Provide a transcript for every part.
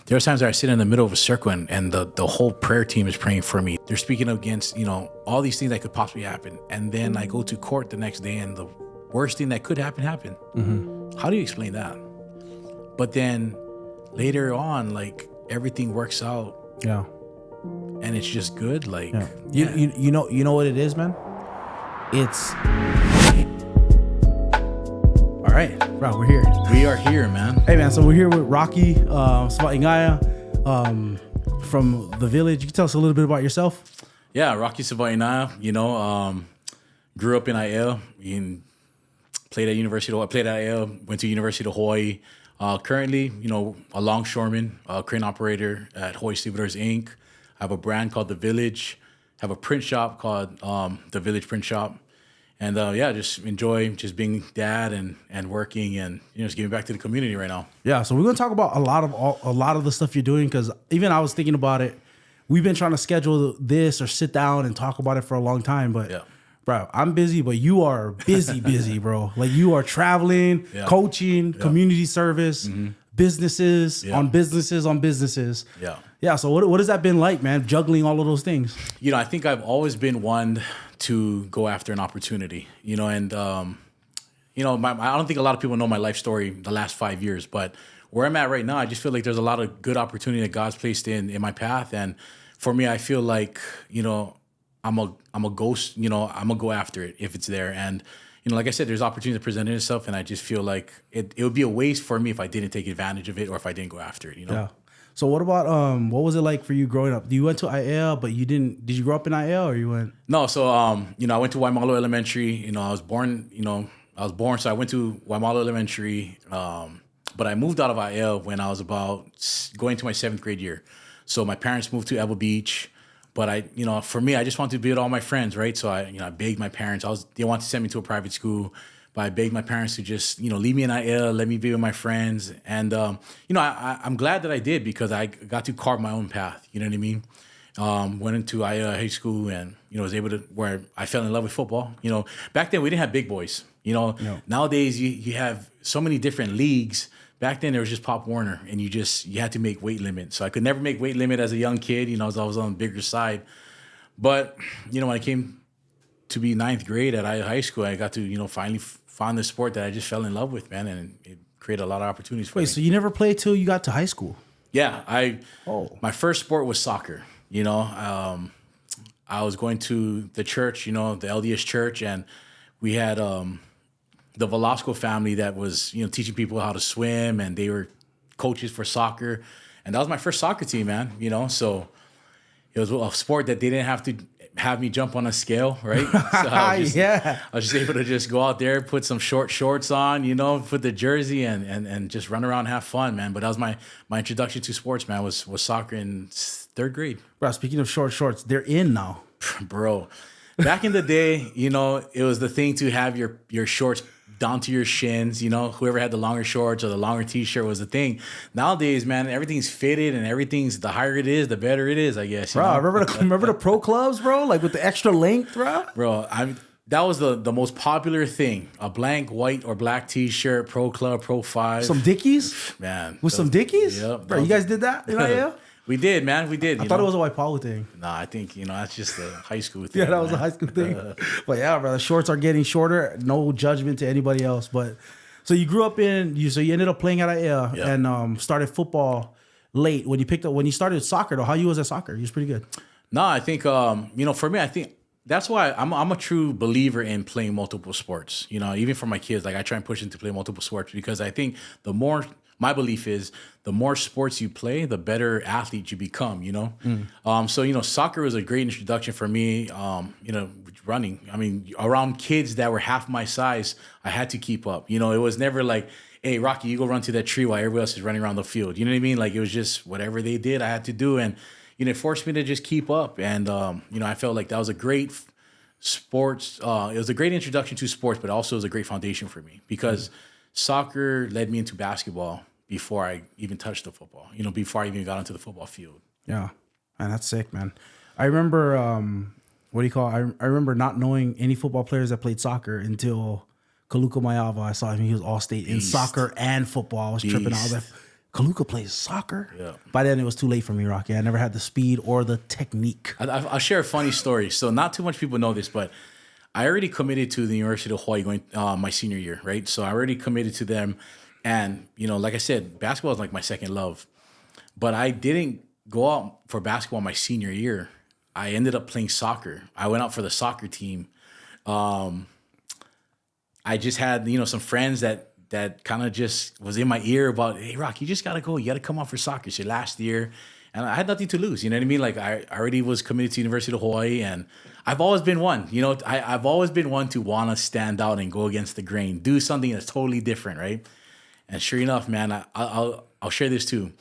there are times where I sit in the middle of a circle and the whole prayer team is praying for me. They're speaking against, all these things that could possibly happen. And then I go to court the next day and the worst thing that could happen happened. Mm-hmm. How do you explain that? But then later on, like, everything works out. Yeah. And it's just good. Like, yeah. You know what it is, man? It's all right, bro. We're here. We are here, man. Hey, man. So we're here with Rocky Sabaingaya from the Village. You can tell us a little bit about yourself. Yeah, Rocky Sabaingaya. Grew up in IL. Played at IL. Went to University of Hawaii. Currently, a longshoreman, crane operator at Hawaii Stevedores Inc. I have a brand called The Village. Have a print shop called The Village Print Shop. And just enjoy just being dad and working and just giving back to the community right now. Yeah, so we're gonna talk about a lot of the stuff you're doing, because even I was thinking about it. We've been trying to schedule this or sit down and talk about it for a long time, but bro, I'm busy, but you are busy, bro. Like, you are traveling, coaching, community service, businesses on businesses. Yeah. Yeah. So what has that been like, man? Juggling all of those things. I think I've always been one to go after an opportunity, and I don't think a lot of people know my life story the last 5 years, but where I'm at right now, I just feel like there's a lot of good opportunity that God's placed in my path. And for me, I feel like, I'm a ghost, I'm gonna go after it if it's there. And, like I said, there's opportunity to present itself. And I just feel like it would be a waste for me if I didn't take advantage of it or if I didn't go after it, Yeah. So what about, what was it like for you growing up? You went to IL, but did you grow up in IL or you went? No. So, I went to Waimalo Elementary, I was born, so I went to Waimalo Elementary, but I moved out of IL when I was about going to my 7th grade year. So my parents moved to Ewa Beach. But for me, I just wanted to be with all my friends, right? So I begged my parents. They wanted to send me to a private school, but I begged my parents to just, leave me in IL, let me be with my friends. And, I'm glad that I did, because I got to carve my own path. You know what I mean? Went into IL high school and, was able to, where I fell in love with football. Back then we didn't have big boys. No. Nowadays you have so many different leagues. Back then, there was just Pop Warner, and you had to make weight limit. So I could never make weight limit as a young kid. I was always on the bigger side. But, when I came to be 9th grade at high school, I got to, finally find the sport that I just fell in love with, man. And it created a lot of opportunities for me. Wait, so you never played till you got to high school? Yeah. My first sport was soccer. I was going to the church, the LDS church, and we had the Velasco family that was, teaching people how to swim, and they were coaches for soccer. And that was my first soccer team, man, So it was a sport that they didn't have to have me jump on a scale, right? So I was just able to just go out there, put some short shorts on, put the jersey and just run around and have fun, man. But that was my introduction to sports, man, was soccer in 3rd grade. Bro, speaking of short shorts, they're in now. Bro, back in the day, it was the thing to have your shorts down to your shins, whoever had the longer shorts or the longer t-shirt was the thing. Nowadays, man, everything's fitted and the higher it is, the better it is, I guess. Bro, remember the pro clubs, bro? Like with the extra length, bro? Bro, that was the most popular thing. A blank white or black t-shirt, pro club, pro 5. Some Dickies? Man. With some Dickies? Yep. Bro, you guys did that in IL? We did, man. We did. I thought it was a white power thing. Nah, I think, that's just a high school thing. Yeah, that was a high school thing. But yeah, bro, the shorts are getting shorter. No judgment to anybody else. But so you grew up so you ended up playing at IL and started football late. When you started soccer, though, how you was at soccer? You was pretty good. No, I think, for me, I think that's why I'm a true believer in playing multiple sports. Even for my kids, like I try and push them to play multiple sports, because I think my belief is the more sports you play, the better athlete you become, So, soccer was a great introduction for me, running. I mean, around kids that were half my size, I had to keep up. It was never like, hey, Rocky, you go run to that tree while everybody else is running around the field. You know what I mean? Like, it was just whatever they did, I had to do. And, it forced me to just keep up. And, I felt like that was a great sports. It was a great introduction to sports, but also it was a great foundation for me, because soccer led me into basketball before I even touched the football, before I even got onto the football field. Yeah. Man, that's sick, man. I remember, I remember not knowing any football players that played soccer until Kaluka Mayava. I saw him. He was all-state in soccer and football. I was tripping out. I was like, Kaluka plays soccer. Yeah. By then, it was too late for me, Rocky. I never had the speed or the technique. I'll share a funny story. So not too much people know this, but I already committed to the University of Hawaii going my senior year, right? So I already committed to them. And, like I said, basketball is like my second love. But I didn't go out for basketball my senior year. I ended up playing soccer. I went out for the soccer team. I just had, some friends that kind of just was in my ear about, hey, Rock, you just got to go. You got to come out for soccer. It's your last year. And I had nothing to lose. You know what I mean? Like, I already was committed to University of Hawaii. And I've always been one. I've always been one to want to stand out and go against the grain. Do something that's totally different, right? And sure enough, man, I'll share this too.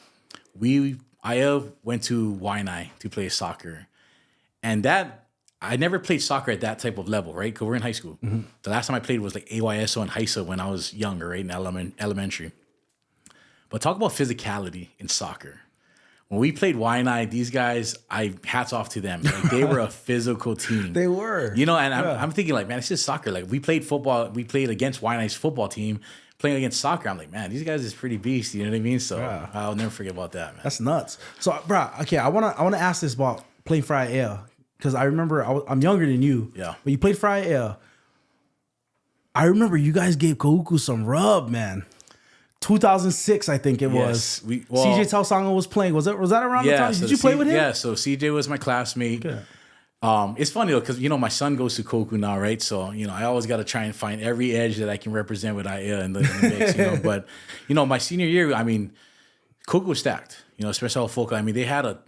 I went to Waianae to play soccer. And I never played soccer at that type of level, right? Because we're in high school. Mm-hmm. The last time I played was like AYSO and HISA when I was younger, right? In elementary. But talk about physicality in soccer. When we played Waianae, these guys, hats off to them. Like, they were a physical team. They were. And I'm thinking like, man, it's just soccer. Like, we played football. We played against Waianae's football team. Playing against soccer, I'm like, man, these guys is pretty beast. You know what I mean? So I'll never forget about that, man. That's nuts. So, bro, okay, I wanna ask this about playing Fry Air. Because I remember I'm younger than you. Yeah. But you played Fry Air. I remember you guys gave Kahuku some rub, man. 2006, I think it was. CJ Tausanga was playing. Was that around the time? Did you play with him? Yeah, so CJ was my classmate. Yeah. It's funny though, because my son goes to Koku now, right? So I always got to try and find every edge that I can represent with Aya in the mix. But my senior year, I mean, Koku was stacked. Especially Foca. I mean, they had a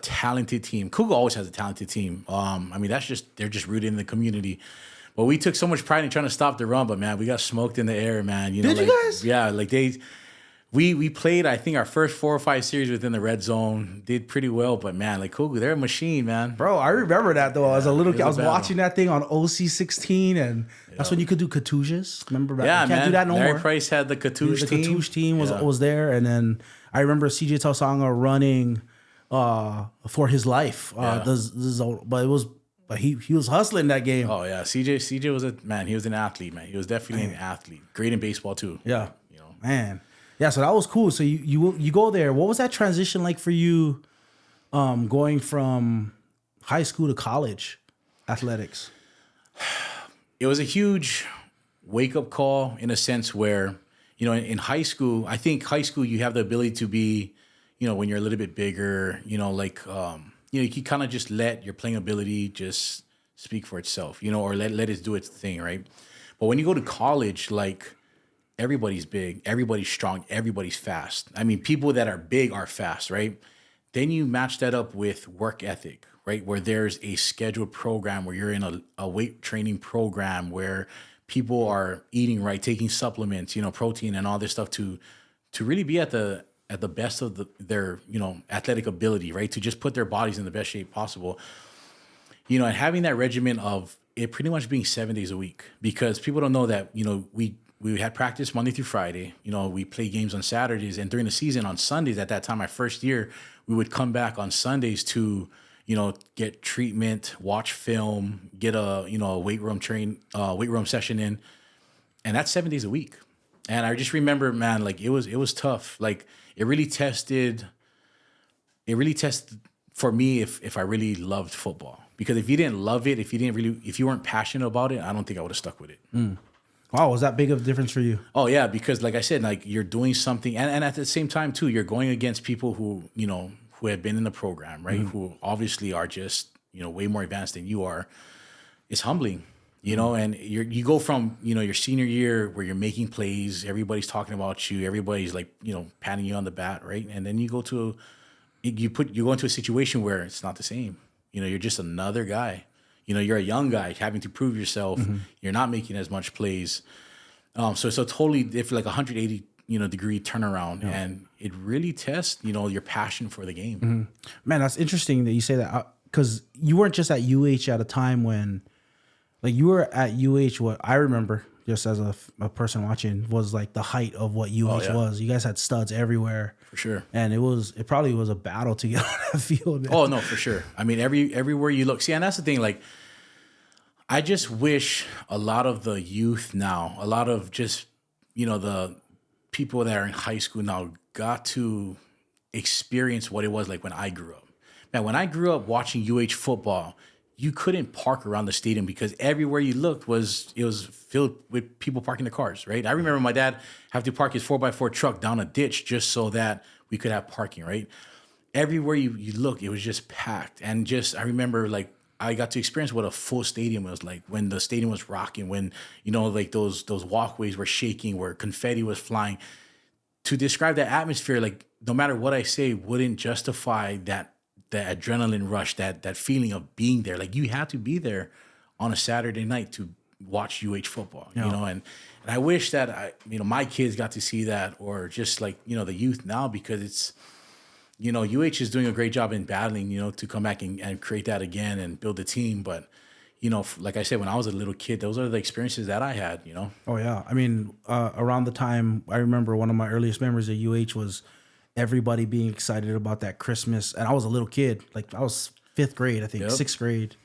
talented team. Koku always has a talented team. I mean, they're just rooted in the community. But we took so much pride in trying to stop the run. But man, we got smoked in the air, man. Did you guys? Yeah, like we played, I think, our first 4 or 5 series within the red zone. Did pretty well, but man, like Koku, they're a machine, man. Bro, I remember that though. As a little kid, I was watching that thing on OC16, and that's when you could do Katushes. Remember that? Yeah, you can't man. do that no Larry more. Price had the Katush team. The Katush team was there, and then I remember CJ Tausanga running for his life. But he was hustling that game. Oh yeah, CJ was he was an athlete, man. He was definitely an athlete. Great in baseball too. Yeah, man. Yeah, so that was cool. So you go there. What was that transition like for you, going from high school to college athletics? It was a huge wake-up call in a sense where, in high school, I think high school you have the ability to be, when you're a little bit bigger, you can kind of just let your playing ability just speak for itself, or let it do its thing, right? But when you go to college, like, everybody's big, everybody's strong, everybody's fast. I mean, people that are big are fast, right? Then you match that up with work ethic, right? Where there's a scheduled program, where you're in a weight training program, where people are eating right, taking supplements, protein and all this stuff to really be at the best of their athletic ability, right? To just put their bodies in the best shape possible. And having that regimen of it pretty much being 7 days a week, because people don't know that, we had practice Monday through Friday. We play games on Saturdays, and during the season on Sundays, at that time, my first year, we would come back on Sundays to, get treatment, watch film, get a weight room session in, and that's 7 days a week. And I just remember, man, like it was tough. Like it really tested for me if I really loved football. Because if you didn't love it, if you weren't passionate about it, I don't think I would have stuck with it. Wow, was that big of a difference for you? Oh yeah, because like I said, like you're doing something, and at the same time too, you're going against people who who have been in the program, right? Mm-hmm. Who obviously are just way more advanced than you are. It's humbling, and you go from your senior year where you're making plays, everybody's talking about you, everybody's like patting you on the back, right? And then you go into a situation where it's not the same. You're just another guy. You're a young guy having to prove yourself. Mm-hmm. You're not making as much plays. So it's a totally different, like 180, degree turnaround. Yeah. And it really tests, your passion for the game. Mm-hmm. Man, that's interesting that you say that, because you weren't just at UH at a time when, like, you were at UH, what I remember, just as a person watching, was like the height of what UH was. You guys had studs everywhere. For sure. And it probably was a battle to get on that field. Man. Oh, no, for sure. I mean, everywhere you look. See, and that's the thing, like, I just wish a lot of the youth now, a lot of just, the people that are in high school now got to experience what it was like when I grew up. Man, when I grew up watching UH football, you couldn't park around the stadium because everywhere you looked it was filled with people parking their cars, right? I remember my dad have to park his 4x4 truck down a ditch just so that we could have parking, right? Everywhere you look, it was just packed. And just, I remember like, I got to experience what a full stadium was like when the stadium was rocking, when, you know, like those walkways were shaking, where confetti was flying. To describe that atmosphere, like no matter what I say, wouldn't justify the adrenaline rush, that feeling of being there. Like you had to be there on a Saturday night to watch UH football, you know, and I wish that my kids got to see that, or just like, you know, the youth now, because it's, you know, UH is doing a great job in battling, you know, to come back and create that again and build a team. But, you know, like I said, when I was a little kid, those are the experiences that I had, you know? Oh, yeah. I mean, around the time, I remember one of my earliest memories of UH was everybody being excited about that Christmas. And I was a little kid. Like, I was 5th grade, I think, 6th grade,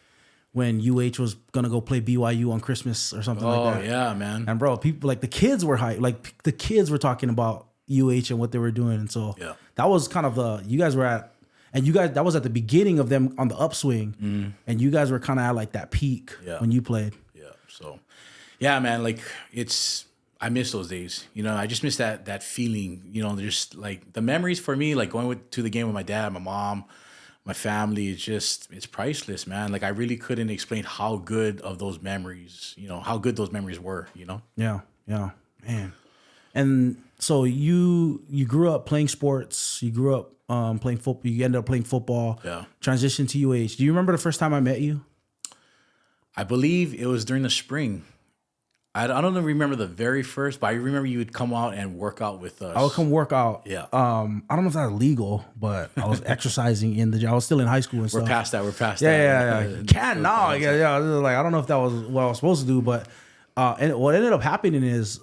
when UH was going to go play BYU on Christmas or something like that. Oh, yeah, man. And, bro, people, like, the kids were hyped. Like, the kids were talking about UH and what they were doing. And so that was kind of you guys were at, and you guys, that was at the beginning of them on the upswing. And you guys were kind of at like that peak when you played. Yeah. So, yeah, man, like I miss those days. You know, I just miss that feeling, you know, just like the memories for me, like going to the game with my dad, my mom, my family, it's priceless, man. Like I really couldn't explain how good of those memories, you know, how good those memories were, you know? Yeah. Yeah, man. And so you grew up playing sports. You grew up playing football. You ended up playing football. Yeah. Transitioned to UH. Do you remember the first time I met you? I believe it was during the spring. I don't remember the very first, but I remember you would come out and work out with us. I would come work out. Yeah. I don't know if that's legal, but I was exercising in the gym. I was still in high school and stuff. We're past that. Yeah. Can't now. Yeah. Like I don't know if that was what I was supposed to do, but and what ended up happening is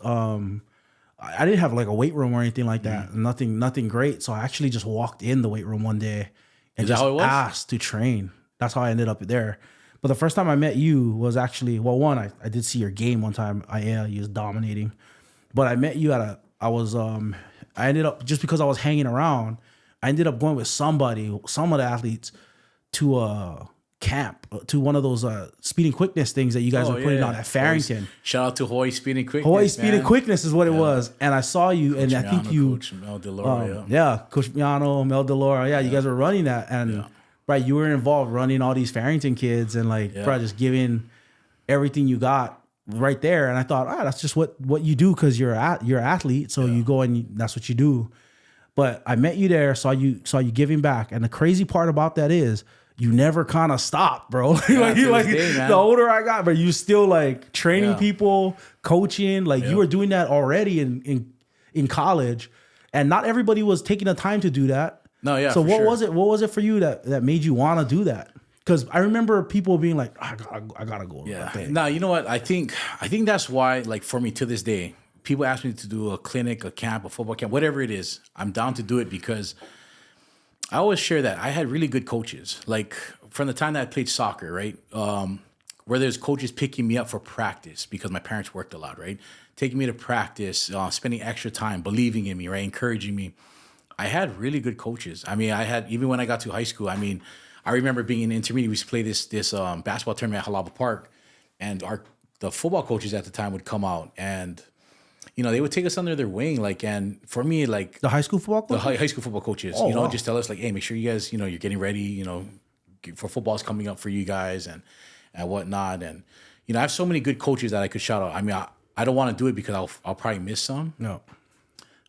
I didn't have like a weight room or anything like that. Nothing great. So I actually just walked in the weight room one day and just asked to train. That's how I ended up there. But the first time I met you was actually, well, one, I did see your game one time. You was dominating. But I met you I ended up, just because I was hanging around, I ended up going with some of the athletes to a camp, to one of those speed and quickness things that you guys were putting on at Farrington. Shout out to Hawaii Speed and Quickness. Hawaii Speed and Quickness is what it was. And I saw you, Coach and I think you, Coach Mel DeLora, Coach Miano, Mel DeLora, you guys were running that, and right, you were involved running all these Farrington kids, and like, bro, just giving everything you got right there. And I thought, that's just what you do, because you're an athlete, so you go and that's what you do. But I met you there, saw you giving back, and the crazy part about that is, you never kind of stopped, bro. The older I got, but you still like training people, coaching. Like you were doing that already in college, and not everybody was taking the time to do that. No, yeah. So what was it for you that made you want to do that? Because I remember people being like, I gotta go. Yeah. No, you know what? I think that's why, like for me to this day, people ask me to do a clinic, a camp, a football camp, whatever it is. I'm down to do it because I always share that I had really good coaches. Like from the time that I played soccer, right? Where there's coaches picking me up for practice because my parents worked a lot, right? Taking me to practice, spending extra time, believing in me, right? Encouraging me. I had really good coaches. I mean, even when I got to high school, I mean, I remember being in intermediate, we used to play this basketball tournament at Halaba Park, and the football coaches at the time would come out and, you know, they would take us under their wing, like, and for me, like the high school football coaches? The high school football coaches, just tell us like, hey, make sure you guys, you know, you're getting ready, you know, for football's coming up for you guys and whatnot. And, you know, I have so many good coaches that I could shout out. I mean, I don't want to do it because I'll probably miss some. No.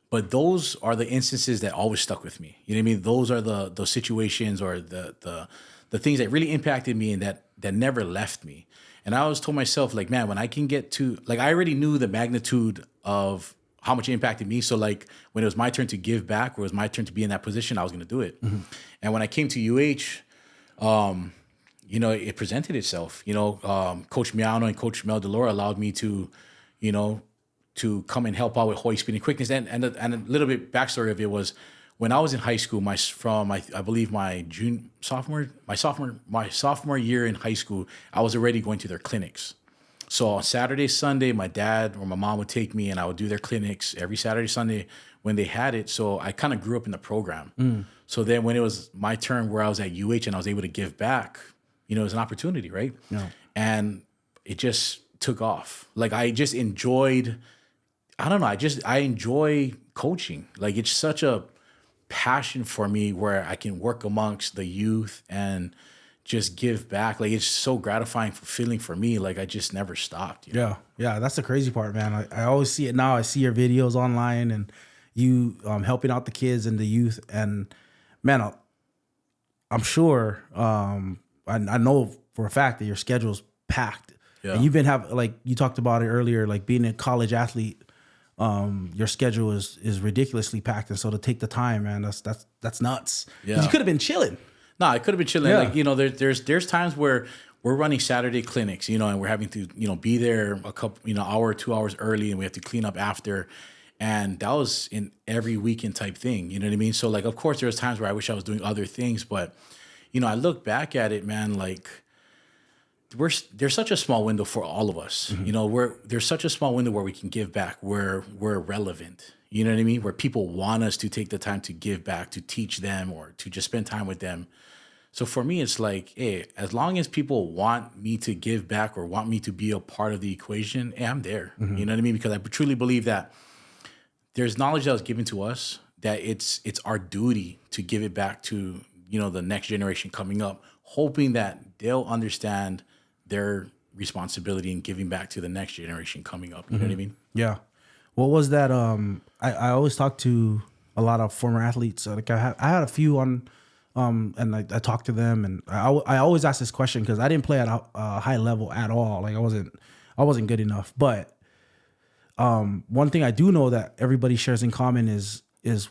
But those are the instances that always stuck with me. You know what I mean? Those are those situations or the things that really impacted me and that never left me. And I always told myself, like, man, when I can get to, like, I already knew the magnitude of how much it impacted me. So, like, when it was my turn to give back, or it was my turn to be in that position, I was going to do it. Mm-hmm. And when I came to UH, you know, it presented itself. You know, Coach Miano and Coach Mel DeLora allowed me to, you know, to come and help out with Hawaii Speed and Quickness. And a little bit backstory of it was, when I was in high school, I believe my sophomore year in high school, I was already going to their clinics. So on Saturday, Sunday, my dad or my mom would take me and I would do their clinics. Every Saturday, Sunday, when they had it. So I kind of grew up in the program. So then when it was my turn where I was at UH and I was able to give back, you know, it was an opportunity, right? Yeah. And it just took off. Like I just enjoyed, I don't know, I enjoy coaching. Like it's such a passion for me where I can work amongst the youth and just give back. Like it's so gratifying, fulfilling for me. Like I just never stopped. You know? Yeah. That's the crazy part, man. I always see it now. I see your videos online and you helping out the kids and the youth. And man, I'm sure, I know for a fact that your schedule's packed. Yeah. And you've been like you talked about it earlier, like being a college athlete, your schedule is ridiculously packed. And so to take the time, man, that's nuts. 'Cause Yeah. you could have been chilling. No, I could have been chilling. Yeah. Like, you know, there's times where we're running Saturday clinics, you know, and we're having to, you know, be there a couple, you know, hour or 2 hours early, and we have to clean up after. And that was in every weekend type thing. You know what I mean? So like, of course, there's times where I wish I was doing other things, but you know, I look back at it, man, like there's such a small window for all of us. You know, there's such a small window where we can give back, where we're relevant. You know what I mean? Where people want us to take the time to give back, to teach them, or to just spend time with them. So for me, it's like, hey, as long as people want me to give back or want me to be a part of the equation, hey, I'm there. You know what I mean? Because I truly believe that there's knowledge that was given to us, that it's our duty to give it back to, you know, the next generation coming up, hoping that they'll understand their responsibility in giving back to the next generation coming up. You know what I mean? Yeah. What was that? I always talk to a lot of former athletes. Like I had a few on, and I talked to them, and I always ask this question because I didn't play at a high level at all. Like I wasn't good enough. But one thing I do know that everybody shares in common is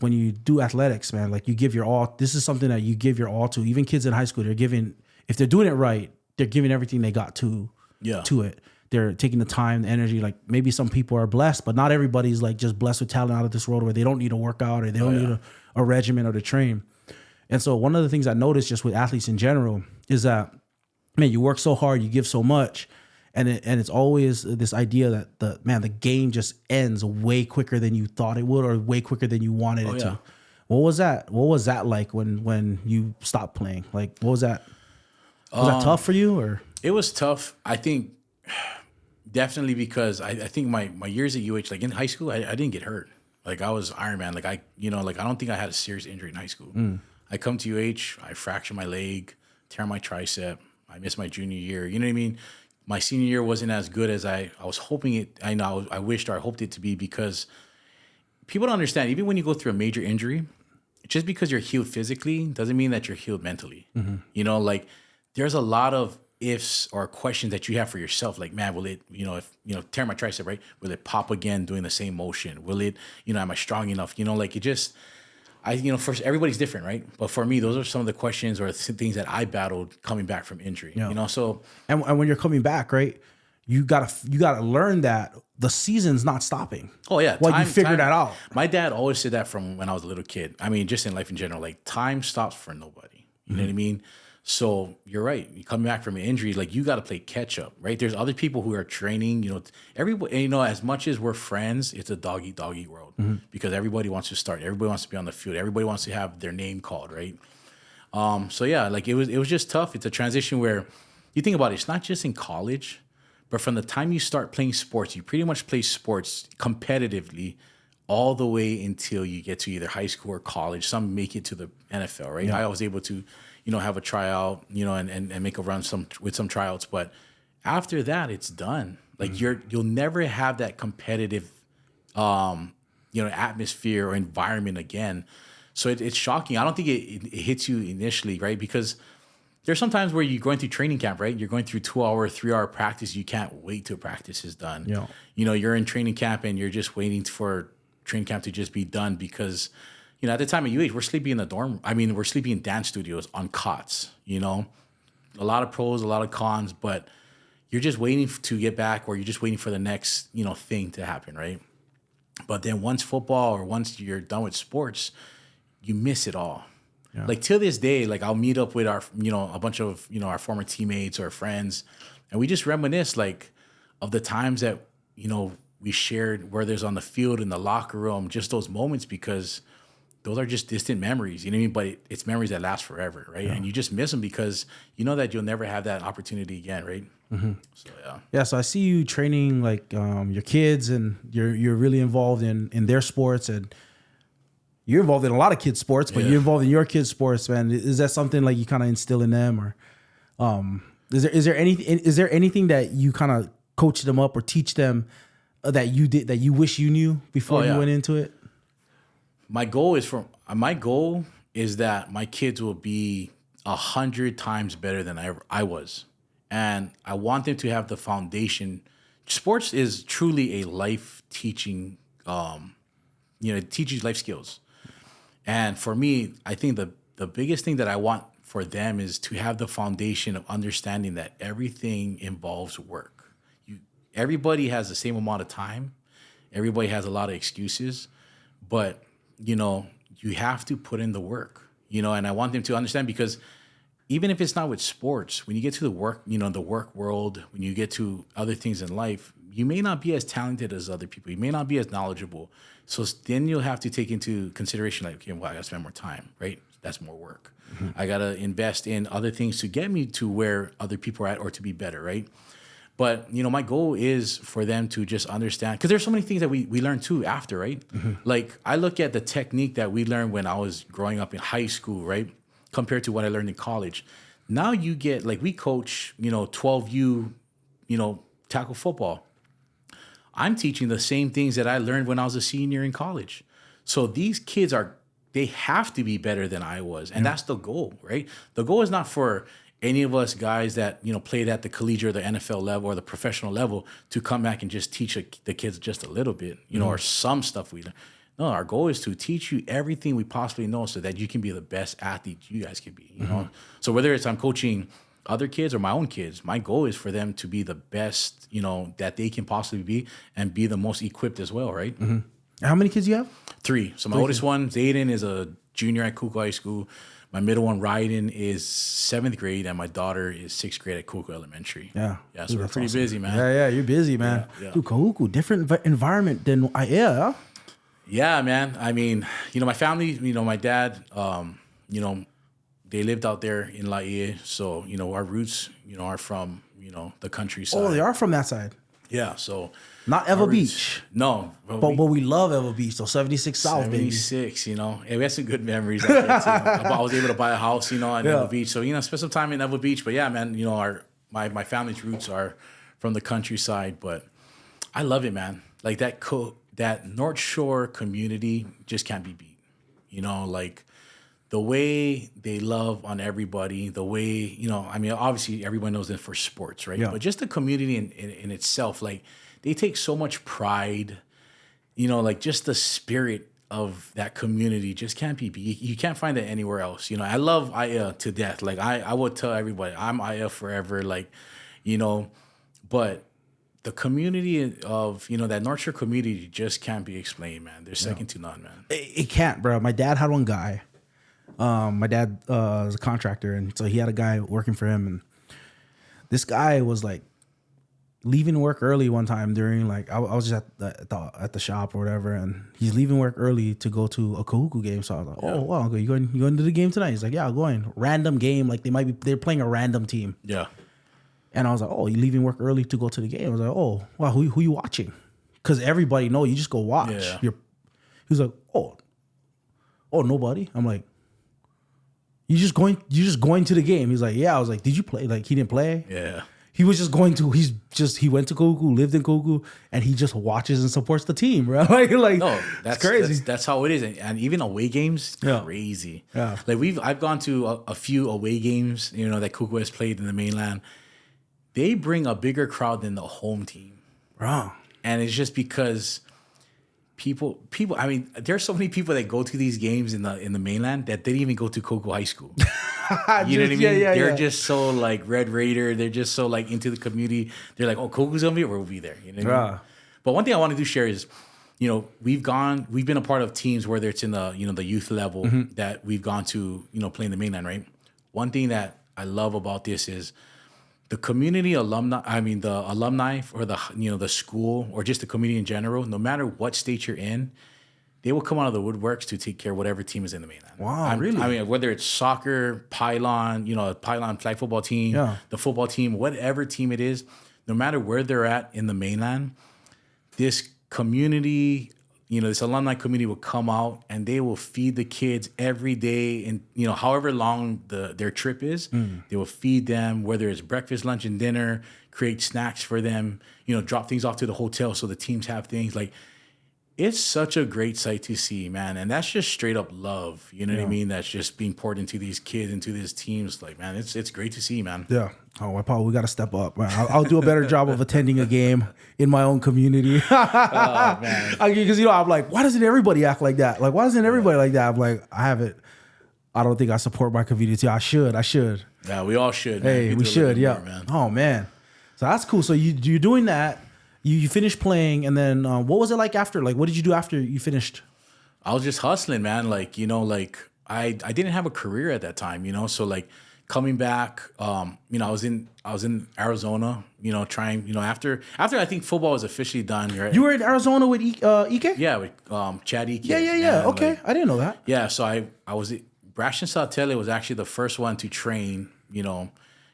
when you do athletics, man. Like you give your all. This is something that you give your all to. Even kids in high school, if they're doing it right, they're giving everything they got to it. They're taking the time, the energy. Like maybe some people are blessed, but not everybody's like just blessed with talent out of this world where they don't need a workout or they don't need a regimen or to train. And so one of the things I noticed just with athletes in general is that, man, you work so hard, you give so much, and it's always this idea that the game just ends way quicker than you thought it would or way quicker than you wanted it to. What was that? What was that like when you stopped playing? Like, what was that? Was that tough for you or? It was tough. I think definitely because I think my years at UH, like in high school, I didn't get hurt. Like I was Iron Man. Like I don't think I had a serious injury in high school. I come to UH, I fracture my leg, tear my tricep. I missed my junior year. You know what I mean? My senior year wasn't as good as I was hoping it. I wished or I hoped it to be, because people don't understand. Even when you go through a major injury, just because you're healed physically doesn't mean that you're healed mentally. You know, like there's a lot of ifs or questions that you have for yourself. Like, man, will it, tear my tricep, right? Will it pop again doing the same motion? Will it, am I strong enough? Like it just, first everybody's different, right? But for me, those are some of the questions or things that I battled coming back from injury. Yeah. So and when you're coming back, right? You gotta learn that the season's not stopping. Oh yeah, well, you figure that out. My dad always said that from when I was a little kid. I mean, just in life in general, like time stops for nobody. You know what I mean? So you're right. You come back from an injury, like you got to play catch up, right? There's other people who are training. Everybody. As much as we're friends, it's a dog eat dog world because everybody wants to start. Everybody wants to be on the field. Everybody wants to have their name called, right? So yeah, like it was just tough. It's a transition where you think about it. It's not just in college, but from the time you start playing sports, you pretty much play sports competitively all the way until you get to either high school or college. Some make it to the NFL, right? Yeah. I was able to, have a tryout, and make a run with some tryouts. But after that, it's done. Like you'll never have that competitive, atmosphere or environment again. So it's shocking. I don't think it hits you initially, right? Because there's sometimes where you're going through training camp, right? You're going through 2-hour, 3-hour practice. You can't wait till practice is done. Yeah. You're in training camp and you're just waiting for training camp to just be done because, at the time at UH, we're sleeping in the dorm. I mean, we're sleeping in dance studios on cots, a lot of pros, a lot of cons, but you're just waiting to get back or you're just waiting for the next, thing to happen, right? But then once football or once you're done with sports, you miss it all. Yeah. Like till this day, like I'll meet up with our, a bunch of, our former teammates or friends, and we just reminisce like of the times that, we shared, whether it's on the field, in the locker room, just those moments, because those are just distant memories, you know what I mean? But it's memories that last forever, right? Yeah. And you just miss them because you know that you'll never have that opportunity again, right? Mm-hmm. So yeah. So I see you training like your kids, and you're really involved in their sports, and you're involved in a lot of kids' sports, but you're involved in your kids' sports, man. Is that something like you kind of instill in them, or is there anything that you kind of coach them up or teach them that you wish you knew before you went into it? My goal is that my kids will be 100 times better than I was. And I want them to have the foundation. Sports is truly a life teaching, it teaches life skills. And for me, I think the biggest thing that I want for them is to have the foundation of understanding that everything involves work. Everybody has the same amount of time. Everybody has a lot of excuses, but you have to put in the work, and I want them to understand, because even if it's not with sports, when you get to the work, the work world, when you get to other things in life, you may not be as talented as other people. You may not be as knowledgeable. So then you'll have to take into consideration, like, okay, well, I got to spend more time, right? That's more work. Mm-hmm. I got to invest in other things to get me to where other people are at, or to be better, right? But, my goal is for them to just understand, because there's so many things that we learn too after, right? Mm-hmm. Like, I look at the technique that we learned when I was growing up in high school, right? Compared to what I learned in college. Now you get, like, we coach, 12U, tackle football. I'm teaching the same things that I learned when I was a senior in college. So these kids they have to be better than I was. And that's the goal, right? The goal is not for any of us guys that, played at the collegiate or the NFL level or the professional level to come back and just teach the kids just a little bit, or some stuff we learn. No, our goal is to teach you everything we possibly know so that you can be the best athlete you guys can be, know? So whether it's I'm coaching other kids or my own kids, my goal is for them to be the best, that they can possibly be, and be the most equipped as well, right? Mm-hmm. How many kids do you have? 3. So my oldest one, Zayden, is a junior at Kuku High School. My middle one, Ryden, is 7th grade, and my daughter is 6th grade at Kuku Elementary. Yeah. Yeah, so we're pretty busy, man. Yeah, you're busy, man. Yeah. Dude, Kuku, different environment than yeah. Yeah, man. I mean, my family, my dad, they lived out there in Laie. So, our roots, are from, the countryside. Oh, they are from that side. Yeah, so. Not Eva Beach. No. But we love Eva Beach, so 76 South, 76, baby. And we had some good memories out there, too. I was able to buy a house, in Eva Beach. So, spend some time in Eva Beach. But, yeah, man, my family's roots are from the countryside. But I love it, man. Like, that North Shore community just can't be beat. Like, the way they love on everybody, the way, obviously everyone knows them for sports, right? Yeah. But just the community in itself, like, they take so much pride, like, just the spirit of that community just can't be beat. You can't find it anywhere else. I love Aya to death. Like, I would tell everybody, I'm Aya forever, like, but the community of, that North Shore community just can't be explained, man. They're second to none, man. It can't, bro. My dad had one guy. My dad was a contractor, and so he had a guy working for him, and this guy was like leaving work early one time during, like, I was just at the shop or whatever, and he's leaving work early to go to a Kahuku game. So I was like, oh, wow, okay, you going to the game tonight? He's like, yeah, I'm going. Random game, like they're playing a random team. Yeah. And I was like, oh, you leaving work early to go to the game? I was like, oh, wow, who you watching? Because everybody know you just go watch. Yeah. He was like, oh, nobody. I'm like, you just going to the game? He's like, yeah. I was like, did you play? Like, he didn't play? Yeah. He was just going to. He went to Kuku, lived in Kuku, and he just watches and supports the team, bro. No, that's crazy. That's how it is, and even away games, crazy. Yeah. Like, I've gone to a few away games, that Kuku has played in the mainland. They bring a bigger crowd than the home team, bro. And it's just because people. I mean, there's so many people that go to these games in the mainland that didn't even go to Kuku High School. You know what I mean? Yeah, they're just so, like, Red Raider. They're just so, like, into the community. They're like, oh, Kuku's gonna be, we'll be there. You know what I mean? But one thing I want to share is, we've been a part of teams, whether it's in the, the youth level, that we've gone to, playing the mainland, right? One thing that I love about this is the community alumni, I mean the alumni or the the school or just the community in general, no matter what state you're in, they will come out of the woodworks to take care of whatever team is in the mainland. Wow, really? I mean, whether it's soccer, pylon, a pylon flag football team, the football team, whatever team it is, no matter where they're at in the mainland, this community, this alumni community will come out and they will feed the kids every day. And, however long their trip is, they will feed them, whether it's breakfast, lunch, and dinner, create snacks for them, drop things off to the hotel so the teams have things. Like, it's such a great sight to see, man. And that's just straight up love. You know what I mean? That's just being poured into these kids, into these teams. Like, man, it's great to see, man. Yeah. Oh, Paul, we got to step up. I'll do a better job of attending a game in my own community. Oh, man. Because, I'm like, why doesn't everybody act like that? Like, why doesn't everybody like that? I'm like, I haven't. I don't think I support my community. I should. Yeah, we all should, man. Hey, we should. Yeah. More, man. Oh, man. So that's cool. So you're doing that. You finished playing, and then what was it like after? Like, what did you do after you finished? I was just hustling, man. Like, I didn't have a career at that time, so like coming back, I was in Arizona, trying, after I think football was officially done. Right? You were in Arizona with Ike? Yeah, with Chad Ike. Yeah. Okay, like, I didn't know that. Yeah, so I was Brashton Satele was actually the first one to train,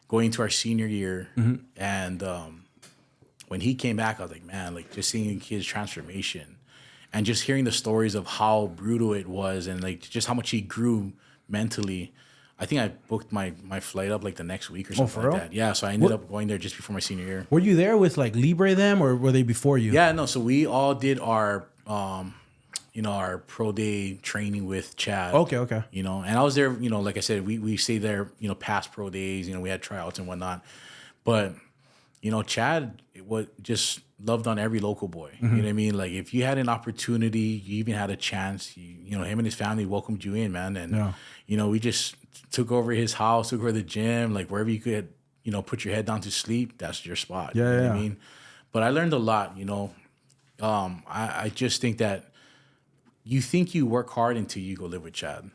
going into our senior year, and when he came back, I was like, man, like just seeing his transformation and just hearing the stories of how brutal it was and like just how much he grew mentally. I think I booked my flight up like the next week or something like that. Yeah, so I ended up going there just before my senior year. Were you there with like Libre them, or were they before you? Yeah, no. So we all did our our pro day training with Chad. Okay. And I was there. Like I said, we stayed there. Past pro days. We had tryouts and whatnot, but. Chad just loved on every local boy. You know what I mean? Like if you had an opportunity, you even had a chance, him and his family welcomed you in, man. And, we just took over his house, took over the gym, like wherever you could, put your head down to sleep, that's your spot. Yeah, you know what I mean? But I learned a lot, I just think that you think you work hard until you go live with Chad.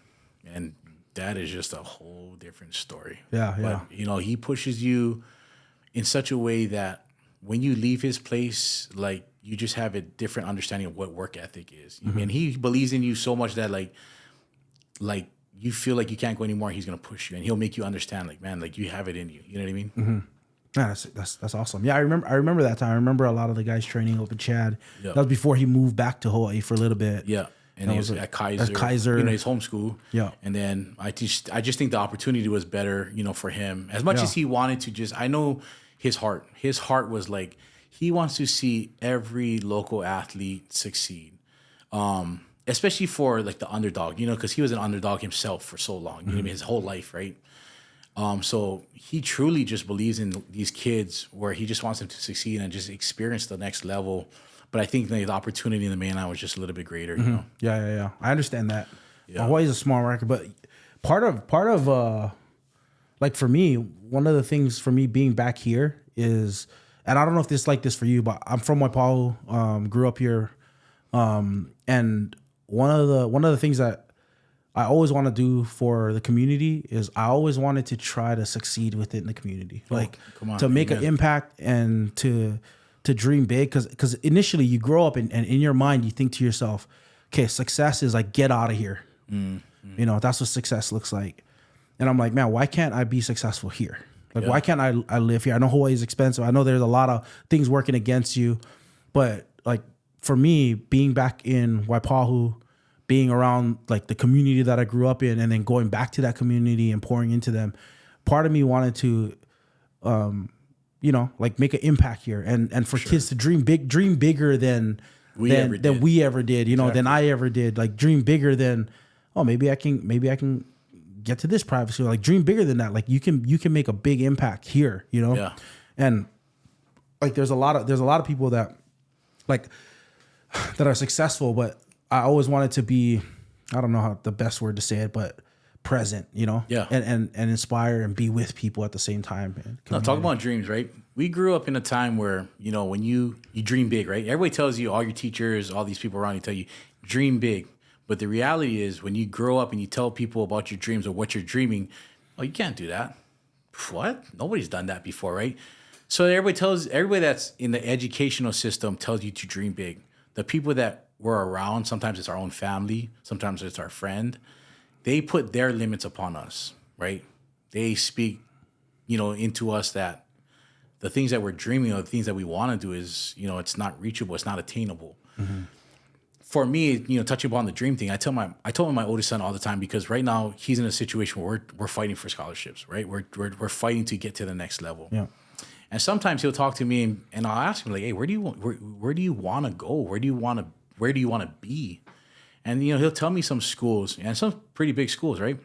And that is just a whole different story. Yeah. But, he pushes you in such a way that when you leave his place, like you just have a different understanding of what work ethic is. And he believes in you so much that like you feel like you can't go anymore. He's gonna push you, and he'll make you understand, like, man, like you have it in you. You know what I mean? Yeah, that's awesome. Yeah, I remember that time. I remember a lot of the guys training up with Chad. Yep. That was before he moved back to Hawaii for a little bit. Yeah. And he was at Kaiser. His home school. Yeah. And then I just think the opportunity was better, for him. As much as he wanted to I know his heart. His heart was like, he wants to see every local athlete succeed. Especially for like the underdog, because he was an underdog himself for so long, you know what I mean, his whole life, right? So he truly just believes in these kids where he just wants them to succeed and just experience the next level. But I think the opportunity in the mainland was just a little bit greater, Yeah. I understand that. Yeah. Hawaii's a small market, but part of like for me, one of the things for me being back here is, and I don't know if this is like this for you, but I'm from Waipahu, grew up here, and one of the things that I always want to do for the community is I always wanted to try to succeed within the community, to make an impact and to dream big, because initially you grow up and in your mind you think to yourself, okay, success is like get out of here. That's what success looks like. And I'm like, man, why can't I be successful here? Like, why can't I live here? I know Hawaii is expensive. I know there's a lot of things working against you, but like for me, being back in Waipahu, being around like the community that I grew up in, and then going back to that community and pouring into them, part of me wanted to like make an impact here, and for kids to dream bigger than we ever did, than I ever did. Like dream bigger than, oh, maybe I can get to this privacy. Like dream bigger than that. Like you can make a big impact here, Yeah. And like there's a lot of people that like that are successful, but I always wanted to be, I don't know how the best word to say it, but present, Yeah. and inspire and be with people at the same time. No, talk about dreams, right? We grew up in a time where, when you dream big, right? Everybody tells you, all your teachers, all these people around you tell you, dream big. But the reality is when you grow up and you tell people about your dreams or what you're dreaming, oh, you can't do that. what? Nobody's done that before, right? So everybody that's in the educational system tells you to dream big. The people that we're around, sometimes it's our own family, sometimes it's our friend. They put their limits upon us, right? They speak, into us that the things that we're dreaming of, the things that we want to do is, it's not reachable, it's not attainable. Mm-hmm. For me, touching upon the dream thing, I told my oldest son all the time, because right now he's in a situation where we're fighting for scholarships, right? We're fighting to get to the next level. Yeah. And sometimes he'll talk to me and I'll ask him like, "Hey, where do you want to go? Where do you want to be?" And he'll tell me some schools, and some pretty big schools, right?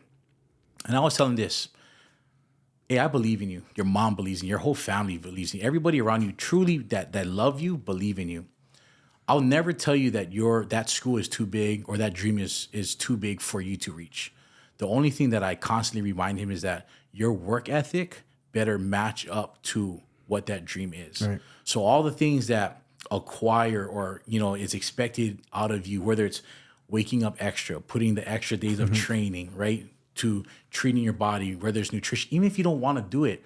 And I was telling him this: "Hey, I believe in you. Your mom believes in you. Your whole family believes in you. Everybody around you truly that love you believe in you. I'll never tell you that that school is too big or that dream is too big for you to reach. The only thing that I constantly remind him is that your work ethic better match up to what that dream is. Right. So all the things that acquire or is expected out of you, whether it's waking up extra, putting the extra days of training, right, to treating your body, whether it's nutrition, even if you don't want to do it,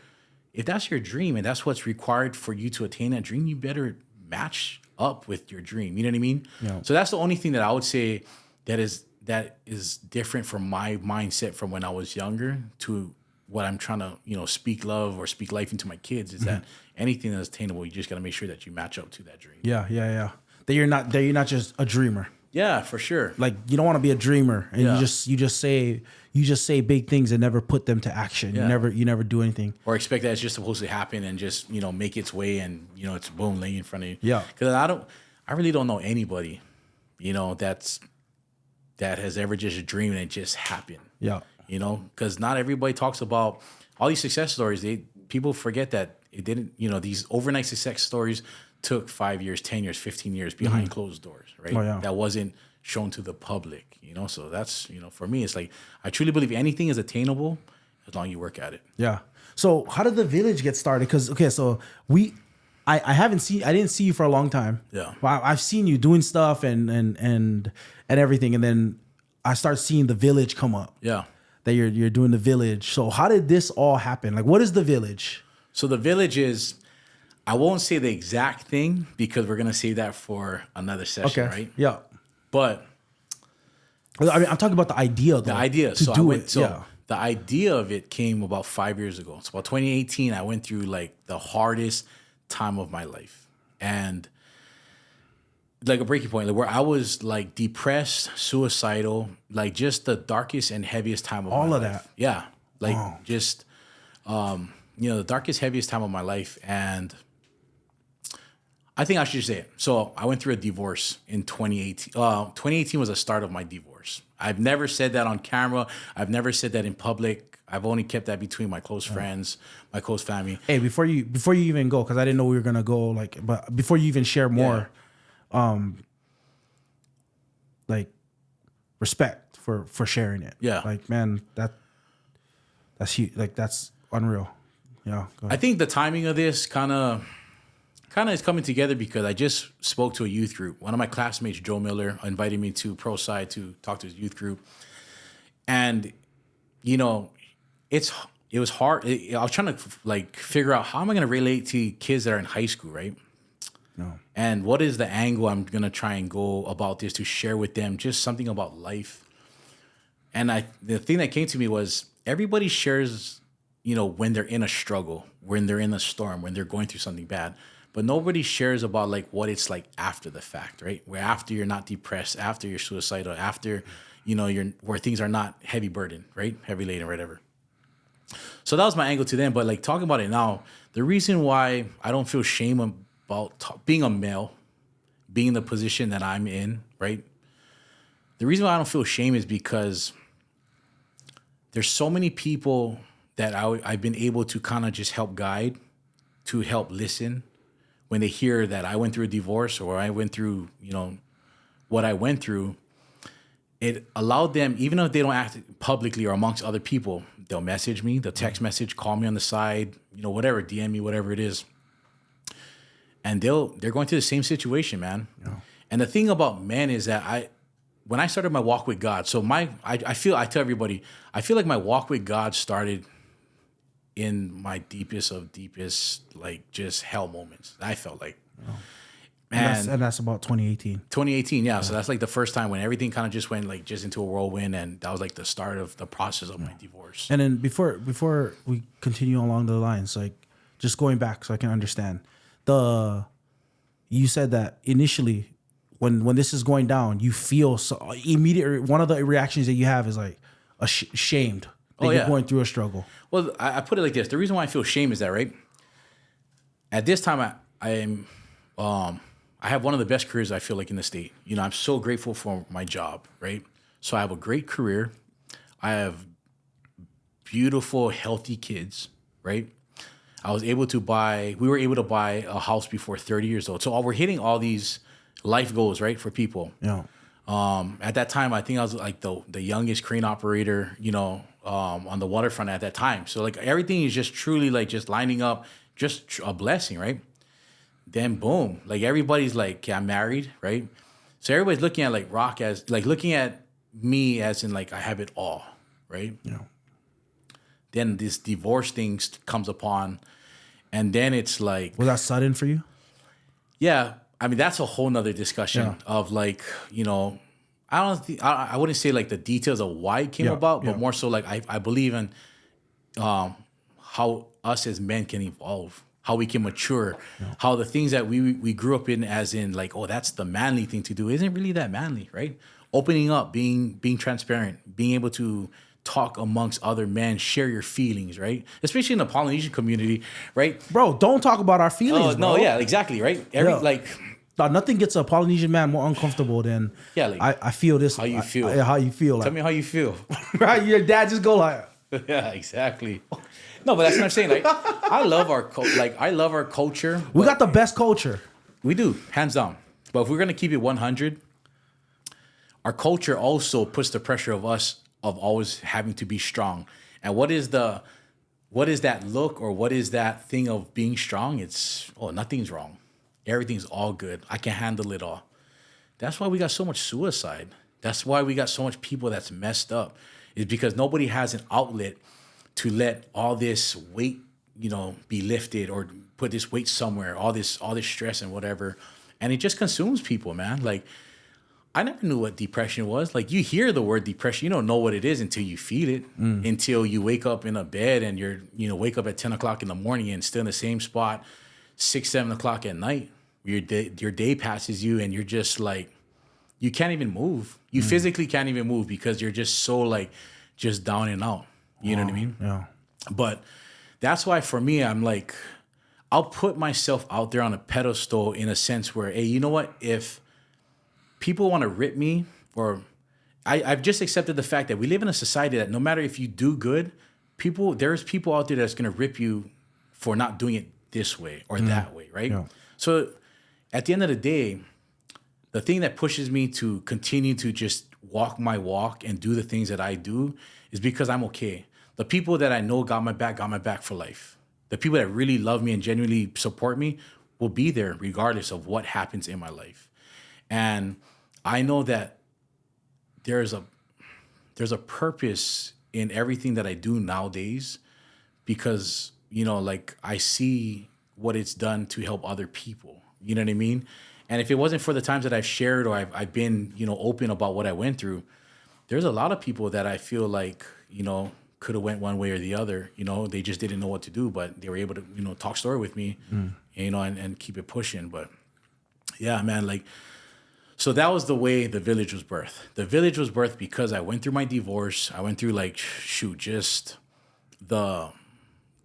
if that's your dream and that's what's required for you to attain that dream, you better match up with your dream. You know what I mean? Yeah. So that's the only thing that I would say that is different from my mindset from when I was younger to what I'm trying to, speak love or speak life into my kids is that anything that's attainable, you just got to make sure that you match up to that dream. Yeah. That you're not just a dreamer. Yeah, for sure. Like you don't want to be a dreamer and you just say big things and never put them to action. Yeah. You never do anything. Or expect that it's just supposed to happen and just, make its way and, it's boom, laying in front of you. Yeah. Because I really don't know anybody, that has ever just dreamed and it just happened. Yeah. Because not everybody talks about all these success stories. People forget that it didn't, these overnight success stories took 5 years, 10 years, 15 years behind closed doors, right? Oh, yeah. That wasn't shown to the public, so that's, for me, it's like, I truly believe anything is attainable as long as you work at it. Yeah. So how did the village get started? Because, so I didn't see you for a long time. Yeah. I've seen you doing stuff and everything. And then I start seeing the village come up. Yeah. That you're doing the village. So how did this all happen? Like, what is the village? So the village is, I won't say the exact thing because we're going to save that for another session, right? Yeah. But I mean, I'm talking about the idea, though. The idea. To do it. So the idea of it came about 5 years ago. So about 2018, I went through like the hardest time of my life. And like a breaking point, like where I was like depressed, suicidal, like just the darkest and heaviest time of my life. All of that. Yeah. Like just, the darkest, heaviest time of my life. And I think I should say it. So I went through a divorce in 2018. 2018 was the start of my divorce. I've never said that on camera. I've never said that in public. I've only kept that between my close friends, my close family. Hey, before you even go, because I didn't know we were gonna go, but before you even share more, like respect for sharing it. Yeah. Like, man, that's huge. Like, that's unreal. Yeah. I think the timing of this kind of is coming together because I just spoke to a youth group. One of my classmates, Joe Miller, invited me to ProSci to talk to his youth group. And, it was hard. I was trying to figure out how am I going to relate to kids that are in high school, right? No. And what is the angle I'm going to try and go about this to share with them just something about life. And the thing that came to me was everybody shares, when they're in a struggle, when they're in a storm, when they're going through something bad. But nobody shares about like what it's like after the fact, right? Where after you're not depressed, after you're suicidal, after, where things are not heavy burden, right? Heavy laden, whatever. So that was my angle to them. But like talking about it now, the reason why I don't feel shame about being a male, being in the position that I'm in, right? The reason why I don't feel shame is because there's so many people that I've been able to kind of just help guide, to help listen when they hear that I went through a divorce or I went through, what I went through. It allowed them, even if they don't act publicly or amongst other people, they'll message me, they'll text message, call me on the side, whatever, DM me, whatever it is. And they're going through the same situation, man. Yeah. And the thing about men is that when I started my walk with God, so I tell everybody, I feel like my walk with God started in my deepest of deepest, like just hell moments. I felt like, and that's about 2018. 2018, yeah. So that's like the first time when everything kind of just went like just into a whirlwind, and that was like the start of the process of my divorce. And then before we continue along the lines, like just going back so I can understand, you said that initially when this is going down, you feel so immediate. One of the reactions that you have is like ashamed that you're going through a struggle. Well, I put it like this: the reason why I feel shame is that, right, at this time I have one of the best careers I feel like in the state. You know, I'm so grateful for my job, right? So I have a great career. I have beautiful, healthy kids, right? We were able to buy a house before 30 years old. So we're hitting all these life goals, right, for people. Yeah. At that time, I think I was like the youngest crane operator, you know, on the waterfront at that time. So like everything is just truly like just lining up, just a blessing, right? Then boom, like everybody's like, okay, I'm married, right? So everybody's looking at like Rock as like looking at me as in like I have it all, right? Yeah. Then this divorce thing comes upon, and then it's like, was that sudden for you? Yeah, I mean that's a whole nother discussion of like, you know, I wouldn't say like the details of why it came about, but more so like I believe in how us as men can evolve, how we can mature, how the things that we grew up in as in like, oh, that's the manly thing to do, isn't really that manly, right? Opening up, being transparent, being able to talk amongst other men, share your feelings, right? Especially in the Polynesian community, right? Bro, don't talk about our feelings, bro. No, yeah, exactly, right? Nothing gets a Polynesian man more uncomfortable than I feel this. How you feel? How you feel? Like, tell me how you feel. Right? Your dad just go like, yeah, exactly. No, but that's what I'm saying. Like, I love our culture. We got the best culture. We do, hands down. But if we're gonna keep it 100, our culture also puts the pressure of us of always having to be strong. And what is that look, or what is that thing of being strong? It's nothing's wrong. Everything's all good. I can handle it all. That's why we got so much suicide. That's why we got so much people that's messed up. Is because nobody has an outlet to let all this weight, you know, be lifted, or put this weight somewhere, all this stress and whatever. And it just consumes people, man. Like, I never knew what depression was. Like, you hear the word depression, you don't know what it is until you feel it, until you wake up in a bed and wake up at 10 o'clock in the morning and still in the same spot, 6, 7 o'clock at night. Your day passes you and you're just like, you can't even move. You physically can't even move because you're just so like, just down and out. You know what I mean? Yeah. But that's why for me, I'm like, I'll put myself out there on a pedestal in a sense where, hey, you know what? If people want to rip me, or I've just accepted the fact that we live in a society that no matter if you do good, there's people out there that's going to rip you for not doing it this way or that way, right? Yeah. So at the end of the day, the thing that pushes me to continue to just walk my walk and do the things that I do is because I'm okay. The people that I know got my back for life. The people that really love me and genuinely support me will be there regardless of what happens in my life. And I know that there's a purpose in everything that I do nowadays, because, you know, like I see what it's done to help other people. You know what I mean? And if it wasn't for the times that I've shared or I've been, you know, open about what I went through, there's a lot of people that I feel like, you know, could have went one way or the other. You know, they just didn't know what to do, but they were able to, you know, talk story with me, you know, and keep it pushing. But yeah, man, like, so that was the way the Village was birthed. The Village was birthed because I went through my divorce. I went through like, just the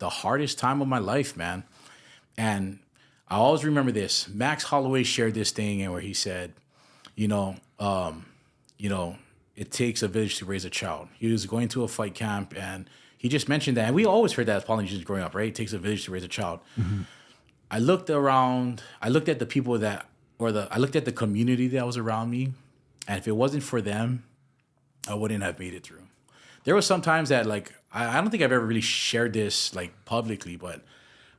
hardest time of my life, man. And I always remember this. Max Holloway shared this thing and where he said, you know, it takes a village to raise a child. He was going to a fight camp and he just mentioned that. And we always heard that as Polynesians growing up, right? It takes a village to raise a child. Mm-hmm. I looked around, I looked at the people I looked at the community that was around me. And if it wasn't for them, I wouldn't have made it through. There was some times that like, I don't think I've ever really shared this like publicly, but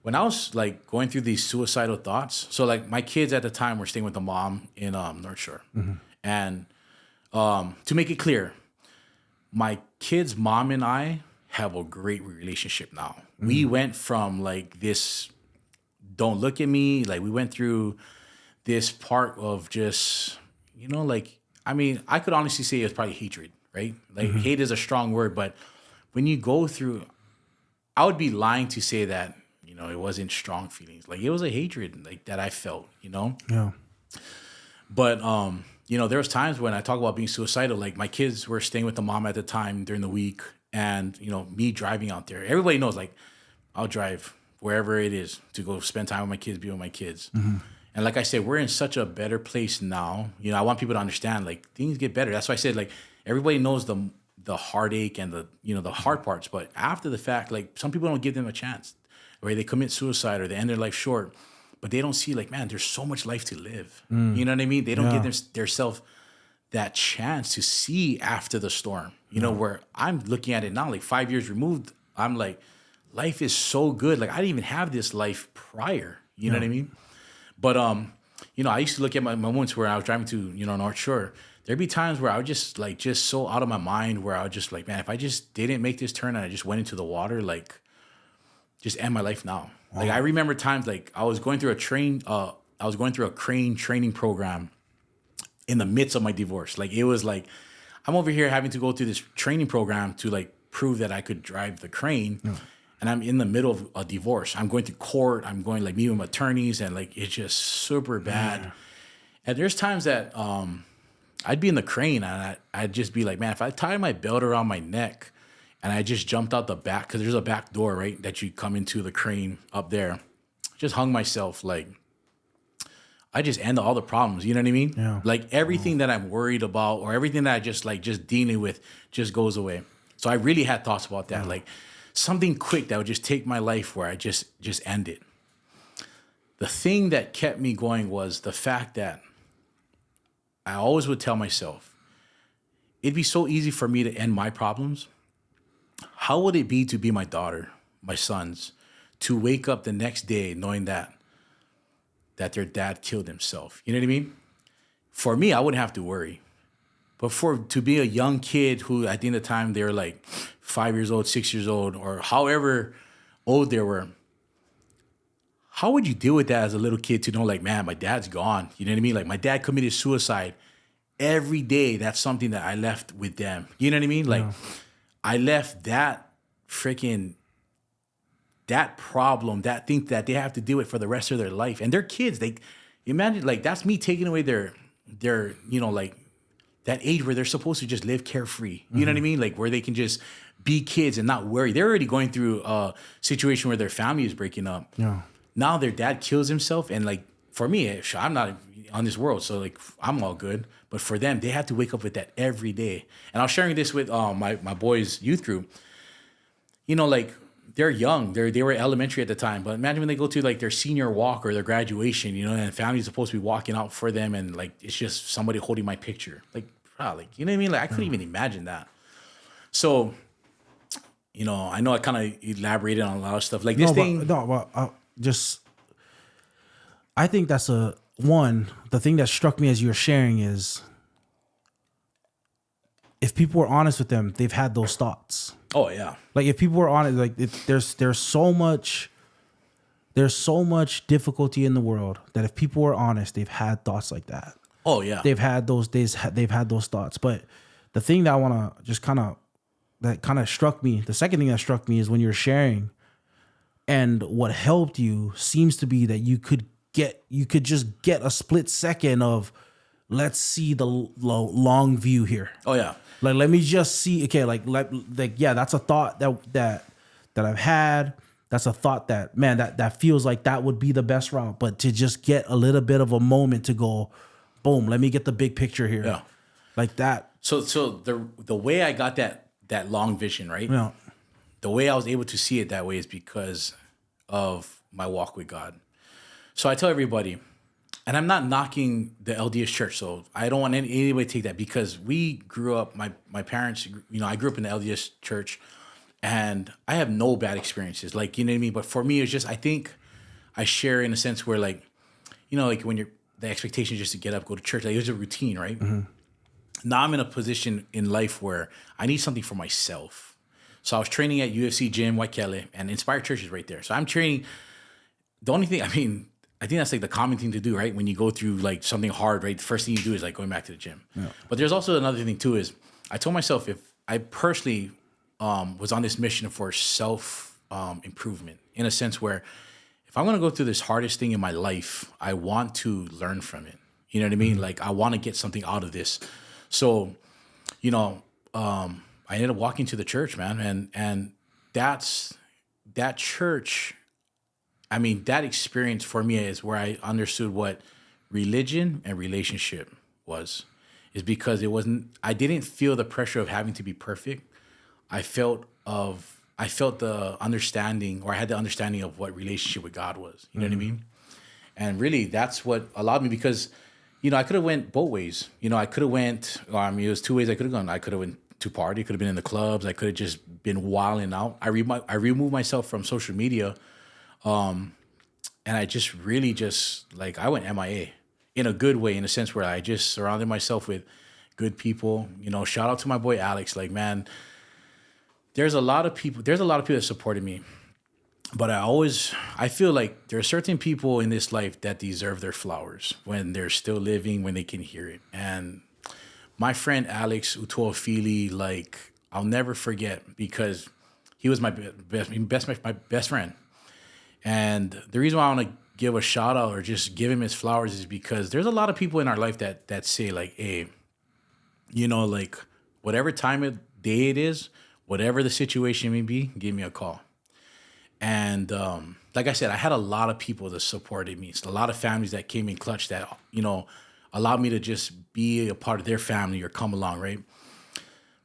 when I was like going through these suicidal thoughts, so like my kids at the time were staying with a mom in North Shore. Mm-hmm. And to make it clear, my kid's mom and I have a great relationship now. We went from like this, don't look at me. Like we went through this part of just, like, I mean, I could honestly say it's probably hatred, right? Like hate is a strong word, but when you go through, I would be lying to say that, it wasn't strong feelings. Like it was a hatred like that I felt, Yeah. But, there was times when I talk about being suicidal, like my kids were staying with the mom at the time during the week and, me driving out there. Everybody knows, like, I'll drive wherever it is to go spend time with my kids, be with my kids. And like I said, we're in such a better place now. I want people to understand, like, things get better. That's why I said, like, everybody knows the heartache and the hard parts. But after the fact, like, some people don't give them a chance, where they commit suicide or they end their life short. But they don't see, like, man, there's so much life to live. You know what I mean? They don't give themselves that chance to see after the storm. Where I'm looking at it now, like 5 years removed, I'm like, life is so good. Like I didn't even have this life prior. You know what I mean? But I used to look at my moments where I was driving to, North Shore. There'd be times where I would just so out of my mind, where I would just like, man, if I just didn't make this turn and I just went into the water, like, just end my life now. Like I remember times like I was going through a crane training program in the midst of my divorce. Like it was like I'm over here having to go through this training program to like prove that I could drive the crane. And I'm in the middle of a divorce. I'm going to court. I'm going like meeting with attorneys, and like it's just super bad. And there's times that I'd be in the crane and I'd just be like, man, if I tie my belt around my neck and I just jumped out the back, because there's a back door, right, that you come into the crane up there. Just hung myself, like, I just end all the problems. You know what I mean? Yeah. Like everything that I'm worried about or everything that I just dealing with just goes away. So I really had thoughts about that. Like something quick that would just take my life where I just end it. The thing that kept me going was the fact that I always would tell myself, it'd be so easy for me to end my problems. How would it be to be my daughter, my sons, to wake up the next day knowing that their dad killed himself? You know what I mean? For me, I wouldn't have to worry. But to be a young kid who at the end of the time, they were like 5 years old, 6 years old, or however old they were, how would you deal with that as a little kid to know, like, man, my dad's gone? You know what I mean? Like my dad committed suicide. Every day, that's something that I left with them. You know what I mean? Like, I left that problem, that thing that they have to deal with for the rest of their life. And they're kids. They imagine, like, that's me taking away their like that age where they're supposed to just live carefree. You know what I mean? Like where they can just be kids and not worry. They're already going through a situation where their family is breaking up. Yeah. Now their dad kills himself. And like, for me, I'm not on this world, so like I'm all good. But for them, they have to wake up with that every day. And I was sharing this with my boys' youth group. Like they're young. They were elementary at the time. But imagine when they go to like their senior walk or their graduation, and the family's supposed to be walking out for them, and like it's just somebody holding my picture. Like, wow, like, you know what I mean? Like I couldn't even imagine that. So, I know I kind of elaborated on a lot of stuff. Like this thing. I think that's the thing that struck me as you were sharing is, if people were honest with them, they've had those thoughts. Oh yeah. Like if people were honest, like there's so much difficulty in the world that if people were honest, they've had thoughts like that. Oh yeah. They've had those days. They've had those thoughts. But the thing that I want to just struck me, the second thing that struck me is when you were sharing, and what helped you seems to be that you could just get a split second of, let's see the long view here. Oh yeah. Like, let me just see. Okay, yeah, that's a thought that I've had. That's a thought that, man, that feels like that would be the best route. But to just get a little bit of a moment to go, boom, let me get the big picture here. Yeah. Like that. So the way I got that long vision, right? Yeah. The way I was able to see it that way is because of my walk with God. So I tell everybody, and I'm not knocking the LDS church, so I don't want anybody to take that, because we grew up, my parents, I grew up in the LDS church, and I have no bad experiences. Like, you know what I mean? But for me, it's just, I think I share in a sense where, like, like when the expectation is just to get up, go to church, like it was a routine, right? Mm-hmm. Now I'm in a position in life where I need something for myself. So I was training at UFC Gym, Waikele, and Inspired Church is right there. So I'm training. The only thing, I mean, I think that's like the common thing to do, right? When you go through like something hard, right? The first thing you do is like going back to the gym. Yeah. But there's also another thing too is I told myself if I personally was on this mission for self improvement in a sense where if I'm going to go through this hardest thing in my life, I want to learn from it. You know what I mean? Like I want to get something out of this. So, you know, I ended up walking to the church, man. And that church, I mean, that experience for me is where I understood what religion and relationship was, is because I didn't feel the pressure of having to be perfect. I felt the understanding, or I had the understanding of what relationship with God was. You know what I mean? And really, that's what allowed me, because, you know, I could have went both ways. You know, I could have went, I mean, it was two ways I could have gone. I could have went to party, could have been in the clubs. I could have just been wilding out. I removed myself from social media. And I just really like, I went MIA in a good way, in a sense where I just surrounded myself with good people. You know, shout out to my boy Alex. Like, man, there's a lot of people that supported me, but I feel like there are certain people in this life that deserve their flowers when they're still living, when they can hear it. And my friend Alex Utuofili, like, I'll never forget, because he was my best friend. And the reason why I want to give a shout out or just give him his flowers is because there's a lot of people in our life that say like, hey, you know, like whatever time of day it is, whatever the situation may be, give me a call. And like I said, I had a lot of people that supported me. So a lot of families that came in clutch that, you know, allowed me to just be a part of their family or come along, right?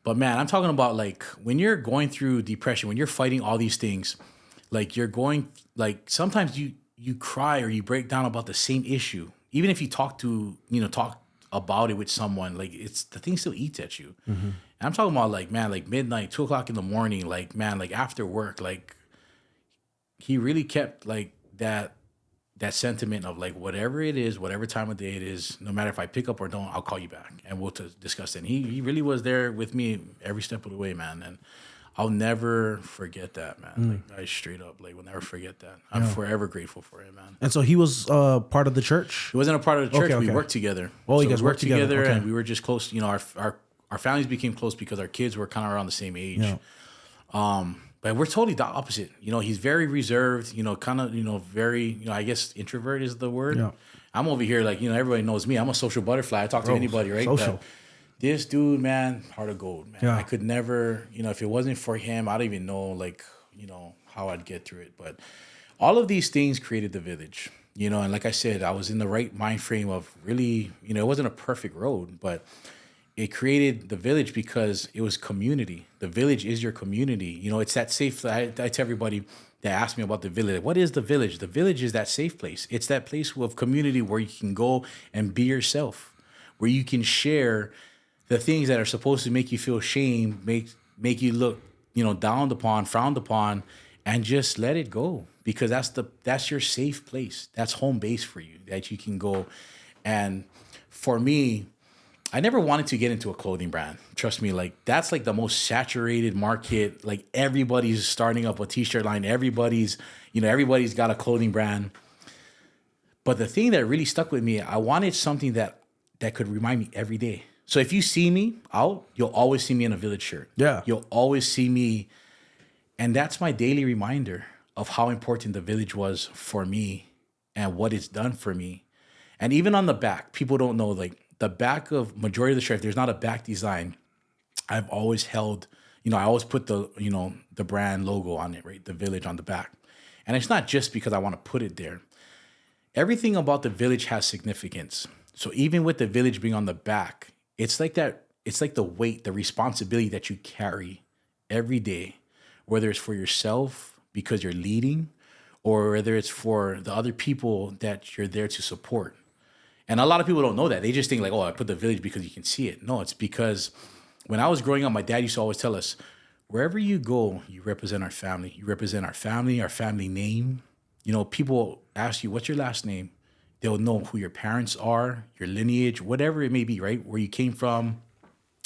But man, I'm talking about like when you're going through depression, when you're fighting all these things, like you're going, like sometimes you cry or you break down about the same issue. Even if you talk about it with someone, like it's the thing still eats at you. Mm-hmm. And I'm talking about like, man, like midnight, 2:00 in the morning, like, man, like after work, like he really kept like that sentiment of like, whatever it is, whatever time of day it is, no matter if I pick up or don't, I'll call you back and we'll discuss it. And he really was there with me every step of the way, man. And I'll never forget that, man. Like I straight up, like, will never forget that. I'm forever grateful for it, man. And so he was part of the church? He wasn't a part of the church. Okay. We worked together. Oh, so you guys worked together. Okay. And we were just close. You know, our families became close because our kids were kind of around the same age. Yeah. But we're totally the opposite. You know, he's very reserved, you know, kind of, you know, very, you know, I guess introvert is the word. Yeah. I'm over here like, you know, everybody knows me. I'm a social butterfly. I talk to anybody, right? Social. But this dude, man, heart of gold, man. Yeah. I could never, you know, if it wasn't for him, I don't even know, like, you know, how I'd get through it. But all of these things created the village, you know, and like I said, I was in the right mind frame of really, you know, it wasn't a perfect road, but it created the village because it was community. The village is your community. You know, it's that safe, I tell everybody that asks me about the village, what is the village? The village is that safe place. It's that place of community where you can go and be yourself, where you can share the things that are supposed to make you feel shame, make you look, you know, downed upon, frowned upon, and just let it go, because that's your safe place. That's home base for you, that you can go. And for me, I never wanted to get into a clothing brand. Trust me, like that's like the most saturated market. Like everybody's starting up a t-shirt line. Everybody's got a clothing brand. But the thing that really stuck with me, I wanted something that could remind me every day. So if you see me out, you'll always see me in a Village shirt. Yeah. You'll always see me. And that's my daily reminder of how important the Village was for me and what it's done for me. And even on the back, people don't know, like the back of majority of the shirt, there's not a back design. I've always held, you know, I always put the, you know, the brand logo on it, right? The Village on the back. And it's not just because I want to put it there. Everything about the Village has significance. So even with the Village being on the back, it's like that. It's like the weight, the responsibility that you carry every day, whether it's for yourself because you're leading, or whether it's for the other people that you're there to support. And a lot of people don't know that. They just think like, oh, I put the Village because you can see it. No, it's because when I was growing up, my dad used to always tell us, wherever you go, you represent our family. You represent our family name. You know, people ask you, what's your last name? They'll know who your parents are, your lineage, whatever it may be, right? Where you came from,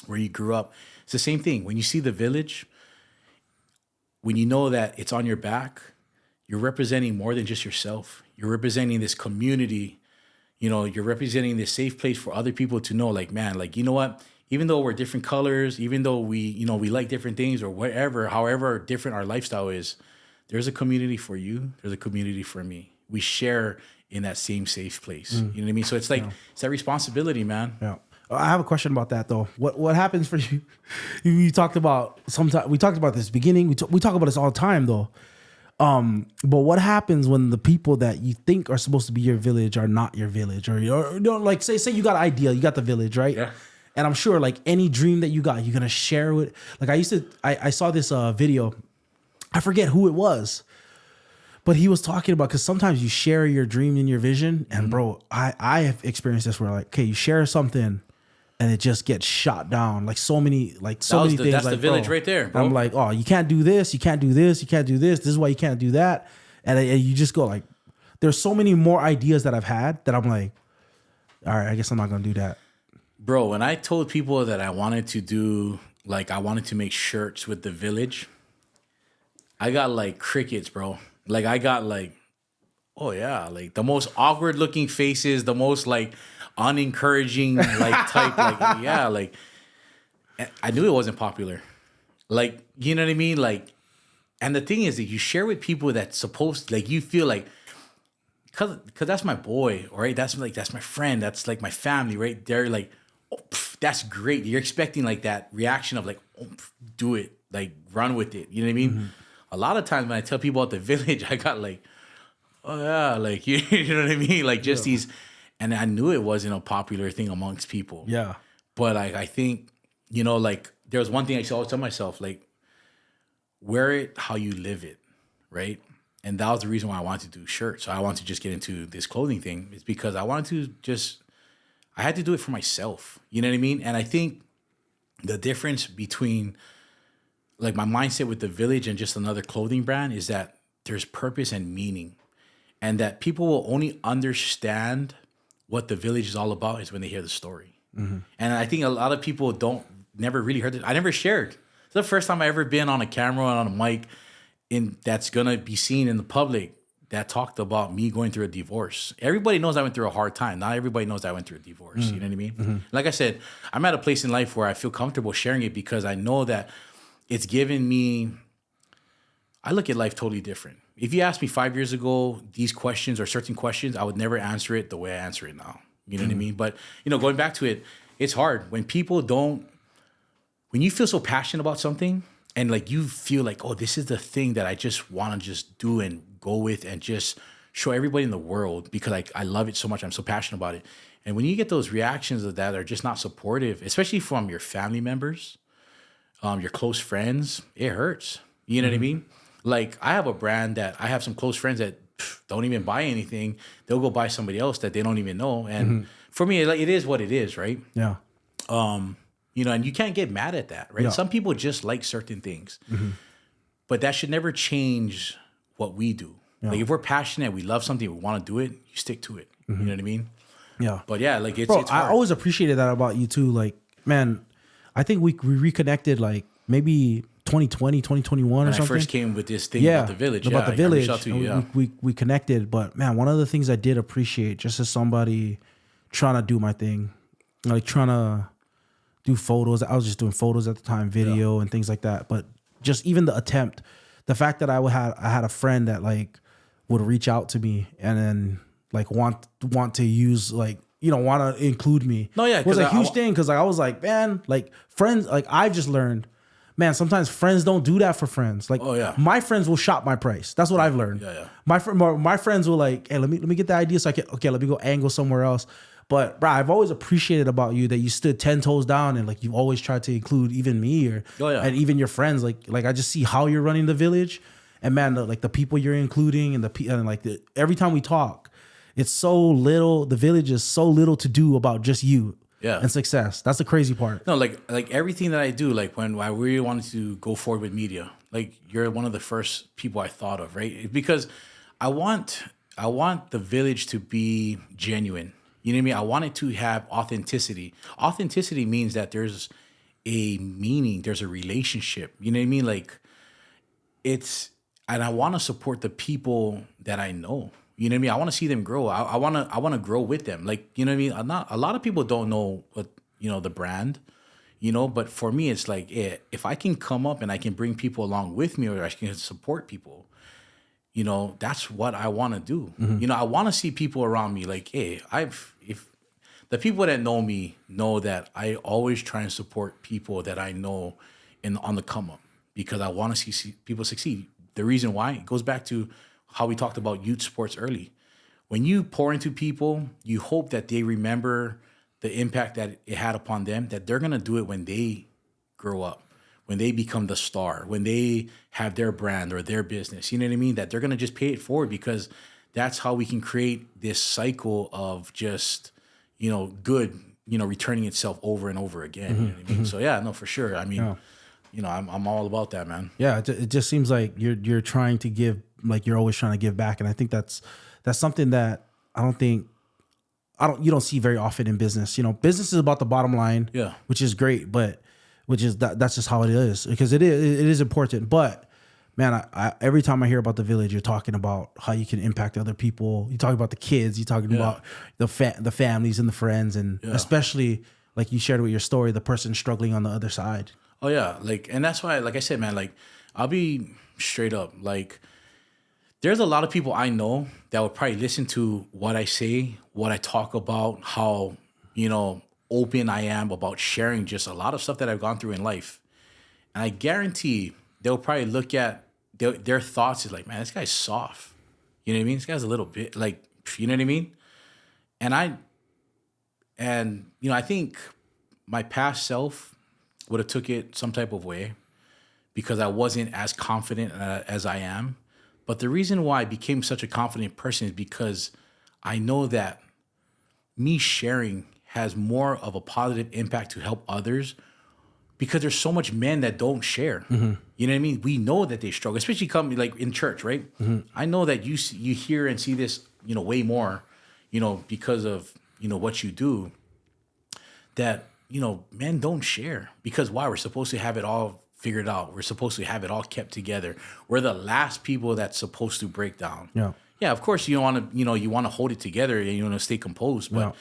where you grew up. It's the same thing. When you see the Village, when you know that it's on your back, you're representing more than just yourself. You're representing this community. You know, you're representing this safe place for other people to know, like, man, like, you know what? Even though we're different colors, even though we, you know, we like different things or whatever, however different our lifestyle is, there's a community for you. There's a community for me. We share in that same safe place. You know what I mean? So it's like, it's that responsibility, man. Yeah. I have a question about that though. What happens for you? You talked about sometimes we talked about this beginning. We talk about this all the time though. But what happens when the people that you think are supposed to be your village are not your village, or you know, like say you got an idea, you got the village, right? Yeah. And I'm sure like any dream that you got, you're gonna share with. Like I saw this video. I forget who it was, but he was talking about, because sometimes you share your dream and your vision, and bro, I have experienced this where like, okay, you share something and it just gets shot down. Like so many things. That's like, the village bro, right there, bro. I'm like, oh, you can't do this, you can't do this, you can't do this. This is why you can't do that. And you just go like, there's so many more ideas that I've had that I'm like, all right, I guess I'm not gonna do that. Bro, when I told people that I wanted to make shirts with the village, I got like crickets, bro. Like I got like, oh yeah, like the most awkward looking faces, the most like unencouraging like type, like yeah, like I knew it wasn't popular. Like, you know what I mean? Like, and the thing is that you share with people that's supposed, like you feel like, cause that's my boy, right? That's my friend, that's like my family, right? They're like, oh, that's great. You're expecting like that reaction of like, oh, do it, like run with it. You know what I mean? Mm-hmm. A lot of times when I tell people about the village, I got like, oh yeah, like you know what I mean? Like just these, and I knew it wasn't a popular thing amongst people. Yeah. But I think, you know, like there was one thing I used to always tell myself, like, wear it how you live it, right? And that was the reason why I wanted to do shirts. So I wanted to just get into this clothing thing. It's because I wanted to just, I had to do it for myself. You know what I mean? And I think the difference between like my mindset with the village and just another clothing brand is that there's purpose and meaning, and that people will only understand what the village is all about is when they hear the story. Mm-hmm. And I think a lot of people never really heard it. I never shared. It's the first time I ever been on a camera and on a mic that's gonna be seen in the public that talked about me going through a divorce. Everybody knows I went through a hard time. Not everybody knows I went through a divorce. Mm-hmm. You know what I mean? Mm-hmm. Like I said, I'm at a place in life where I feel comfortable sharing it because I know that it's given me, I look at life totally different. If you asked me 5 years ago these questions or certain questions, I would never answer it the way I answer it now. You know what I mean? But, you know, going back to it, it's hard when people when you feel so passionate about something and like you feel like, oh, this is the thing that I just want to just do and go with and just show everybody in the world because I love it so much. I'm so passionate about it. And when you get those reactions of that are just not supportive, especially from your family members, your close friends, it hurts. You know what I mean? Like I have a brand that I have some close friends that don't even buy anything. They'll go buy somebody else that they don't even know. And for me, it is what it is, right? Yeah. You know, and you can't get mad at that, right? Yeah. Some people just like certain things, but that should never change what we do. Yeah. Like if we're passionate, we love something, we want to do it, you stick to it. You know what I mean? Yeah. But yeah, like it's hard. I always appreciated that about you too. Like, man, I think we reconnected like maybe 2020, 2021 or something. When I first came with this thing about the village. About the village. I reached out to you, we connected. But man, one of the things I did appreciate just as somebody trying to do my thing, like trying to do photos. I was just doing photos at the time, video and things like that. But just even the attempt, the fact that I had a friend that like would reach out to me and then like want to use like, you know, want to include me. No, yeah. It was a huge thing because like, I was like, man, like friends, like I've just learned, man, sometimes friends don't do that for friends. Like my friends will shop my price. That's what I've learned. Yeah. My friends will like, hey, let me get the idea so I can, okay, let me go angle somewhere else. But bro, I've always appreciated about you that you stood 10 toes down and like you've always tried to include even me and even your friends. Like I just see how you're running the village, and man, the people you're including and every time we talk, it's so little. The village is so little to do about just you. Yeah. And success. That's the crazy part. No, like everything that I do, like when I really wanted to go forward with media, like you're one of the first people I thought of, right? Because I want the village to be genuine. You know what I mean? I want it to have authenticity. Authenticity means that there's a meaning, there's a relationship. You know what I mean? Like and I want to support the people that I know. You know what I mean? I want to see them grow. I want to grow with them. Like, you know what I mean? A lot of people don't know what, the brand, but for me, it's like, if I can come up and I can bring people along with me, or I can support people, that's what I want to do. I want to see people around me like, hey, if the people that know me know that I always try and support people that I know on the come up, because I want to see people succeed. The reason why, it goes back to how we talked about youth sports early. When you pour into people, you hope that they remember the impact that it had upon them, that they're going to do it when they grow up, when they become the star, when they have their brand or their business. You know what I mean? That they're going to just pay it forward, because that's how we can create this cycle of just, good, returning itself over and over again. You know what I mean? So yeah, no, for sure. I mean, I'm all about that, man. Yeah, it just seems like you're trying to give, like you're always trying to give back, and I think that's something that you don't see very often in business. Business is about the bottom line, yeah, which is great, but that's just how it is, because it is important. But man, I every time I hear about the village, you're talking about how you can impact other people. You talk about the kids, you're talking about the families and the friends, and especially like you shared with your story, the person struggling on the other side. Oh yeah, and that's why, like I said, man, I'll be straight up, there's a lot of people I know that would probably listen to what I say, what I talk about, how, open I am about sharing just a lot of stuff that I've gone through in life. And I guarantee they'll probably look at their thoughts is like, man, this guy's soft. You know what I mean? This guy's a little bit you know what I mean? And I think my past self would have took it some type of way, because I wasn't as confident as I am. But the reason why I became such a confident person is because I know that me sharing has more of a positive impact to help others, because there's so much men that don't share. You know what I mean? We know that they struggle, especially come like in church, right? I know that you hear and see this, way more, because of, what you do, that, men don't share, because why? We're supposed to have it all figured out. We're supposed to have it all kept together. We're the last people that's supposed to break down. Yeah, of course you want to, you want to hold it together and you want to stay composed, but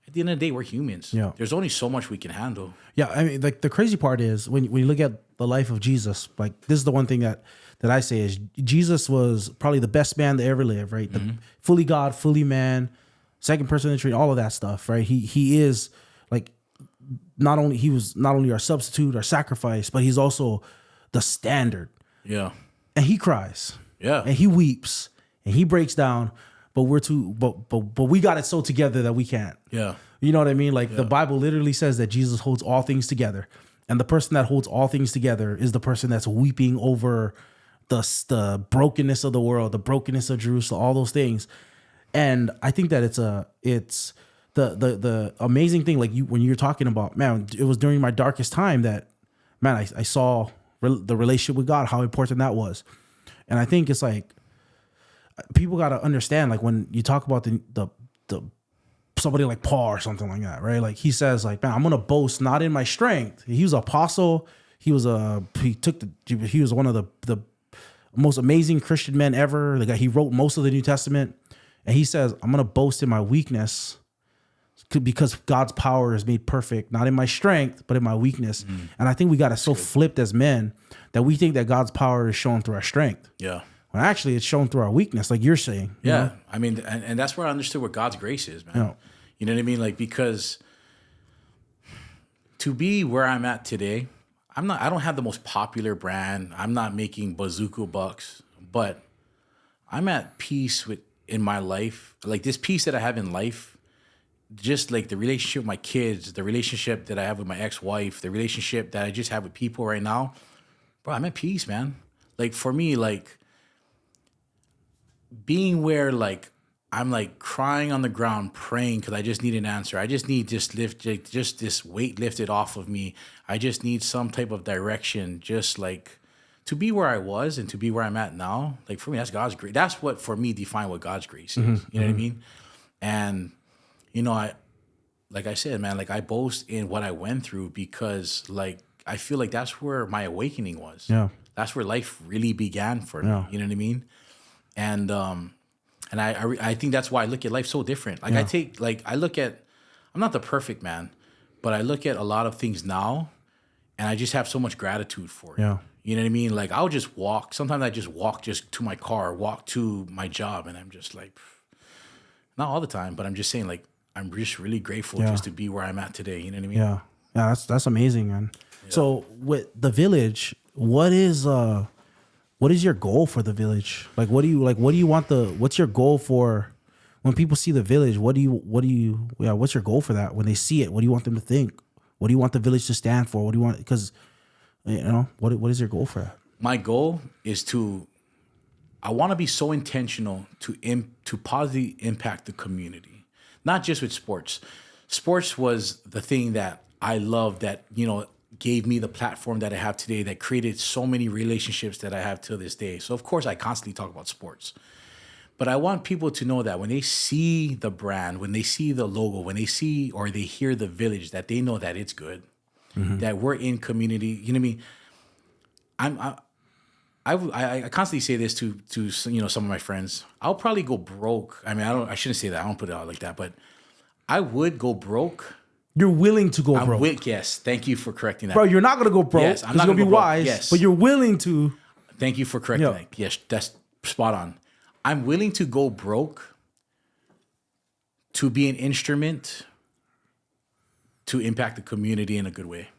at the end of the day, we're humans. There's only so much we can handle. Yeah, I mean, like the crazy part is when you look at the life of Jesus, like this is the one thing that I say is Jesus was probably the best man that ever lived, right? Fully God, fully man, second person in the Trinity, all of that stuff, right? He is like he was not only our substitute, our sacrifice, but he's also the standard. Yeah. And he cries. Yeah. And he weeps and he breaks down, but we got it so together that we can't. Yeah. You know what I mean? Like the Bible literally says that Jesus holds all things together. And the person that holds all things together is the person that's weeping over the brokenness of the world, the brokenness of Jerusalem, all those things. And I think that it's the amazing thing, like when you're talking about, man, it was during my darkest time that, man, I saw the relationship with God, how important that was. And I think it's like, people got to understand, like when you talk about the somebody like Paul or something like that, right? Like he says, like, man, I'm gonna boast not in my strength. He was an apostle. He was one of the most amazing Christian men ever. Like he wrote most of the New Testament, and he says, I'm gonna boast in my weakness, because God's power is made perfect, not in my strength, but in my weakness. And I think we got it so flipped as men that we think that God's power is shown through our strength. Yeah. When actually it's shown through our weakness, like you're saying. Yeah. Know? I mean, and that's where I understood what God's grace is, man. You know what I mean? Like, because to be where I'm at today, I don't have the most popular brand. I'm not making bazooka bucks, but I'm at peace in my life. Like this peace that I have in life, just like the relationship with my kids, the relationship that I have with my ex-wife, the relationship that I just have with people right now, bro, I'm at peace, man. Like for me, like being where like I'm like crying on the ground, praying because I just need an answer. I just need just this weight lifted off of me. I just need some type of direction, just like to be where I was and to be where I'm at now. Like for me, that's God's grace. That's what for me define what God's grace is. You know what I mean? And you know, like I said, man, like I boast in what I went through because like I feel like that's where my awakening was. Yeah. That's where life really began for me. Yeah. You know what I mean? And I think that's why I look at life so different. Like I look at, I'm not the perfect man, but I look at a lot of things now, and I just have so much gratitude for it. Yeah. You know what I mean? Like I'll just walk. Sometimes I just walk just to my car, walk to my job, and I'm just like, not all the time, but I'm just saying like I'm just really grateful just to be where I'm at today. You know what I mean? Yeah. Yeah, that's amazing, man. Yeah. So with the village, what is your goal for the village? Like what do you want what's your goal for when people see the village? What's your goal for that? When they see it, what do you want them to think? What do you want the village to stand for? What do you want, because what is your goal for that? My goal is I want to be so intentional to positively impact the community, not just with sports. Sports was the thing that I love that, gave me the platform that I have today, that created so many relationships that I have to this day. So of course I constantly talk about sports, but I want people to know that when they see the brand, when they see the logo, when they see or they hear the village, that they know that it's good, that we're in community. You know what I mean? I constantly say this to some of my friends. I'll probably go broke. I mean, I shouldn't say that. I don't put it out like that, but I would go broke. You're willing to go broke. Yes, thank you for correcting that. Bro, you're not going to go broke. Yes, I'm not going to be broke. wise, yes. But you're willing to. Thank you for correcting that. Yes, that's spot on. I'm willing to go broke to be an instrument to impact the community in a good way.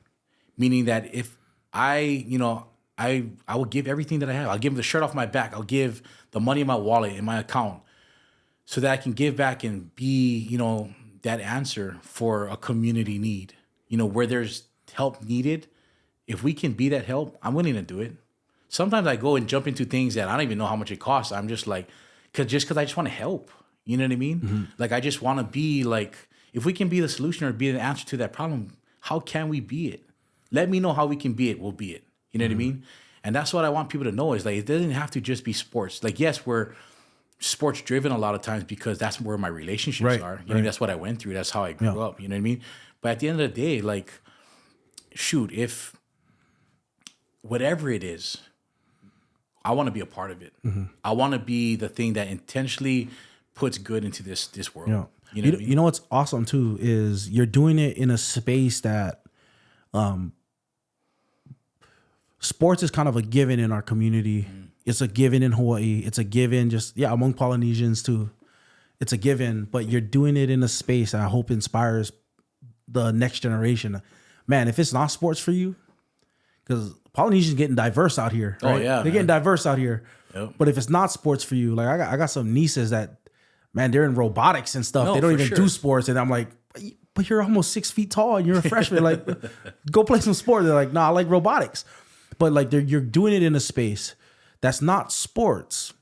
Meaning that if I will give everything that I have. I'll give the shirt off my back. I'll give the money in my wallet, in my account, so that I can give back and be, that answer for a community need. Where there's help needed, if we can be that help, I'm willing to do it. Sometimes I go and jump into things that I don't even know how much it costs. I'm just like, because I just want to help. You know what I mean? Mm-hmm. Like, I just want to be like, if we can be the solution or be the answer to that problem, how can we be it? Let me know how we can be it. We'll be it. You know what I mean? And that's what I want people to know is like, it doesn't have to just be sports. Like, yes, we're sports driven a lot of times because that's where my relationships are. You know, that's what I went through. That's how I grew up. You know what I mean? But at the end of the day, like, shoot, if whatever it is, I want to be a part of it. Mm-hmm. I want to be the thing that intentionally puts good into this world. Yeah. You know what I mean? You know what's awesome too is you're doing it in a space that sports is kind of a given in our community. Mm. It's a given in Hawaii. It's a given among Polynesians too. It's a given, but you're doing it in a space that I hope inspires the next generation. Man, if it's not sports for you, because Polynesians getting diverse out here. Right? Oh yeah, they're getting diverse out here. Yep. But if it's not sports for you, like I got some nieces that, man, they're in robotics and stuff. They don't even do sports, and I'm like, but you're almost 6 feet tall and you're a freshman. Like, go play some sport. They're like, nah, I like robotics. But like, you're doing it in a space that's not sports,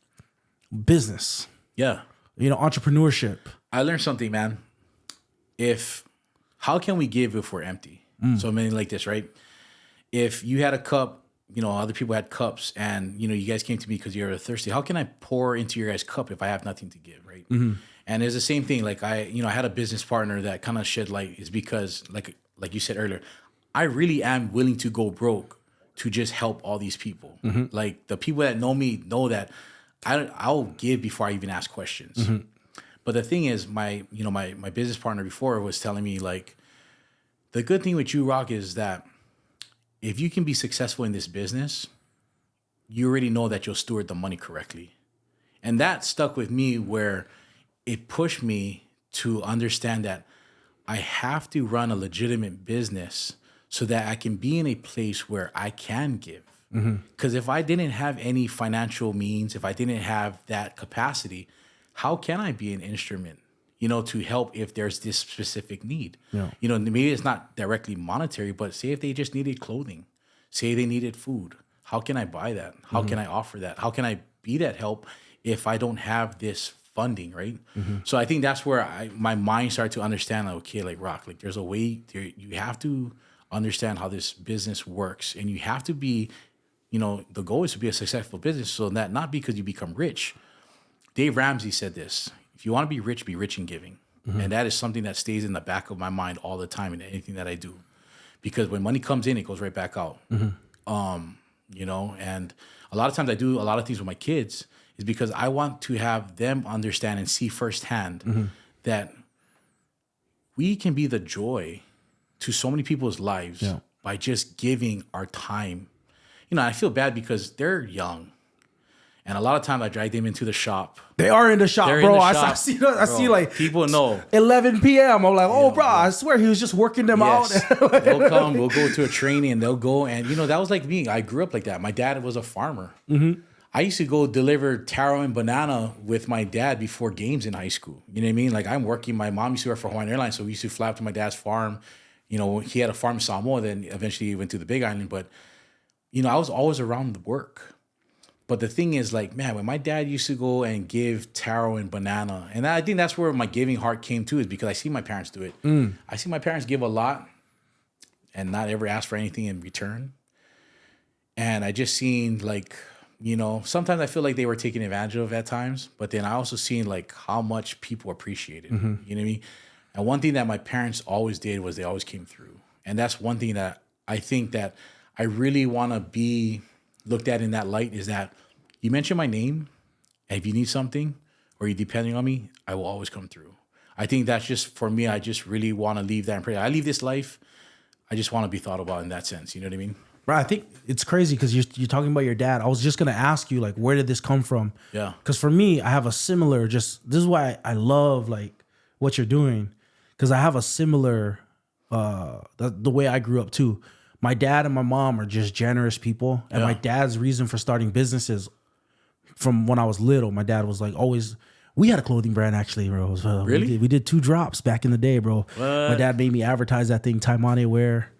business. Yeah, entrepreneurship. I learned something, man. How can we give if we're empty? So I mean, like this, right? If you had a cup, other people had cups, and you guys came to me because you're thirsty. How can I pour into your guys' cup if I have nothing to give, right? Mm-hmm. And it's the same thing. Like I had a business partner that kind of shed light is because, like you said earlier, I really am willing to go broke to just help all these people. Mm-hmm. Like the people that know me know that I'll give before I even ask questions. Mm-hmm. But the thing is, my business partner before was telling me, like, the good thing with you, Rock, is that if you can be successful in this business, you already know that you'll steward the money correctly. And that stuck with me, where it pushed me to understand that I have to run a legitimate business so that I can be in a place where I can give. Because if I didn't have any financial means, if I didn't have that capacity, how can I be an instrument, to help if there's this specific need? Yeah. Maybe it's not directly monetary, but say if they just needed clothing, say they needed food, how can I buy that? How can I offer that? How can I be that help if I don't have this funding, right? Mm-hmm. So I think that's where my mind started to understand, like, okay, like, Rock, like, there's a way you have to understand how this business works, and you have to be, the goal is to be a successful business, so that not because you become rich. Dave Ramsey said this: if you want to be rich in giving. Mm-hmm. And that is something that stays in the back of my mind all the time in anything that I do, because when money comes in, it goes right back out. Mm-hmm. you know, and a lot of times I do a lot of things with my kids is because I want to have them understand and see firsthand that we can be the joy to so many people's lives by just giving our time. You know, I feel bad because they're young. And a lot of times I drag them into the shop. They are in the shop, They're bro. in the I shop, see bro. see like People know. 11 p.m. I'm like, oh, bro, I swear he was just working them out. They'll come, we'll go to a training and they'll go. And, you know, that was like me. I grew up like that. My dad was a farmer. I used to go deliver taro and banana with my dad before games in high school. You know what I mean? Like I'm working, my mom used to work for Hawaiian Airlines. So we used to fly up to my dad's farm. You know, he had a farm in Samoa, then eventually he went to the Big Island. But, you know, I was always around the work. But the thing is, like, man, when my dad used to go and give taro and banana, and I think that's where my giving heart came to, is because I see my parents do it. I see my parents give a lot and not ever ask for anything in return. And I just seen, like, you know, sometimes I feel like they were taken advantage of at times, but then I also seen, like, how much people appreciate it. You know what I mean? And one thing that my parents always did was they always came through. And that's one thing that I think that I really want to be looked at in that light, is that you mention my name, and if you need something or you're depending on me, I will always come through. I think that's just, for me, I just really want to leave that impression. I leave this life, I just want to be thought about in that sense. You know what I mean? Right. I think it's crazy because you're talking about your dad. I was just going to ask you, like, where did this come from? Yeah. Because for me, I have a similar, this is why I love, like, what you're doing. Because I have a similar, the way I grew up too. My dad and my mom are just generous people. And my dad's reason for starting businesses, from when I was little, my dad was like always, we had a clothing brand actually, bro. Really? We did 2 drops back in the day, bro. What? My dad made me advertise that thing, Taimane Wear.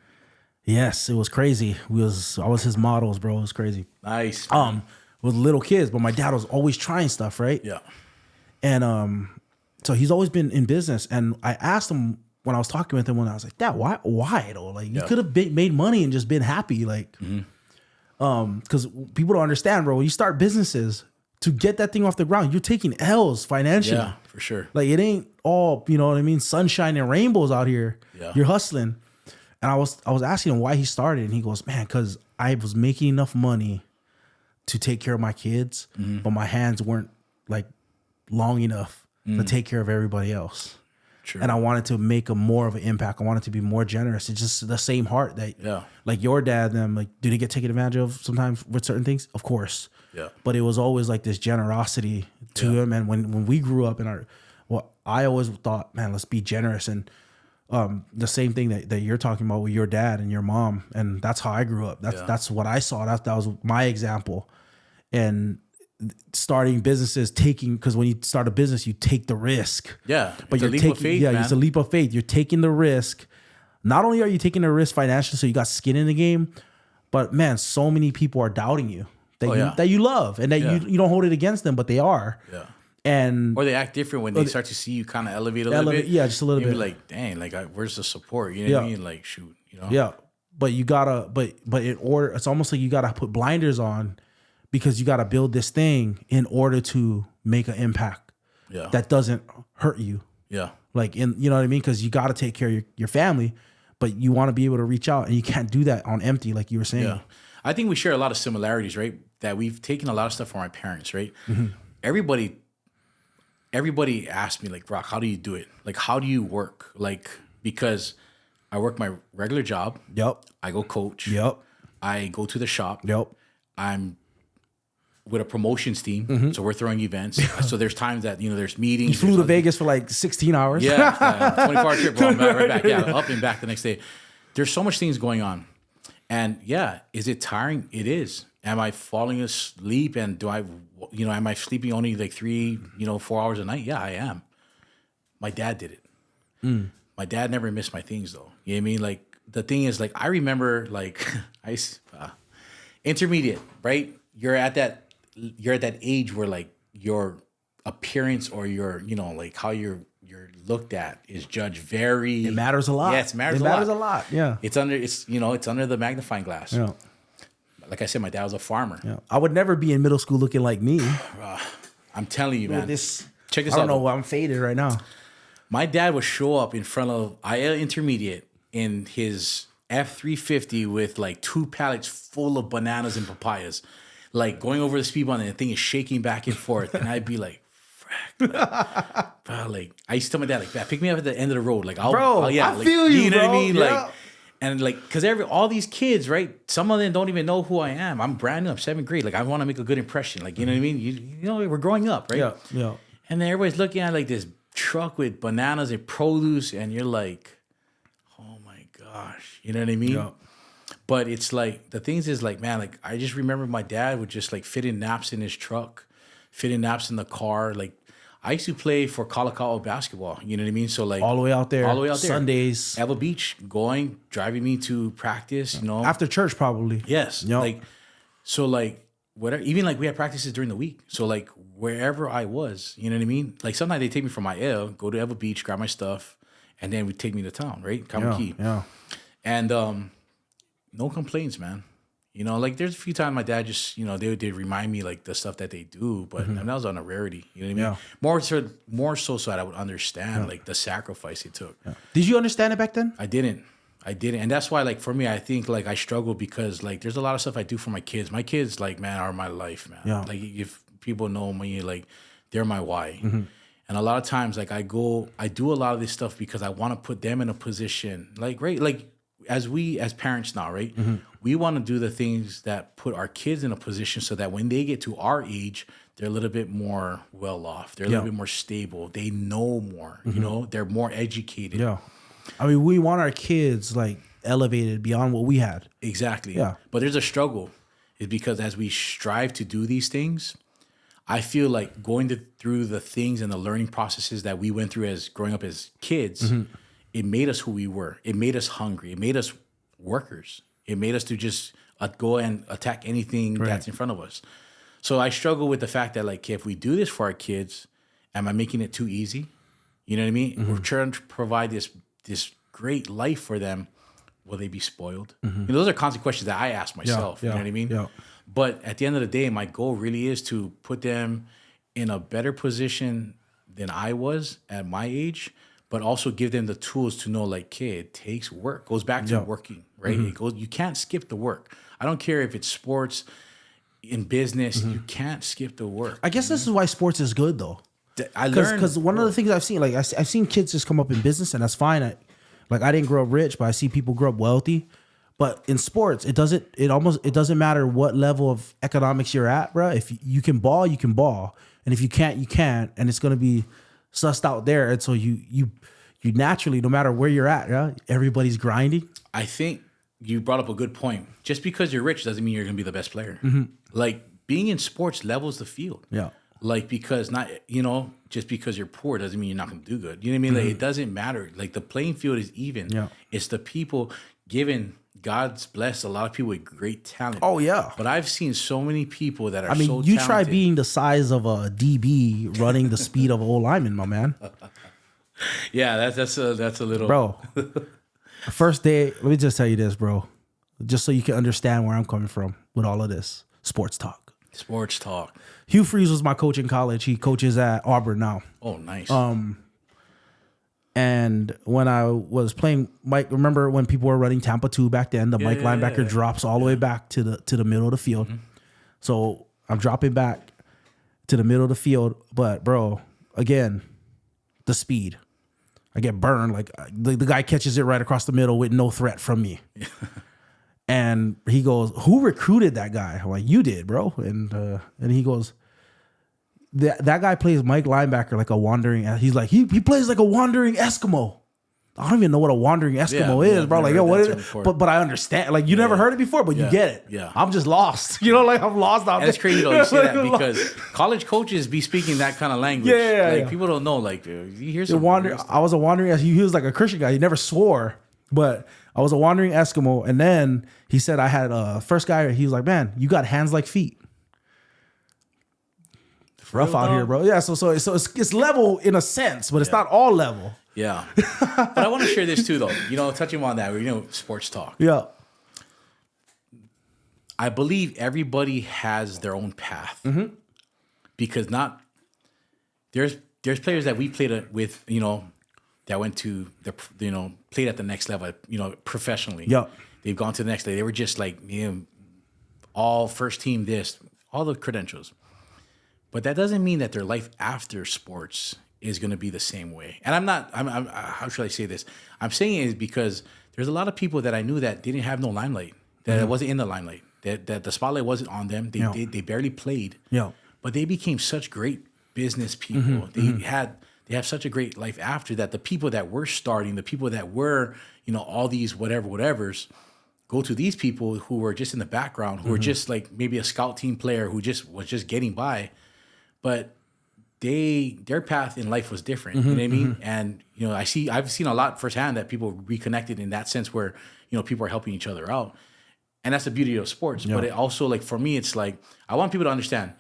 Yes, it was crazy. I was his models, bro. It was crazy. Nice. With little kids, but my dad was always trying stuff, right? Yeah. And so he's always been in business. And I asked him when I was talking with him, when I was like, Dad, why though? Like, you could have made money and just been happy, like, because people don't understand, bro. When you start businesses, to get that thing off the ground, you're taking L's financially. Yeah, for sure. Like, it ain't all, you know what I mean, sunshine and rainbows out here. Yeah. You're hustling. And I was asking him why he started, and he goes, man, because I was making enough money to take care of my kids, but my hands weren't like long enough to take care of everybody else. True. And I wanted to make more of an impact. I wanted to be more generous. It's just the same heart that, like your dad, them, like, do they get taken advantage of sometimes with certain things? Of course. Yeah. But it was always like this generosity to him. And when we grew up I always thought, man, let's be generous. And the same thing that you're talking about with your dad and your mom. And that's how I grew up. That's what I saw. That was my example. And starting businesses, because when you start a business, you take the risk. Yeah, but you're taking faith, man. It's a leap of faith. You're taking the risk. Not only are you taking the risk financially, so you got skin in the game, but man, so many people are doubting you that you love, and that you don't hold it against them, but they are. Yeah. Or they act different when they start to see you kind of elevate a little bit. Yeah, just a little bit. Be like, dang, like, where's the support? You know what I mean? Like, shoot, you know? Yeah, but you gotta, but in order, it's almost like you gotta put blinders on, because you gotta build this thing in order to make an impact. Yeah, that doesn't hurt you. Yeah, like, you know what I mean? Because you gotta take care of your family, but you want to be able to reach out, and you can't do that on empty, like you were saying. Yeah, I think we share a lot of similarities, right? That we've taken a lot of stuff from our parents, right? Everybody asked me, like, Rock, how do you do it? Like, how do you work? Like, because I work my regular job. Yep. I go coach. Yep. I go to the shop. Yep. I'm with a promotions team. So we're throwing events. So there's times that, you know, there's meetings. You flew to Vegas for like 16 hours. Yeah. 24-hour trip, bro. I'm right back. Yeah. Up and back the next day. There's so much things going on. And yeah, is it tiring? It is. Am I falling asleep? And am I sleeping only like 3, 4 hours a night? Yeah, I am. My dad did it. My dad never missed my things though. You know what I mean? Like, the thing is, like, I remember, like, intermediate, right? You're at that age where, like, your appearance or your, like, how you're looked at is judged very. It matters a lot. Yes, it matters a lot. Yeah. It's under the magnifying glass. Yeah. Like I said, my dad was a farmer. Yeah. I would never be in middle school looking like me. I'm telling you, man. Check this out. I don't know why I'm faded right now. My dad would show up in front of IL Intermediate in his F-350 with like 2 pallets full of bananas and papayas, like going over the speed bump and the thing is shaking back and forth. And I'd be like, frack. Like, I used to tell my dad, like, "Dad, pick me up at the end of the road. Like, I feel you, know bro. what I mean? Yeah. Like, and like, because all these kids, right? Some of them don't even know who I am. I'm brand new. I'm 7th grade. Like, I want to make a good impression. Like, you know what I mean? You know, we're growing up, right? Yeah. And then everybody's looking at like this truck with bananas and produce, and you're like, oh my gosh, you know what I mean? Yeah. But it's like, the things is like, man, like I just remember my dad would just like fit in naps in his truck, fit in naps in the car. Like I used to play for Kalakaua basketball, you know what I mean? So like All the way out there. Sundays. Ewa Beach, driving me to practice, you know. After church, probably. Yes. Yep. Like, so like, whatever, even like we had practices during the week. So like wherever I was, you know what I mean? Like sometimes they take me from my L, go to Ewa Beach, grab my stuff, and then we take me to town, right? Kamaki. Yeah. And no complaints, man. You know, like there's a few times my dad just, you know, they would remind me like the stuff that they do, but I mean, that was on a rarity. You know what I mean? Yeah. More so that I would understand like the sacrifice it took. Yeah. Did you understand it back then? I didn't. And that's why, like, for me, I think, like, I struggle because, like, there's a lot of stuff I do for my kids. My kids, like, man, are my life, man. Yeah. Like, if people know me, like, they're my why. And a lot of times, like, I do a lot of this stuff because I want to put them in a position, like, right? Like, as parents now, right? We want to do the things that put our kids in a position so that when they get to our age, they're a little bit more well off. They're a little bit more stable. They know more, you know? They're more educated. Yeah. I mean, we want our kids like elevated beyond what we had. Exactly. Yeah. But there's a struggle. It's because as we strive to do these things, I feel like going through the things and the learning processes that we went through as growing up as kids, it made us who we were. It made us hungry. It made us workers. It made us to just go and attack anything that's in front of us. So I struggle with the fact that, like, if we do this for our kids, am I making it too easy? You know what I mean? We're trying to provide this great life for them. Will they be spoiled? You know, those are constant questions that I ask myself. You know what I mean? Yeah. But at the end of the day, my goal really is to put them in a better position than I was at my age, but also give them the tools to know, like, okay, it takes work. Goes back to working, right? It goes. You can't skip the work. I don't care if it's sports, in business, you can't skip the work. I guess this is why sports is good, though. I learned Because one of the things I've seen, like I've seen kids just come up in business, and that's fine. I didn't grow up rich, but I see people grow up wealthy. But in sports, it doesn't matter what level of economics you're at, bro. If you can ball, you can ball, and if you can't, you can't, and it's gonna be sussed out there. And so you naturally, no matter where you're at, yeah, everybody's grinding. I think you brought up a good point. Just because you're rich doesn't mean you're gonna be the best player. Like, being in sports levels the field. Yeah. Like, because not, you know, just because you're poor doesn't mean you're not going to do good. You know what I mean? Like, it doesn't matter. Like, the playing field is even. Yeah. It's the people given. God's blessed a lot of people with great talent. Oh yeah. But I've seen so many people that are. I mean, so you talented. try being the size of a DB running the speed of an old lineman, my man. Yeah, that's a little. Bro, first day. Let me just tell you this, bro, just so you can understand where I'm coming from with all of this sports talk. Sports talk. Hugh Freeze was my coach in college. He coaches at Auburn now. Oh, nice. And when I was playing Mike, remember when people were running Tampa 2 back then, the Mike linebacker drops all the way back to the middle of the field. So I'm dropping back to the middle of the field. But bro, again, the speed. I get burned. Like the guy catches it right across the middle with no threat from me. And he goes, "Who recruited that guy?" I'm like, "You did, bro." And he goes, that guy plays Mike linebacker like a wandering. He's like, he plays like a wandering Eskimo. I don't even know what a wandering Eskimo is, bro. Like, yo, what is it? But I understand. Like, you never heard it before, but you get it. Yeah. I'm just lost. You know, like I'm lost out there. That's crazy though you say that because college coaches be speaking that kind of language. Like, people don't know. Like, you hear some I was a wandering. He was like a Christian guy. He never swore, but I was a wandering Eskimo. And then he said I had first guy. He was like, "Man, you got hands like feet." Rough out here, bro. Yeah, so it's level in a sense, but it's not all level. Yeah. But I want to share this too, though. You know, touching on that, you know, sports talk. Yeah. I believe everybody has their own path. Because there's players that we played with, you know, that went to the, played at the next level, professionally. Yep. They've gone to the next level. They were just like, all first team this, all the credentials. But that doesn't mean that their life after sports is going to be the same way. And I'm how should I say this? I'm saying it is because there's a lot of people that I knew that didn't have no limelight, that it wasn't in the limelight, that the spotlight wasn't on them. They barely played. Yeah. But they became such great business people. They have such a great life after that. The people that were starting, the people that were, all these whatevers, go to these people who were just in the background, who were just like maybe a scout team player who was just getting by. But their path in life was different. You know what I mean? And I've seen a lot firsthand that people reconnected in that sense where people are helping each other out, and that's the beauty of sports. Yeah. But it also, like, for me, it's like I want people to understand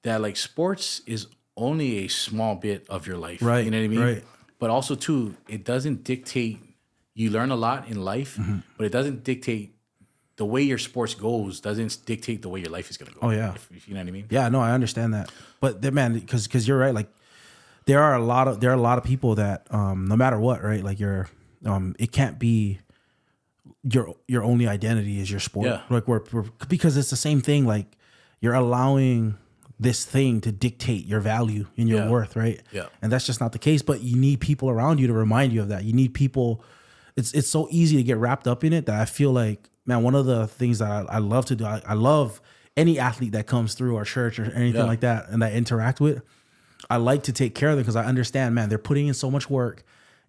that, like, sports is only a small bit of your life. Right. You know what I mean? Right. But also too, it doesn't dictate. You learn a lot in life, but it doesn't dictate. The way your sports goes doesn't dictate the way your life is going to go. Oh, yeah. If you know what I mean? Yeah, no, I understand that. But man, because you're right. Like, there are a lot of people that no matter what, right? Like, it can't be your only identity is your sport. Yeah. Like, we're because it's the same thing. Like, you're allowing this thing to dictate your value and your worth, right? Yeah. And that's just not the case. But you need people around you to remind you of that. You need people. It's so easy to get wrapped up in it that I feel like, man, one of the things that I love to do, I love any athlete that comes through our church or anything like that and I interact with. I like to take care of them because I understand, man, they're putting in so much work,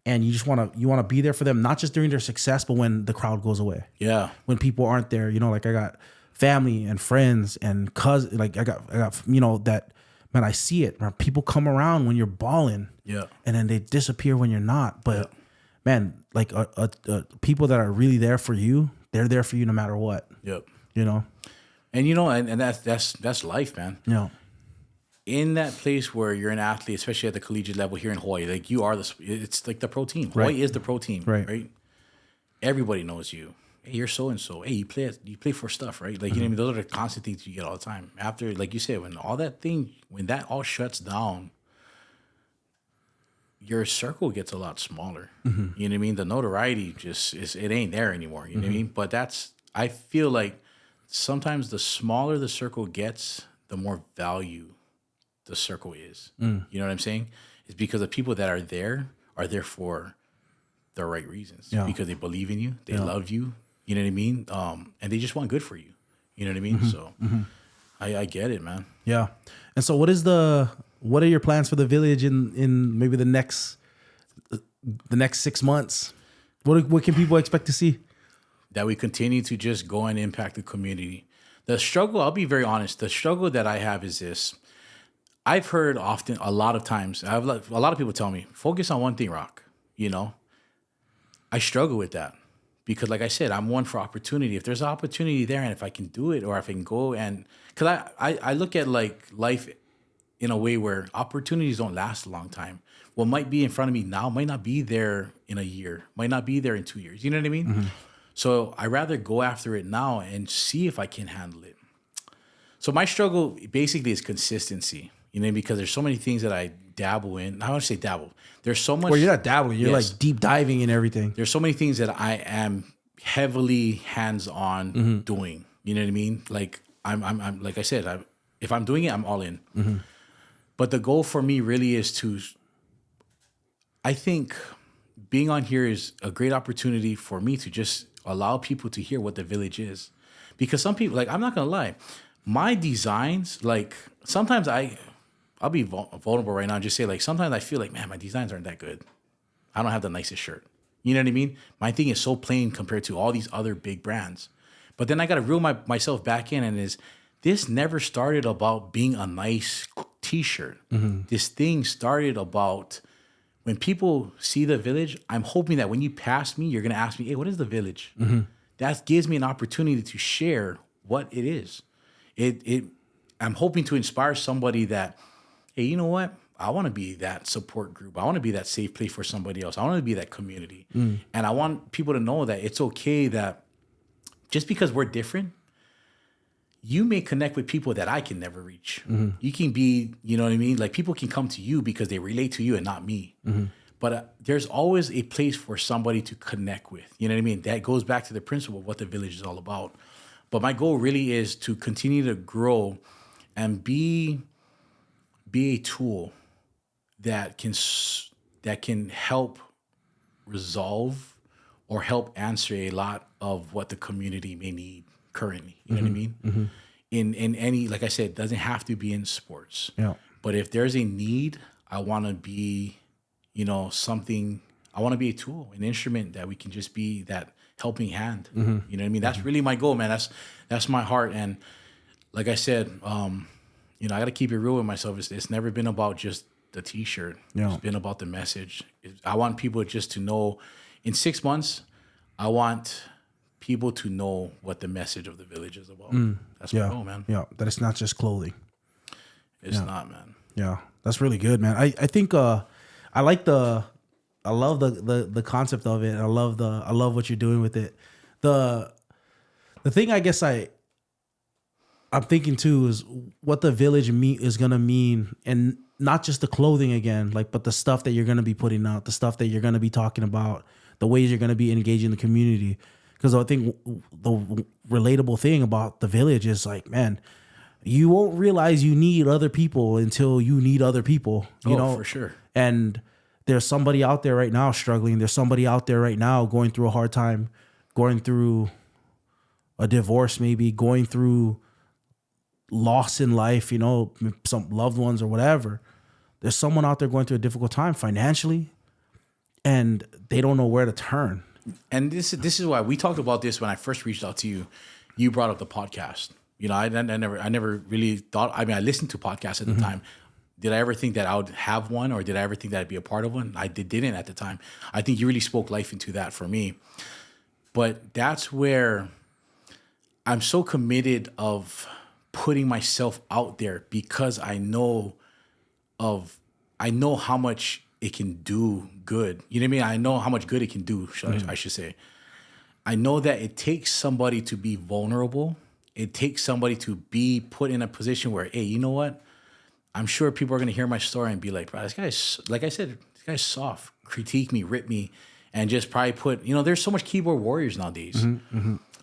and you just want to be there for them, not just during their success, but when the crowd goes away. Yeah. When people aren't there, like, I got family and friends and cousins, like I got that, man, I see it. People come around when you're balling. Yeah. And then they disappear when you're not. But man, like people that are really there for you, they're there for you no matter what. Yep. And and that's life, man. Yeah. In that place where you're an athlete, especially at the collegiate level here in Hawaii, like, you are it's like the pro team. Right. Hawaii is the pro team, right? Everybody knows you. Hey, you're so and so. Hey, you play for stuff, right? Like, you know what I mean? Those are the constant things you get all the time. After, like you said, when that all shuts down, your circle gets a lot smaller. You know what I mean? The notoriety it ain't there anymore. You know what I mean? But I feel like sometimes the smaller the circle gets, the more value the circle is. You know what I'm saying? It's because the people that are there for the right reasons. Yeah. Because they believe in you, they love you. You know what I mean? And they just want good for you. You know what I mean? So I get it, man. Yeah. And so what are your plans for the village in maybe the next 6 months? What can people expect to see? That we continue to just go and impact the community. The struggle, I'll be very honest, the struggle that I have is this. I've heard a lot of times, a lot of people tell me, focus on one thing, Rock. I struggle with that because, like I said, I'm one for opportunity. If there's an opportunity there, and if I can do it, or if I can go because I look at, like, life in a way where opportunities don't last a long time. What might be in front of me now might not be there in a year, might not be there in 2 years. You know what I mean? So I rather go after it now and see if I can handle it. So my struggle basically is consistency, because there's so many things that I dabble in. I don't want to say dabble. There's so much. Well, you're not dabbling. You're like deep diving in everything. There's so many things that I am heavily hands-on doing. You know what I mean? Like I'm like I said, if I'm doing it, I'm all in. But the goal for me really is I think being on here is a great opportunity for me to just allow people to hear what the village is. Because some people, like, I'm not going to lie, my designs, like, sometimes I'll be vulnerable right now and just say, like, sometimes I feel like, man, my designs aren't that good. I don't have the nicest shirt. You know what I mean? My thing is so plain compared to all these other big brands. But then I got to reel myself back in, and this never started about being a nice t-shirt. This thing started about when people see the village, I'm hoping that when you pass me, you're going to ask me, hey, what is the village? That gives me an opportunity to share what it is. I'm hoping to inspire somebody that, hey, you know what? I want to be that support group. I want to be that safe place for somebody else. I want to be that community. And I want people to know that it's okay that just because we're different, you may connect with people that I can never reach. You can be, you know what I mean? Like, people can come to you because they relate to you and not me. But there's always a place for somebody to connect with. You know what I mean? That goes back to the principle of what the village is all about. But my goal really is to continue to grow and be a tool that can help resolve or help answer a lot of what the community may need currently. You know what I mean? In any, like I said, it doesn't have to be in sports. Yeah. But if there's a need, I want to be, something. I want to be a tool, an instrument that we can just be that helping hand. You know what I mean? That's really my goal, man. That's my heart. And like I said, I got to keep it real with myself. It's never been about just the T-shirt. Yeah. It's been about the message. I want people just to know. In 6 months, I want people to know what the message of the village is about. That's my goal, man. Yeah, that it's not just clothing. It's not, man. Yeah, that's really good, man. I think I love the concept of it. I love what you're doing with it. The thing I guess I'm thinking too is what the village is gonna mean, and not just the clothing again, but the stuff that you're gonna be putting out, the stuff that you're gonna be talking about, the ways you're gonna be engaging the community. Because I think the relatable thing about the village is man, you won't realize you need other people until you need other people. You know, for sure. And there's somebody out there right now struggling. There's somebody out there right now going through a hard time, going through a divorce, maybe going through loss in life, some loved ones or whatever. There's someone out there going through a difficult time financially, and they don't know where to turn. And this is why we talked about this when I first reached out to you. You brought up the podcast. I never really thought. I mean, I listened to podcasts at the time. Did I ever think that I would have one, or did I ever think that I'd be a part of one? I didn't at the time. I think you really spoke life into that for me. But that's where I'm so committed of putting myself out there, because I know how much it can do good. You know what I mean? I know how much good it can do, I should say. I know that it takes somebody to be vulnerable. It takes somebody to be put in a position where, hey, you know what? I'm sure people are going to hear my story and be like, bro, this guy's, like I said, this guy's soft, critique me, rip me, and just probably put, there's so much keyboard warriors nowadays.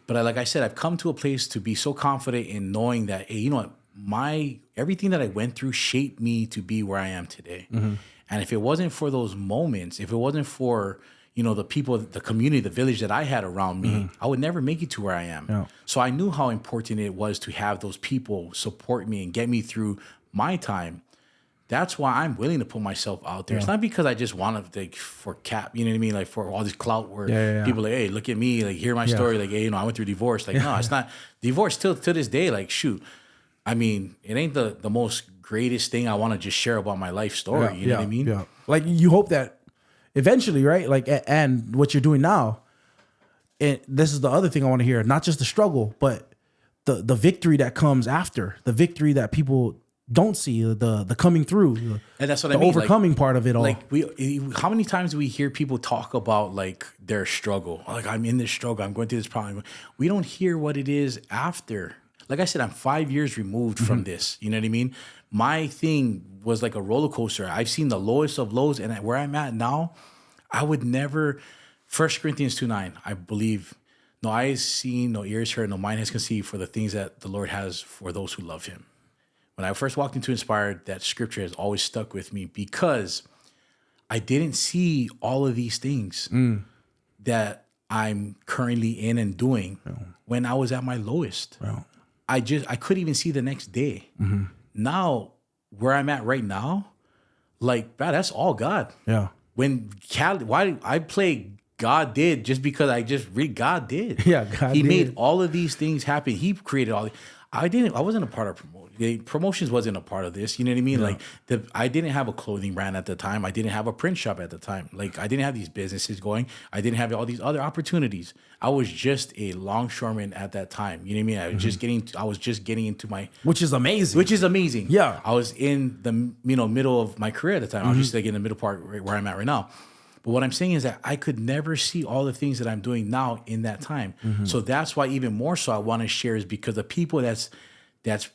But like I said, I've come to a place to be so confident in knowing that, hey, you know what? Everything that I went through shaped me to be where I am today. And if it wasn't for those moments, if it wasn't for, the people, the community, the village that I had around me, I would never make it to where I am. Yeah. So I knew how important it was to have those people support me and get me through my time. That's why I'm willing to put myself out there. Yeah. It's not because I just want to, for cap, you know what I mean? Like for all this clout where people like, hey, look at me, like hear my story. Like, hey, I went through divorce. Like, no, it's not divorce till to this day. Like, shoot, I mean, it ain't the most greatest thing I want to just share about my life story. You know what I mean? Yeah. Like you hope that eventually, right? Like, and what you're doing now, and this is the other thing I want to hear, not just the struggle, but the victory that comes after, the victory that people don't see, the coming through, and that's what I mean, the overcoming part of it all. Like how many times do we hear people talk about like their struggle? Like, I'm in this struggle, I'm going through this problem. We don't hear what it is after. Like I said, I'm 5 years removed from this. You know what I mean? My thing was like a roller coaster. I've seen the lowest of lows, and where I'm at now, I would never. 1 Corinthians 2:9, I believe, no eyes seen, no ears heard, no mind has conceived for the things that the Lord has for those who love Him. When I first walked into Inspired, that scripture has always stuck with me because I didn't see all of these things that I'm currently in and doing when I was at my lowest. I couldn't even see the next day. Now, where I'm at right now, like, man, that's all God. Yeah. When why I play God did just because I just read God did. Yeah, God He did. Made all of these things happen. He created all. I wasn't a part of promotion. Promotions wasn't a part of this. You know what I mean? Yeah. Like I didn't have a clothing brand at the time. I didn't have a print shop at the time. Like I didn't have these businesses going. I didn't have all these other opportunities. I was just a longshoreman at that time. You know what I mean? I was just getting into my, which is amazing. Yeah, I was in the middle of my career at the time. I was just like in the middle part where I'm at right now. But what I'm saying is that I could never see all the things that I'm doing now in that time. So that's why even more so I want to share is because the people that's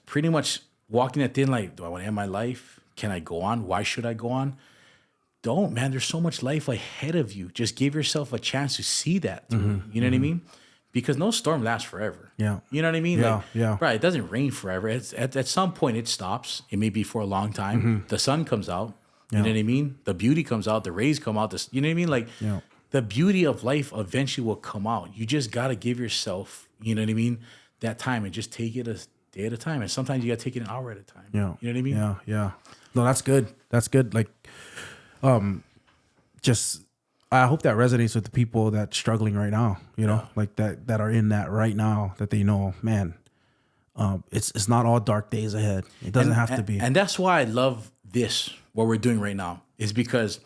pretty much walking that thin, like, do I want to end my life? Can I go on? Why should I go on? don't, man. There's so much life ahead of you. Just give yourself a chance to see that through. You know what I mean? Because no storm lasts forever. Yeah. You know what I mean? Yeah, Like, yeah. right. It doesn't rain forever. It's at some point it stops. It may be for a long time. The sun comes out. You know what I mean? The beauty comes out. The rays come out. You know what I mean? Like the beauty of life eventually will come out. You just got to give yourself, you know what I mean, that time and just take it a day at a time. And sometimes you got to take it an hour at a time. Yeah. You know what I mean? Yeah. Yeah. No, that's good. That's good. Like, just I hope that resonates with the people that's struggling right now, you know, like that are in that right now, that they know, man, it's not all dark days ahead. It doesn't have to be. And that's why I love this, what we're doing right now, is because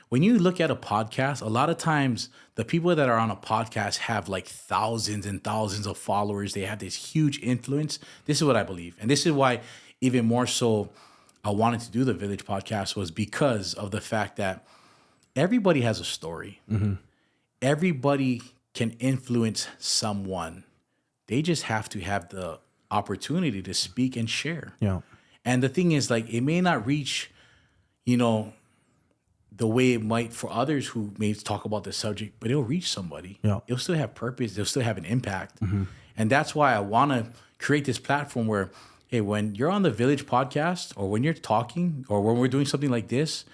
when you look at a podcast, a lot of times the people that are on a podcast have like thousands and thousands of followers. They have this huge influence. This is what I believe. And this is why even more so I wanted to do the Village podcast, was because of the fact that everybody has a story. Everybody can influence someone. They just have to have the opportunity to speak and share. Yeah. And the thing is, like, it may not reach, you know, the way it might for others who may talk about the subject, but it'll reach somebody. Yeah. It'll still have purpose. It'll still have an impact. And that's why I want to create this platform where, hey, when you're on the Village podcast, or when you're talking, or when we're doing something like this,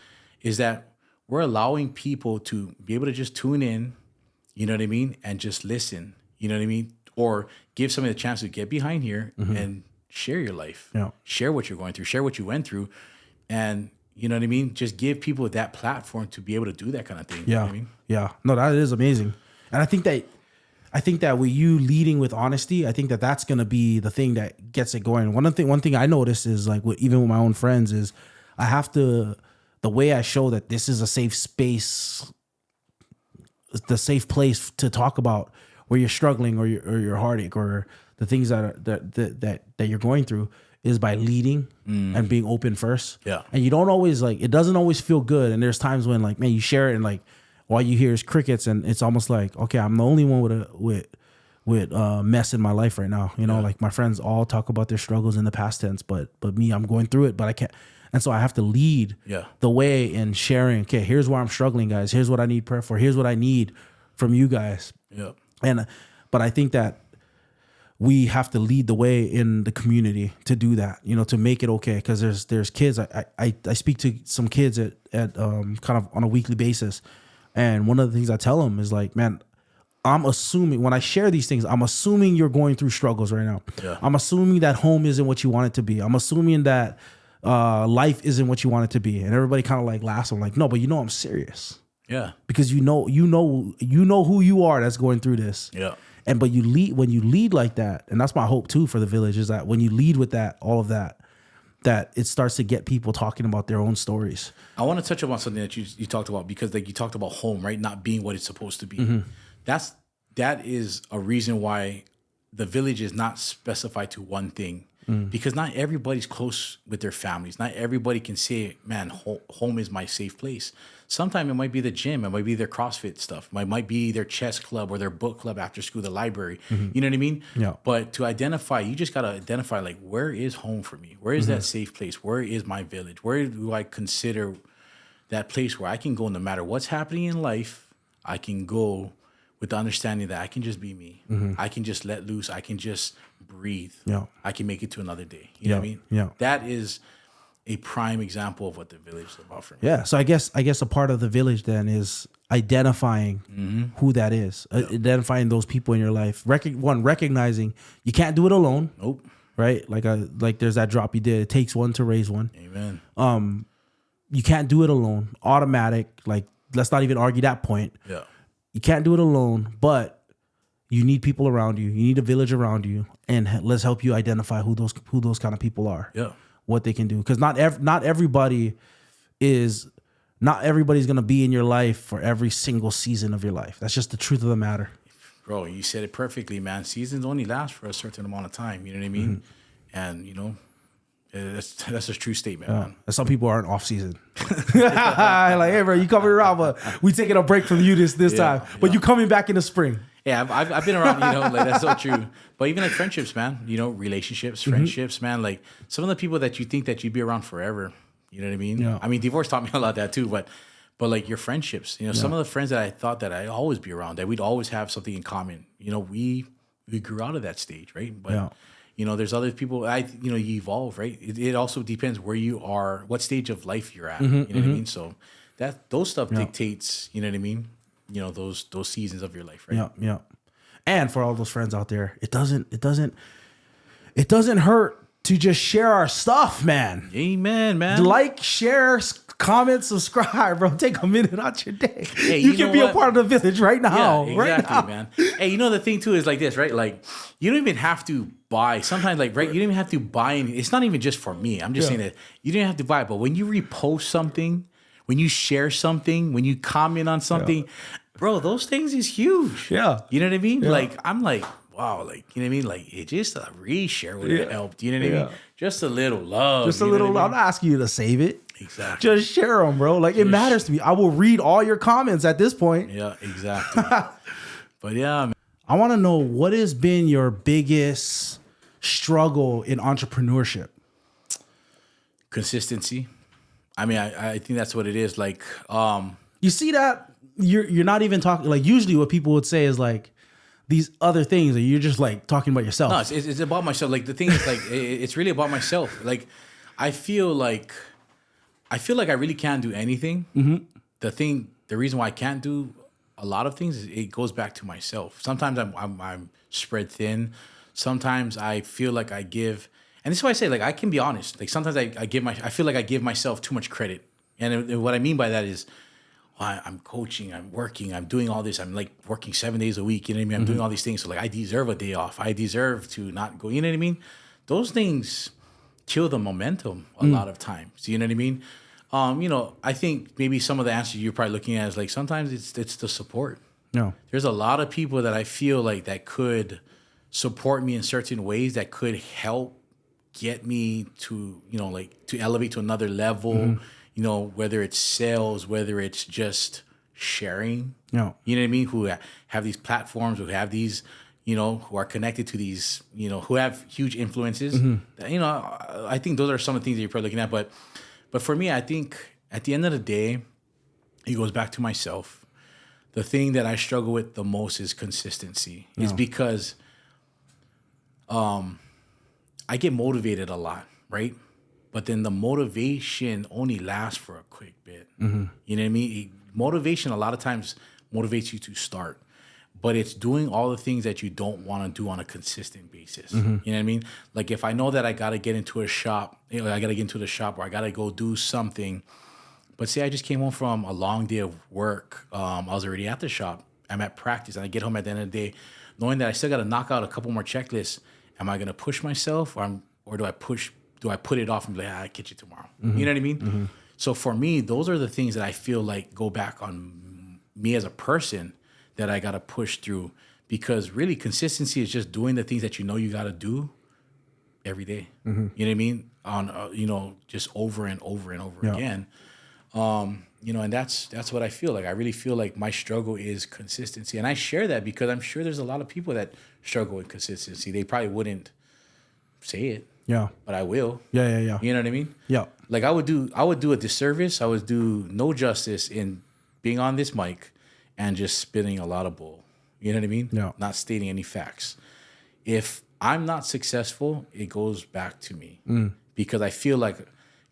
is that we're allowing people to be able to just tune in, you know what I mean, and just listen, you know what I mean, or give somebody the chance to get behind here and share your life, share what you're going through, share what you went through, and you know what I mean, just give people that platform to be able to do that kind of thing. You know what I mean? Yeah. No, that is amazing. And I think that with you leading with honesty, I think that that's going to be the thing that gets it going. One thing I noticed is, like, even with my own friends, is I have to, the way I show that this is a safe space, the safe place to talk about where you're struggling, or your heartache, or the things that you're going through, is by leading and being open first. Yeah. And you don't always, like, it doesn't always feel good. And there's times when, like, man, you share it and, like, all you hear is crickets, and it's almost like, okay, I'm the only one with mess in my life right now. You know, like, my friends all talk about their struggles in the past tense, but me, I'm going through it, but I can't. And so I have to lead the way in sharing, okay, here's where I'm struggling, guys. Here's what I need prayer for. Here's what I need from you guys. Yeah. But I think that we have to lead the way in the community to do that, you know, to make it okay. Because there's kids. I speak to some kids at kind of on a weekly basis, and one of the things I tell them is, like, man, I'm assuming when I share these things, I'm assuming you're going through struggles right now. Yeah. I'm assuming that home isn't what you want it to be. I'm assuming that life isn't what you want it to be. And everybody kind of, like, laughs. I'm like, no, but you know I'm serious. Yeah. Because you know who you are that's going through this. Yeah. And but when you lead like that, and that's my hope too for the Village, is that when you lead with that, all of that it starts to get people talking about their own stories. I want to touch upon something that you talked about, because, like, you talked about home, right? Not being what it's supposed to be. That is a reason why the Village is not specified to one thing. Because not everybody's close with their families. Not everybody can say, man, home is my safe place. Sometimes it might be the gym. It might be their CrossFit stuff. It might be their chess club or their book club after school, the library. You know what I mean? Yeah. But to identify, you just got to identify, like, where is home for me? Where is that safe place? Where is my village? Where do I consider that place where I can go no matter what's happening in life? I can go with the understanding that I can just be me. I can just let loose. I can just breathe. Yeah. I can make it to another day. You know what I mean? Yeah. That is a prime example of what the Village is about for me. Yeah. So I guess a part of the Village then is identifying who that is, identifying those people in your life. Recognizing you can't do it alone. Nope. Right? Like there's that drop you did. It takes one to raise one. Amen. You can't do it alone. Automatic. Like, let's not even argue that point. Yeah. You can't do it alone, but you need people around you. You need a village around you, and let's help you identify who those kind of people are. Yeah, what they can do, because not everybody's gonna be in your life for every single season of your life. That's just the truth of the matter. Bro, you said it perfectly, man. Seasons only last for a certain amount of time. You know what I mean? And you know, that's a true statement, man. And some people aren't off season. Like, hey, bro, you coming around, but we taking a break from you this time. But you coming back in the spring. Yeah, I've been around, you know, like, that's so true. But even like friendships, man, you know, relationships, friendships, man, like some of the people that you think that you'd be around forever, you know what I mean? Yeah. I mean, divorce taught me a lot of that too, but but like your friendships, some of the friends that I thought that I'd always be around, that we'd always have something in common, we grew out of that stage, right? But there's other people. You evolve, right? It also depends where you are, what stage of life you're at. You know what I mean? So those stuff dictates. You know what I mean? Those seasons of your life, right? Yeah. And for all those friends out there, it doesn't hurt to just share our stuff, man. Amen, man. Like, share, comment, subscribe, bro. Take a minute out your day. Hey, you can be a part of the village right now. Yeah, exactly, right now. man. Hey, the thing too is like this, right? Like, you don't even have to buy. Sometimes, like, right, you don't even have to buy anything. It's not even just for me. I'm just saying that you don't have to buy it. But when you repost something, when you share something, when you comment on something, bro, those things is huge. Yeah. You know what I mean? Yeah. Like, I'm like, wow, like, you know what I mean? Like, it just a reshare would have helped. You know what I mean? Just a little love. Just a little. I'm not asking you to save it. Exactly. Just share them, bro. Like, it matters to me. I will read all your comments at this point. Yeah, exactly. But yeah, man. I want to know, what has been your biggest struggle in entrepreneurship? Consistency. I mean, I think that's what it is. Like, you see that you're not even talking, like, usually what people would say is like these other things, and you're just like talking about yourself. No, it's about myself. Like, the thing is, like, it's really about myself. Like, I feel like I really can't do anything. The reason why I can't do a lot of things is it goes back to myself. Sometimes I'm spread thin. Sometimes I feel like I give, and this is why I say, like, I can be honest. Like, sometimes I feel like I give myself too much credit. And what I mean by that is, I'm coaching, I'm working, I'm doing all this. I'm like working 7 days a week. You know what I mean? I'm doing all these things. So like, I deserve a day off. I deserve to not go. You know what I mean? Those things kill the momentum a lot of times. You know what I mean? I think maybe some of the answers you're probably looking at is like, sometimes it's the support. No. There's a lot of people that I feel like that could support me in certain ways, that could help get me to, like, to elevate to another level. Whether it's sales, whether it's just sharing, No. you know what I mean? Who have these platforms, who have these, who are connected to these, who have huge influences. I think those are some of the things that you're probably looking at. But for me, I think at the end of the day, it goes back to myself. The thing that I struggle with the most is consistency. It's because I get motivated a lot, right? But then the motivation only lasts for a quick bit. You know what I mean? Motivation a lot of times motivates you to start, but it's doing all the things that you don't want to do on a consistent basis. You know what I mean? Like, if I know that I got to get into a shop, I got to get into the shop, or I got to go do something. But say I just came home from a long day of work. I was already at the shop. I'm at practice, and I get home at the end of the day knowing that I still got to knock out a couple more checklists. Am I going to push myself, or do I put it off and be like, I'll catch you tomorrow? You know what I mean? So for me, those are the things that I feel like go back on me as a person that I got to push through, because really consistency is just doing the things that you got to do every day. You know what I mean? On, just over and over and over again. And that's what I feel like. I really feel like my struggle is consistency. And I share that because I'm sure there's a lot of people that struggle with consistency. They probably wouldn't say it. Yeah. But I will. Yeah. You know what I mean? Yeah. Like, I would do a disservice. I would do no justice in being on this mic and just spitting a lot of bull. You know what I mean? Yeah. Not stating any facts. If I'm not successful, it goes back to me. Because I feel like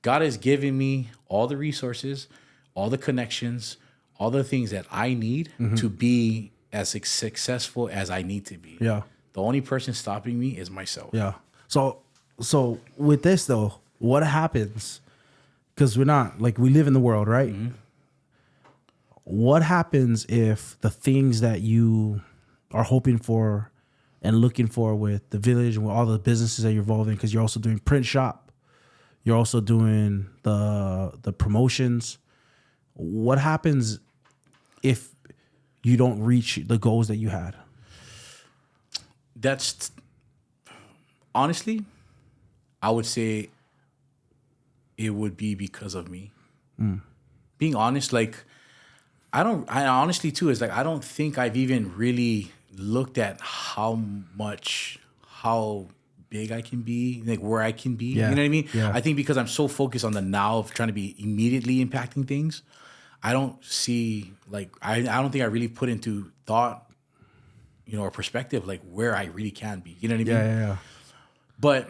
God has given me all the resources, all the connections, all the things that I need to be as successful as I need to be. Yeah. The only person stopping me is myself. Yeah. So with this though, what happens? Because we're not, like, we live in the world, right? What happens if the things that you are hoping for and looking for with the village and with all the businesses that you're involved in, because you're also doing print shop, you're also doing the promotions. What happens if you don't reach the goals that you had? That's honestly, I would say it would be because of me. Being honest, like, I honestly too is like, I don't think I've even really looked at how big I can be, like where I can be. Yeah. You know what I mean? Yeah. I think because I'm so focused on the now of trying to be immediately impacting things, I don't see like I don't think I really put into thought, or perspective like where I really can be. You know what I mean? Yeah. But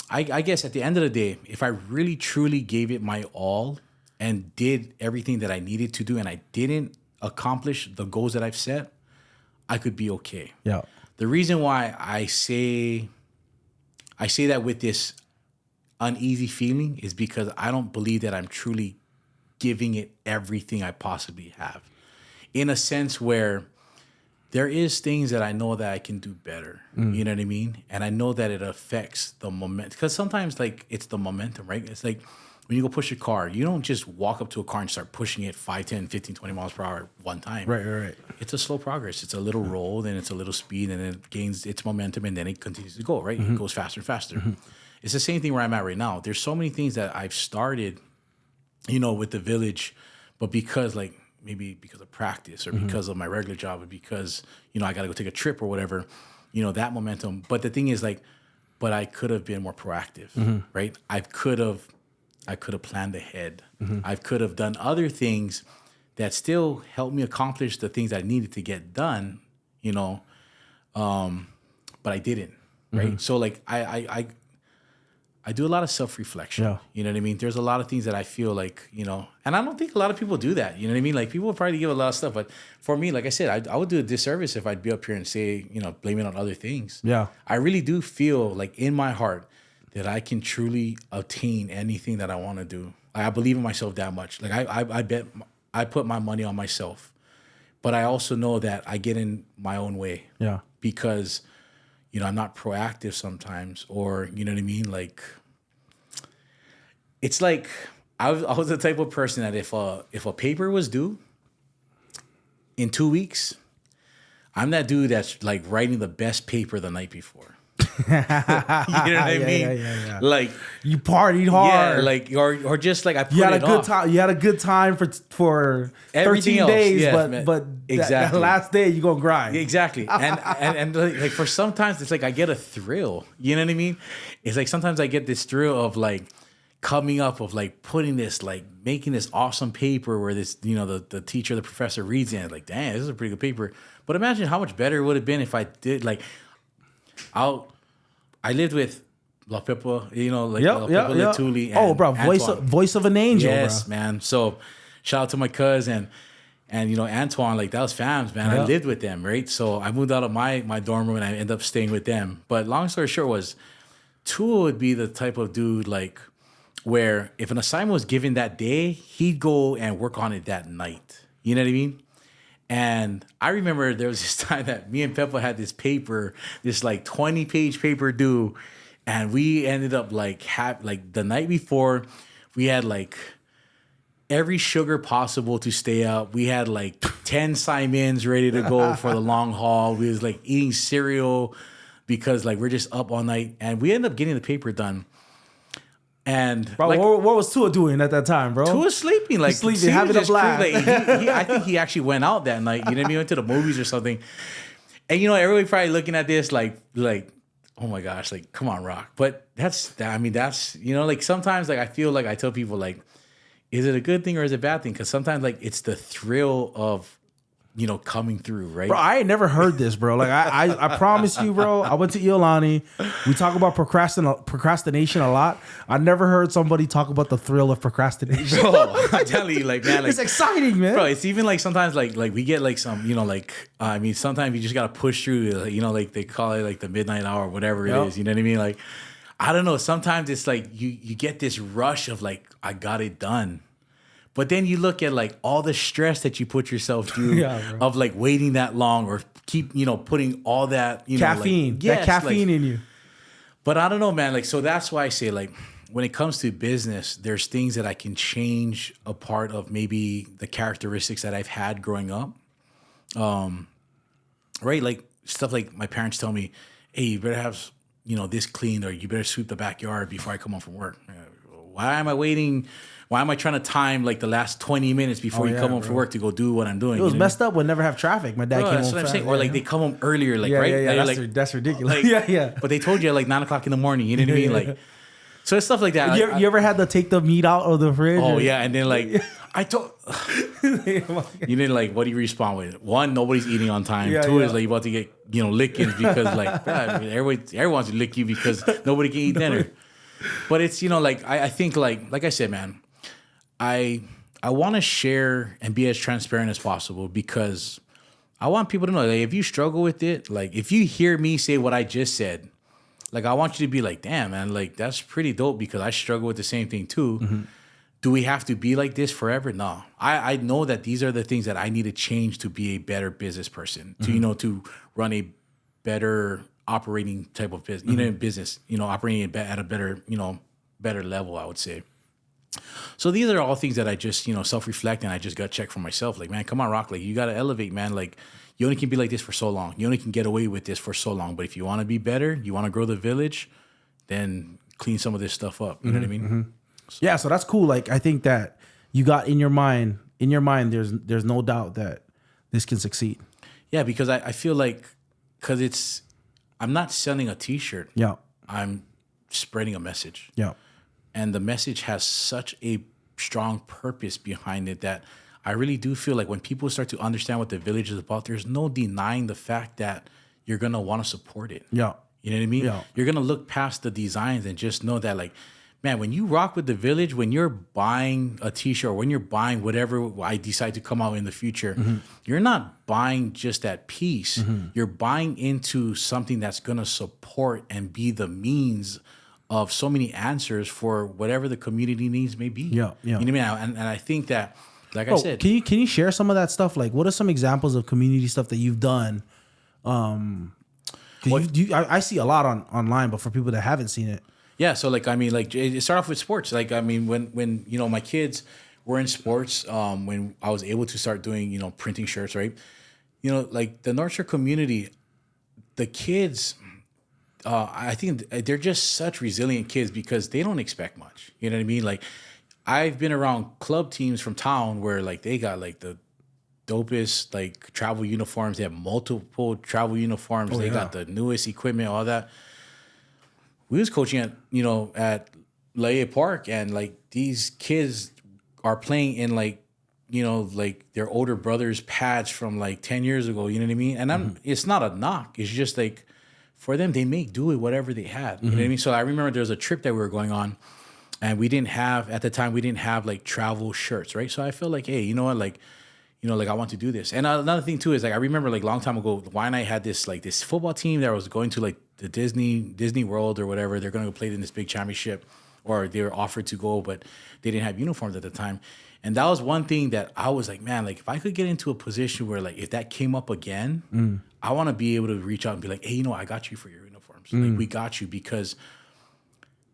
I guess at the end of the day, if I really truly gave it my all and did everything that I needed to do and I didn't accomplish the goals that I've set, I could be okay. Yeah. The reason why I say that with this uneasy feeling is because I don't believe that I'm truly giving it everything I possibly have. In a sense where there is things that I know that I can do better. You know what I mean? And I know that it affects the momentum. Because sometimes, like, it's the momentum, right? It's like when you go push a car, you don't just walk up to a car and start pushing it 5, 10, 15, 20 miles per hour one time. Right. It's a slow progress. It's a little roll, then it's a little speed, and then it gains its momentum, and then it continues to go, right? It goes faster and faster. It's the same thing where I'm at right now. There's so many things that I've started, with the village, but because, like, maybe because of practice or because of my regular job or because, I got to go take a trip or whatever, that momentum. But the thing is but I could have been more proactive, right? I could have planned ahead. I could have done other things that still helped me accomplish the things I needed to get done, but I didn't, right? So like I do a lot of self-reflection. Yeah. You know what I mean? There's a lot of things that I feel like, and I don't think a lot of people do that. You know what I mean? Like people probably give a lot of stuff, but for me, like I said, I would do a disservice if I'd be up here and say, blame it on other things. Yeah. I really do feel like in my heart that I can truly attain anything that I want to do. I believe in myself that much. Like I bet I put my money on myself, but I also know that I get in my own way. Yeah. Because I'm not proactive sometimes, or you know what I mean? Like, it's like I was the type of person that if a paper was due in 2 weeks, I'm that dude that's like writing the best paper the night before. You know what I mean? Yeah. Like you partied hard. Yeah, like or just like I put you had it a good off. time. You had a good time for Everything 13 else, days, yes, but exactly. that last day you gonna grind. Exactly. And like for sometimes it's like I get a thrill. You know what I mean? It's like sometimes I get this thrill of like coming up of like putting this, like making this awesome paper where this, the teacher, the professor reads it and like, damn, this is a pretty good paper. But imagine how much better it would have been if I did like I lived with La Pepa, La Pepa Lituli. Oh, bro, voice of an angel. Yes, bro. man. So shout out to my cousin and Antoine, like that was fams, man. I lived with them, right? So I moved out of my dorm room and I ended up staying with them. But long story short was, Tua would be the type of dude like where if an assignment was given that day, he'd go and work on it that night. You know what I mean? And I remember there was this time that me and Peppa had this paper, this like 20-page paper due, and we ended up like the night before, we had like every sugar possible to stay up. We had like 10 Simons ready to go for the long haul. We was like eating cereal because like we're just up all night, and we ended up getting the paper done. And bro, like, what was Tua doing at that time, bro? Tua sleeping, like sleeping, having a blast. Like, I think he actually went out that night. You know what I mean? Went to the movies or something. And everybody probably looking at this like, oh my gosh, like come on, Rock. But that's like sometimes like I feel like I tell people like, is it a good thing or is it a bad thing? Because sometimes like it's the thrill of coming through, right? Bro, I ain't never heard this, bro. Like I promise you, bro. I went to Iolani. We talk about procrastination a lot. I never heard somebody talk about the thrill of procrastination. Bro, I'm telling you, like man, like, it's exciting, man. Bro, it's even like sometimes like we get like some, sometimes you just gotta push through, like they call it like the midnight hour, or whatever it is. You know what I mean? Like, I don't know. Sometimes it's like you get this rush of like I got it done. But then you look at like all the stress that you put yourself through of like waiting that long or keep, putting all that, caffeine, like, yes, that caffeine in you. But I don't know, man. Like, so that's why I say like, when it comes to business, there's things that I can change a part of maybe the characteristics that I've had growing up. Right. Like stuff like my parents tell me, hey, you better have, this cleaned or you better sweep the backyard before I come home from work. Why am I waiting? Why am I trying to time like the last 20 minutes before you come home from work to go do what I'm doing? It was messed up. We'll never have traffic. My dad came home. That's what I'm saying. Or like they come home earlier, like right? Yeah. That's ridiculous. Like, But they told you at like 9:00 in the morning. You know what I mean? Like, So it's stuff like that. You ever had to take the meat out of the fridge? Oh yeah, and then like I told you didn't like. What do you respond with? One, nobody's eating on time. Yeah, Two yeah. is like you about to get lickings because like God, everyone wants to lick you because nobody can eat dinner. But it's like I think like I said, man, I want to share and be as transparent as possible because I want people to know that if you struggle with it, like if you hear me say what I just said, like I want you to be like, damn, man, like that's pretty dope because I struggle with the same thing too. Mm-hmm. Do we have to be like this forever? No. I know that these are the things that I need to change to be a better business person, to to run a better operating type of business, business, operating at a better, better level, I would say. So these are all things that I just, self-reflect and I just got checked for myself. Like, man, come on, Rock. Like, you got to elevate, man. Like, you only can be like this for so long. You only can get away with this for so long. But if you want to be better, you want to grow the village, then clean some of this stuff up. You know what I mean? Mm-hmm. Yeah, so that's cool. Like, I think that you got in your mind, there's no doubt that this can succeed. Yeah, because I feel like, I'm not selling a t-shirt. Yeah. I'm spreading a message. Yeah. And the message has such a strong purpose behind it that I really do feel like when people start to understand what the village is about, there's no denying the fact that you're going to want to support it. Yeah. You know what I mean? Yeah. You're going to look past the designs and just know that, like, man, when you rock with the village, when you're buying a t-shirt, or when you're buying whatever I decide to come out in the future, you're not buying just that piece. You're buying into something that's going to support and be the means of so many answers for whatever the community needs may be. Yeah, yeah. You know what I mean? And I think that, like I said, can you share some of that stuff? Like, what are some examples of community stuff that you've done? I see a lot online, but for people that haven't seen it. Yeah, so like, I mean, like it started off with sports. Like, I mean, when my kids were in sports, when I was able to start doing, printing shirts, right? Like the North Shore community, the kids, I think they're just such resilient kids because they don't expect much. You know what I mean? Like, I've been around club teams from town where like they got like the dopest like travel uniforms. They have multiple travel uniforms. They got the newest equipment, all that. We was coaching at Laie Park, and like these kids are playing in like their older brother's pads from like 10 years ago. You know what I mean? And it's not a knock. It's just like, for them, they make do with whatever they had. You know what I mean? So I remember there was a trip that we were going on, and we didn't have like travel shirts, right? So I feel like, hey, you know what, like, like I want to do this. And another thing too is like I remember like a long time ago, Waianae had this like this football team that was going to like the Disney World or whatever. They're going to go play in this big championship, or they were offered to go, but they didn't have uniforms at the time. And that was one thing that I was like, man, like if I could get into a position where like if that came up again, I want to be able to reach out and be like, hey, I got you for your uniforms. Like, we got you, because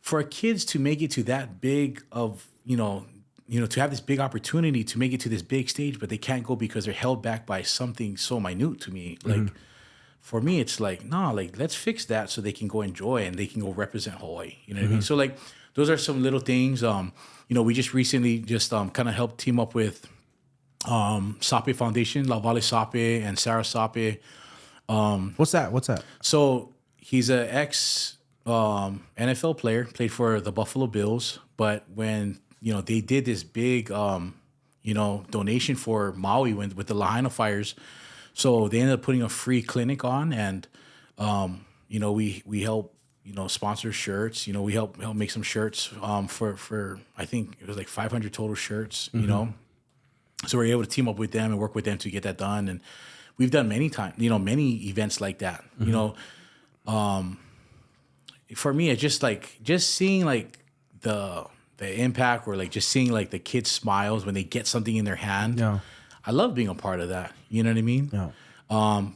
for kids to make it to that big of, to have this big opportunity to make it to this big stage, but they can't go because they're held back by something so minute to me. Like, for me, it's like, no, like let's fix that so they can go enjoy and they can go represent Hawaii. You know what I mean? So like, those are some little things. We just recently kind of helped team up with Sape Foundation, La Vale Sape and Sarah Sape. What's that? So he's an ex NFL player, played for the Buffalo Bills. But when they did this big donation for Maui with the Lahaina fires, so they ended up putting a free clinic on, and we help sponsor shirts. We help make some shirts for I think it was like 500 total shirts. So we're able to team up with them and work with them to get that done. And we've done many events like that. For me, it's just seeing like the impact, or like just seeing like the kids' smiles when they get something in their hand. Yeah. I love being a part of that. You know what I mean? Yeah.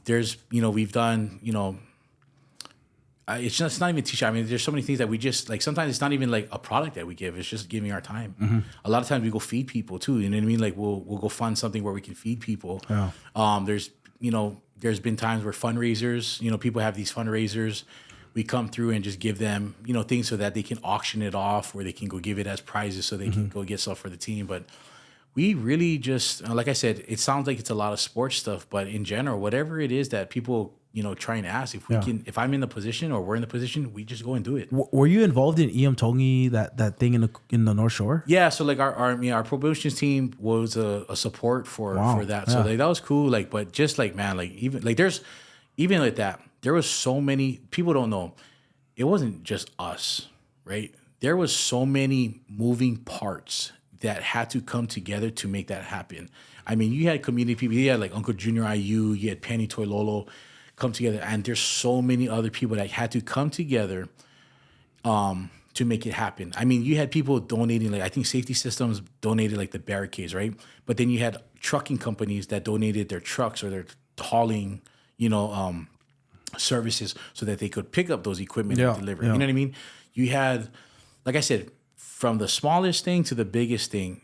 There's we've done it's just not even t-shirt. I mean, there's so many things that we just like. Sometimes it's not even like a product that we give. It's just giving our time. A lot of times we go feed people too. You know what I mean? Like we'll go fund something where we can feed people. Yeah. There's been times where fundraisers. People have these fundraisers. We come through and just give them things so that they can auction it off, or they can go give it as prizes so they can go get stuff for the team. But we really just, like I said, it sounds like it's a lot of sports stuff, but in general, whatever it is that people try and ask if we can. If I'm in the position or we're in the position, we just go and do it. Were you involved in Iam Tongi, that thing in the North Shore? Yeah, so like our promotions team was a support for that. So like that was cool. Like, but just like man, like even like that, there was so many people don't know. It wasn't just us, right? There was so many moving parts that had to come together to make that happen. I mean, you had community people. You had like Uncle Junior IU. You had Penny Toilolo come together, and there's so many other people that had to come together to make it happen. I mean, you had people donating, like I think Safety Systems donated like the barricades, right? But then you had trucking companies that donated their trucks or their hauling, services so that they could pick up those equipment and deliver. You know what I mean? You had, like I said, from the smallest thing to the biggest thing,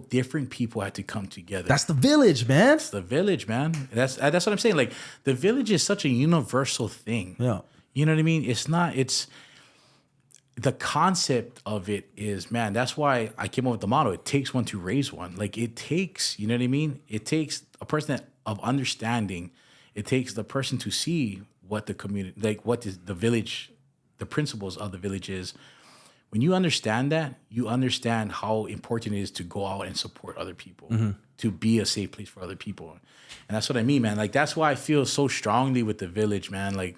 different people had to come together. That's the village, man. It's the village, man. That's what I'm saying. Like the village is such a universal thing. Yeah. You know what I mean? It's the concept of it is, man, that's why I came up with the motto. It takes one to raise one. Like it takes, you know what I mean? It takes a person of understanding. It takes the person to see what the community, like what is the village, the principles of the village is. When you understand that, you understand how important it is to go out and support other people, to be a safe place for other people. And that's what I mean, man. Like, that's why I feel so strongly with the village, man. Like,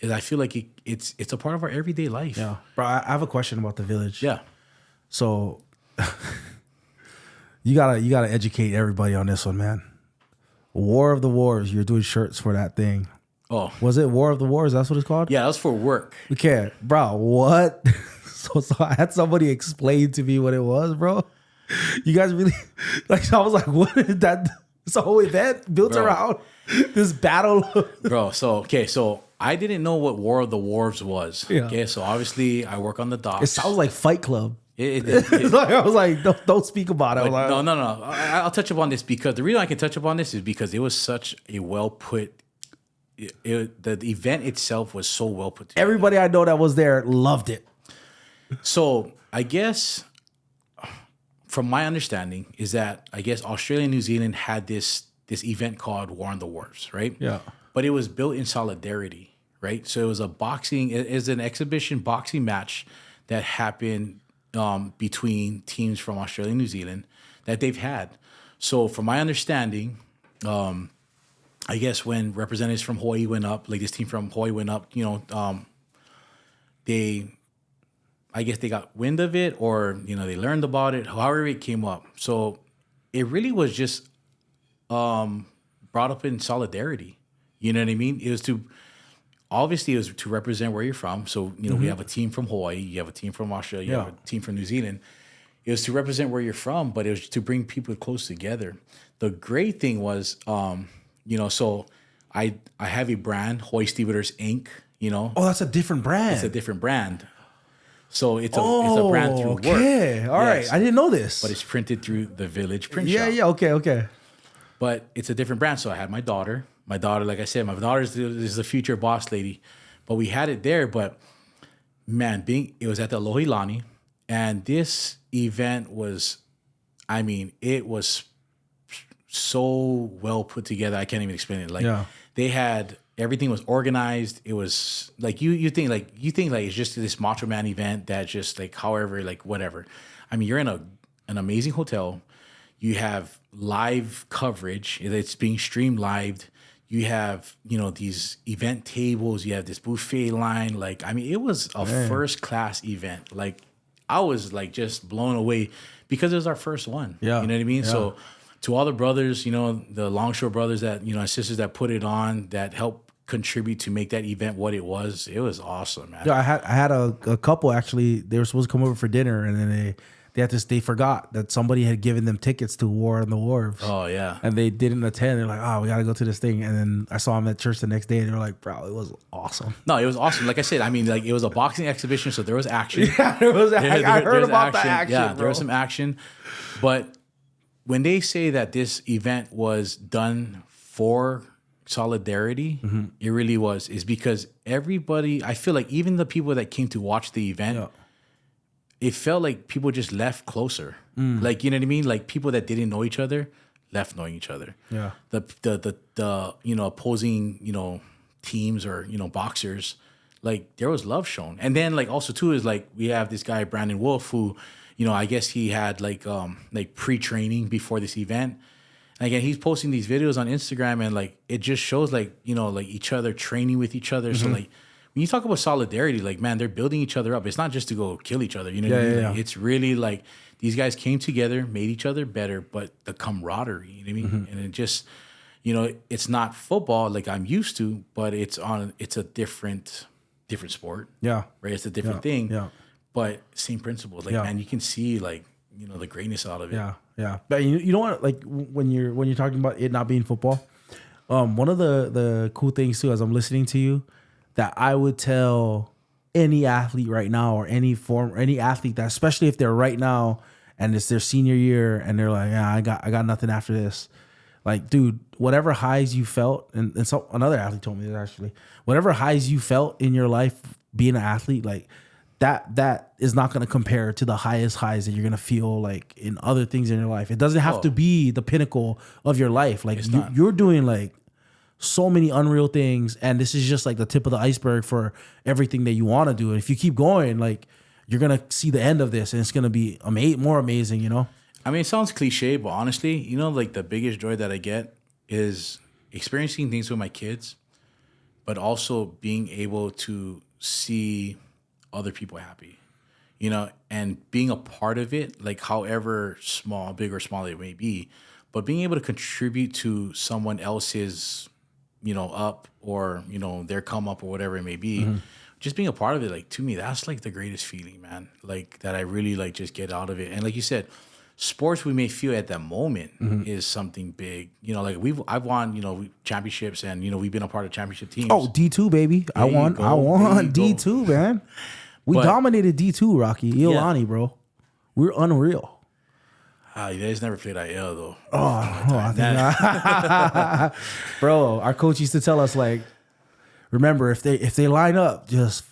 I feel like it's a part of our everyday life. Yeah. Bro, I have a question about the village. Yeah. So you gotta educate everybody on this one, man. War of the Wars, you're doing shirts for that thing. Oh. Was it War of the Wars? That's what it's called? Yeah, that was for work. Okay, bro, what? So I had somebody explain to me what it was, bro. You guys really, like, I was like, what is that? It's a whole event built around this battle. Bro, so I didn't know what War of the Wharves was. Yeah. Okay, so obviously I work on the docks. It sounds like Fight Club. It Like, I was like, don't speak about it. I was like, no. I'll touch upon this because the reason I can touch upon this is because it was such a well put. The event itself was so well put together. Everybody I know that was there loved it. So I guess, from my understanding, is that I guess Australia and New Zealand had this event called War on the Wharves, right? Yeah. But it was built in solidarity, right? So it was it is an exhibition boxing match that happened between teams from Australia and New Zealand that they've had. So from my understanding, I guess when representatives from Hawaii went up, like this team from Hawaii went up, I guess they got wind of it or, they learned about it, however it came up. So it really was just brought up in solidarity. You know what I mean? It was to represent where you're from. So, we have a team from Hawaii, you have a team from Australia, you have a team from New Zealand. It was to represent where you're from, but it was to bring people close together. The great thing was, so I have a brand, Hawaii Stevedores Inc., Oh, that's a different brand. It's a different brand. So it's a brand through work. Okay. All right. I didn't know this. But it's printed through the Village Print Shop. Yeah. Okay. But it's a different brand. So I had my daughter. My daughter, like I said, my daughter is the future boss lady. But we had it there. But man, it was at the Lohilani. And this event was, it was so well put together. I can't even explain it. They had... Everything was organized. It was like you think it's just this Macho Man event that just like however like whatever. You're in an amazing hotel. You have live coverage. It's being streamed live. You have these event tables. You have this buffet line. It was a first class event. Like I was like just blown away because it was our first one. Yeah, you know what I mean. Yeah. So to all the brothers, the Longshore brothers that and sisters that put it on, that helped contribute to make that event what it was awesome, man. Yeah, I had a couple actually. They were supposed to come over for dinner, and then they forgot that somebody had given them tickets to War on the Wharves. Oh yeah, and they didn't attend. They're like, oh, we got to go to this thing. And then I saw them at church the next day, and they were like, bro, it was awesome. No, it was awesome. Like I said, it was a boxing exhibition, so there was action. Yeah, there was. I heard about the action. Yeah, bro. there was some action, but when they say that this event was done for solidarity, it really was. Is because everybody, I feel like even the people that came to watch the event, it felt like people just left closer. Like, you know what I mean? Like people that didn't know each other left knowing each other. Yeah. The opposing, teams or, you know, boxers, like there was love shown. And then like also too is like we have this guy Brandon Wolf who, you know, I guess he had like pre-training before this event. And again, he's posting these videos on Instagram and like it just shows like, you know, like each other training with each other. So like when you talk about solidarity, like man, they're building each other up. It's not just to go kill each other, you know what I mean? Like, it's really like these guys came together, made each other better, but the camaraderie, you know what I mean? And it just, you know, it's not football like I'm used to, but it's a different sport. Yeah. Right. It's a different thing. Yeah. But same principles. Like man, you can see like, you know, the greatness out of it. Yeah. Yeah. But you know what, like when you're talking about it not being football, one of the cool things too, as I'm listening to you, that I would tell any athlete right now or any athlete that, especially if they're right now and it's their senior year and they're like, yeah, I got nothing after this. Like, dude, whatever highs you felt, and so another athlete told me this actually, whatever highs you felt in your life being an athlete, like that is not going to compare to the highest highs that you're going to feel like in other things in your life. It doesn't have to be the pinnacle of your life. Like you're doing like so many unreal things, and this is just like the tip of the iceberg for everything that you want to do. And if you keep going, like you're going to see the end of this and it's going to be more amazing, you know? I mean, it sounds cliche, but honestly, you know, like the biggest joy that I get is experiencing things with my kids, but also being able to see other people happy, you know, and being a part of it, like however small, big or small it may be, but being able to contribute to someone else's, you know, up or, you know, their come up or whatever it may be. Just being a part of it, like to me, that's like the greatest feeling, man. Like that I really like just get out of it. And like you said, sports we may feel at that moment is something big. You know, like I've won, you know, championships and, you know, we've been a part of championship teams. Oh, D2, baby. I won D2, man. We dominated D2, Rocky. Iolani, bro. We're unreal. You guys never played IL though. Bro, our coach used to tell us like, remember if they line up, just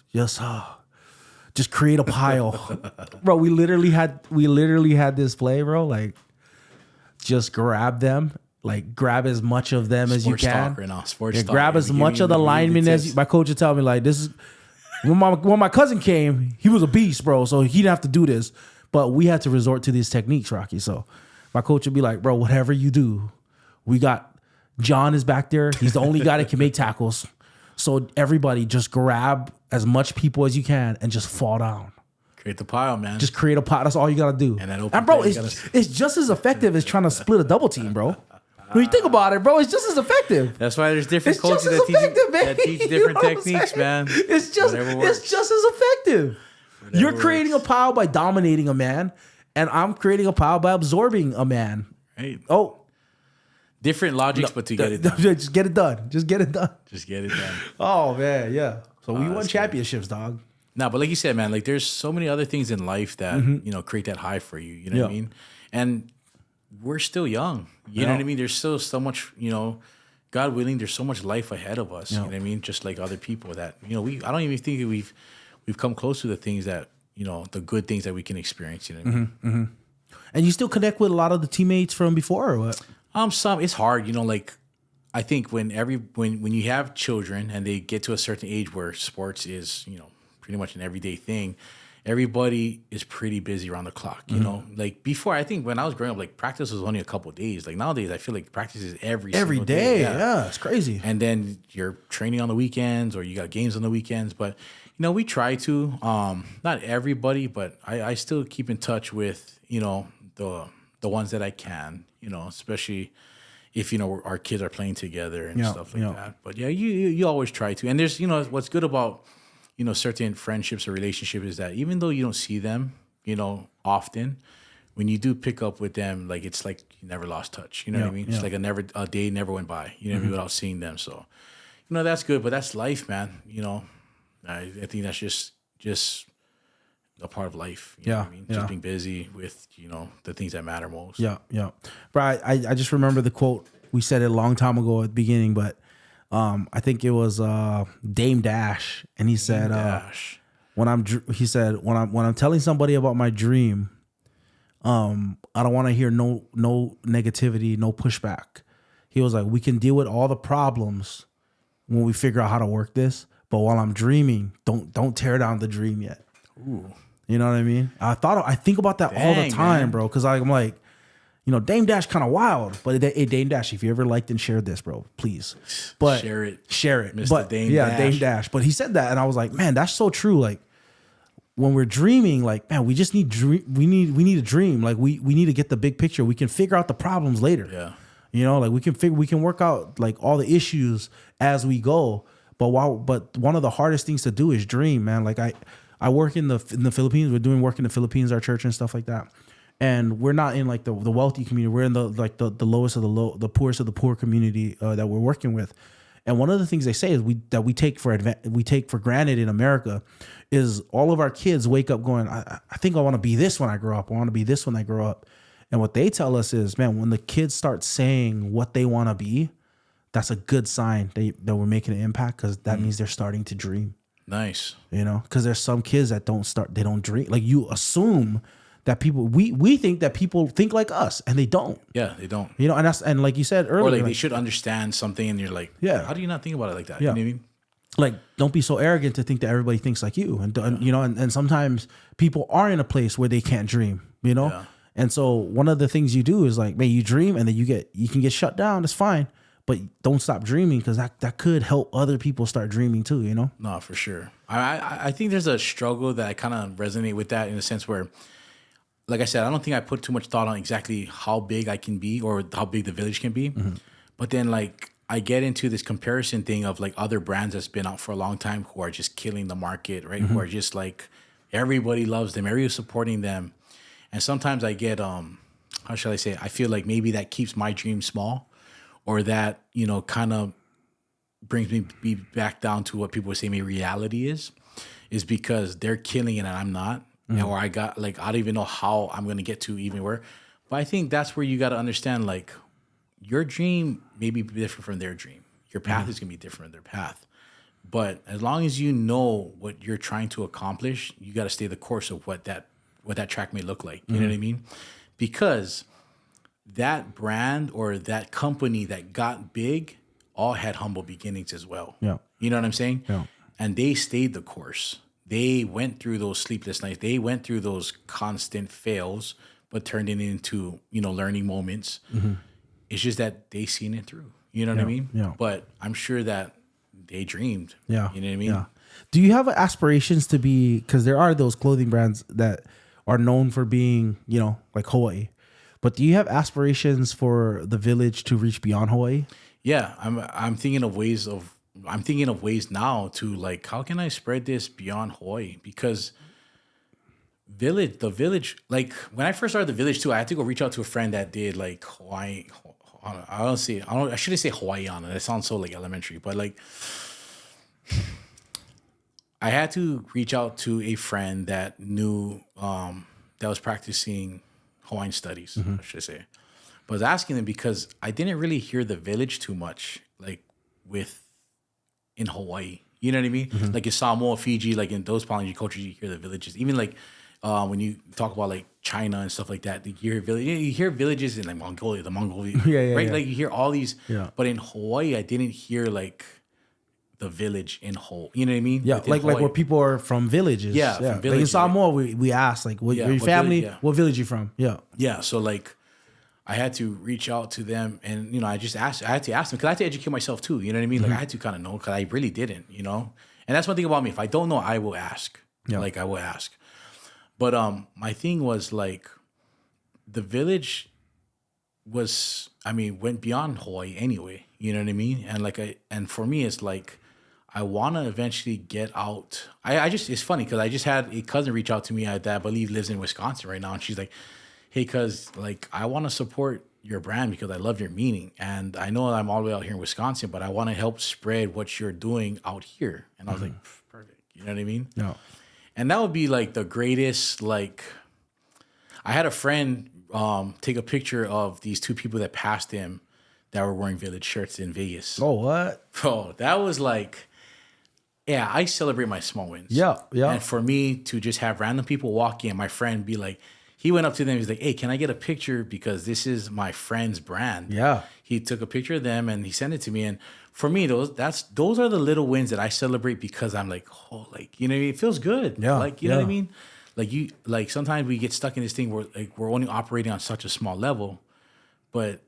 create a pile. Bro, we literally had this play, bro. Like, just grab them, like grab as much of them as you can. Grab as much of the linemen as you, my coach would tell me like this is when my cousin came, he was a beast, bro. So he didn't have to do this. But we had to resort to these techniques, Rocky. So my coach would be like, bro, whatever you do, we got John is back there. He's the only guy that can make tackles. So everybody just grab as much people as you can and just fall down. Create the pile, man. Just create a pile. That's all you got to do. And bro, it's just as effective as trying to split a double team, bro. When you think about it, bro, it's just as effective. That's why there's different coaches that teach different techniques, man. It's just as effective. You're creating a pile by dominating a man, and I'm creating a pile by absorbing a man. Right. Oh. Different logics, but to get it done. Just get it done. Just get it done. Oh, man, yeah. So we won championships, dog. No, but like you said, man, like there's so many other things in life that, you know, create that high for you. You know what I mean? And we're still young. You know what I mean? There's still so much, you know, God willing, there's so much life ahead of us. You know what I mean? Just like other people that, you know, I don't even think we've come close to the things that, you know, the good things that we can experience. You know what I mean? And you still connect with a lot of the teammates from before or what? It's hard, you know, like I think when you have children and they get to a certain age where sports is, you know, pretty much an everyday thing, everybody is pretty busy around the clock, you know? Like before, I think when I was growing up, like practice was only a couple of days. Like nowadays, I feel like practice is every single day. Yeah, it's crazy. And then you're training on the weekends or you got games on the weekends. But, you know, we try to, not everybody, but I still keep in touch with, you know, the ones that I can, you know, especially if, you know, our kids are playing together and stuff like that. But yeah, you always try to. And there's, you know, what's good about, you know, certain friendships or relationships is that even though you don't see them, you know, often, when you do pick up with them, like it's like you never lost touch. You know what I mean? It's like a day never went by, you know what I mean, without seeing them. So, you know, that's good, but that's life, man. You know, I think that's just a part of life. You know what I mean? Just being busy with, you know, the things that matter most. Yeah. Bro, I just remember the quote. We said it a long time ago at the beginning, but I think it was Dame Dash, and he said, when I'm telling somebody about my dream, I don't want to hear no negativity, no pushback. He was like, we can deal with all the problems when we figure out how to work this. But while I'm dreaming, don't tear down the dream yet. Ooh. You know what I mean? I think about that all the time, man. Bro. Because I'm like, you know, Dame Dash kind of wild. But hey, Dame Dash, if you ever liked and shared this, bro, please. But share it, Mr. But Dame Dash. Dame Dash. But he said that, and I was like, man, that's so true. Like when we're dreaming, like man, we just need we need a dream. Like we need to get the big picture. We can figure out the problems later. Yeah. You know, like we can work out like all the issues as we go. But one of the hardest things to do is dream, man. Like I work in the Philippines. We're doing work in the Philippines, our church and stuff like that. And we're not in like the wealthy community. We're in the lowest of the poorest of the poor community that we're working with. And one of the things they say is we take for granted in America is all of our kids wake up going, I think I want to be this when I grow up. I want to be this when I grow up. And what they tell us is, man, when the kids start saying what they want to be, that's a good sign that we're making an impact, because that means they're starting to dream. Nice. You know, because there's some kids that they don't dream. Like you assume that people, we think that people think like us, and they don't. Yeah, they don't. You know, and like you said earlier, or like they should understand something, and you're like, yeah, how do you not think about it like that? Yeah. You know what I mean? Like, don't be so arrogant to think that everybody thinks like you, and you know, and sometimes people are in a place where they can't dream. You know. Yeah. And so one of the things you do is like, man, you dream, and then you can get shut down. It's fine, but don't stop dreaming, because that could help other people start dreaming too. You know? No, for sure. I think there's a struggle that I kind of resonate with that, in a sense where, like I said, I don't think I put too much thought on exactly how big I can be or how big the village can be. Mm-hmm. But then like I get into this comparison thing of like other brands that's been out for a long time who are just killing the market, right? Mm-hmm. Who are just like, everybody loves them, everybody's supporting them. And sometimes I get, how shall I say, I feel like maybe that keeps my dream small, or that, you know, kind of brings me back down to what people say maybe reality is because they're killing it and I'm not. Mm-hmm. Or I don't even know how I'm going to get to even where. But I think that's where you got to understand, like, your dream may be different from their dream. Your path is going to be different than their path. But as long as you know what you're trying to accomplish, you got to stay the course of what that track may look like. You know what I mean? Because that brand or that company that got big all had humble beginnings as well. Yeah. You know what I'm saying? Yeah. And they stayed the course. They went through those sleepless nights. They went through those constant fails, but turned it into, you know, learning moments. Mm-hmm. It's just that they seen it through. You know what I mean? Yeah. But I'm sure that they dreamed. Yeah. You know what I mean? Yeah. Do you have aspirations to be, because there are those clothing brands that are known for being, you know, like Hawaii. But do you have aspirations for the village to reach beyond Hawaii? Yeah, I'm thinking of ways now to, like, how can I spread this beyond Hawaii? Because the village, like when I first started the village too, I had to go reach out to a friend that did like Hawaii. I shouldn't say Hawaiiana. That sounds so like elementary, but like I had to reach out to a friend that knew that was practicing Hawaiian studies, I should say. But I was asking them because I didn't really hear the village too much, like in Hawaii. You know what I mean? Mm-hmm. Like in Samoa, Fiji, like in those Polynesian cultures, you hear the villages. Even like when you talk about like China and stuff like that, you hear villages in like Mongolia, right? Like you hear all these. Yeah. But in Hawaii, I didn't hear like the village in whole. You know what I mean? Yeah, like where people are from villages. Yeah, from villages. Like in Samoa, we asked like, your family, what village you from? Yeah. Yeah, so like I had to reach out to them, and you know, I had to ask them because I had to educate myself too. You know what I mean? Like I had to kind of know, because I really didn't. You know, and that's one thing about me. If I don't know, I will ask. Yeah. Like I will ask. But my thing was like the village went beyond Hawaii anyway. You know what I mean? And for me, it's like I want to eventually get out. It's funny because I just had a cousin reach out to me that I believe lives in Wisconsin right now, and she's like, hey, cuz like I want to support your brand because I love your meaning, and I know I'm all the way out here in Wisconsin, but I want to help spread what you're doing out here. And I was like, perfect. You know what I mean? Yeah. And that would be like the greatest. Like, I had a friend take a picture of these two people that passed him that were wearing village shirts in Vegas. Oh, what? Bro, that was like, yeah, I celebrate my small wins. Yeah, yeah. And for me to just have random people walk in, my friend be like, He went up to them. He's like, "Hey, can I get a picture because this is my friend's brand?" Yeah. He took a picture of them and he sent it to me. And for me, those are the little wins that I celebrate because I'm like, oh, like, you know, it feels good. Yeah. Like, you know what I mean? Like sometimes we get stuck in this thing where like we're only operating on such a small level, but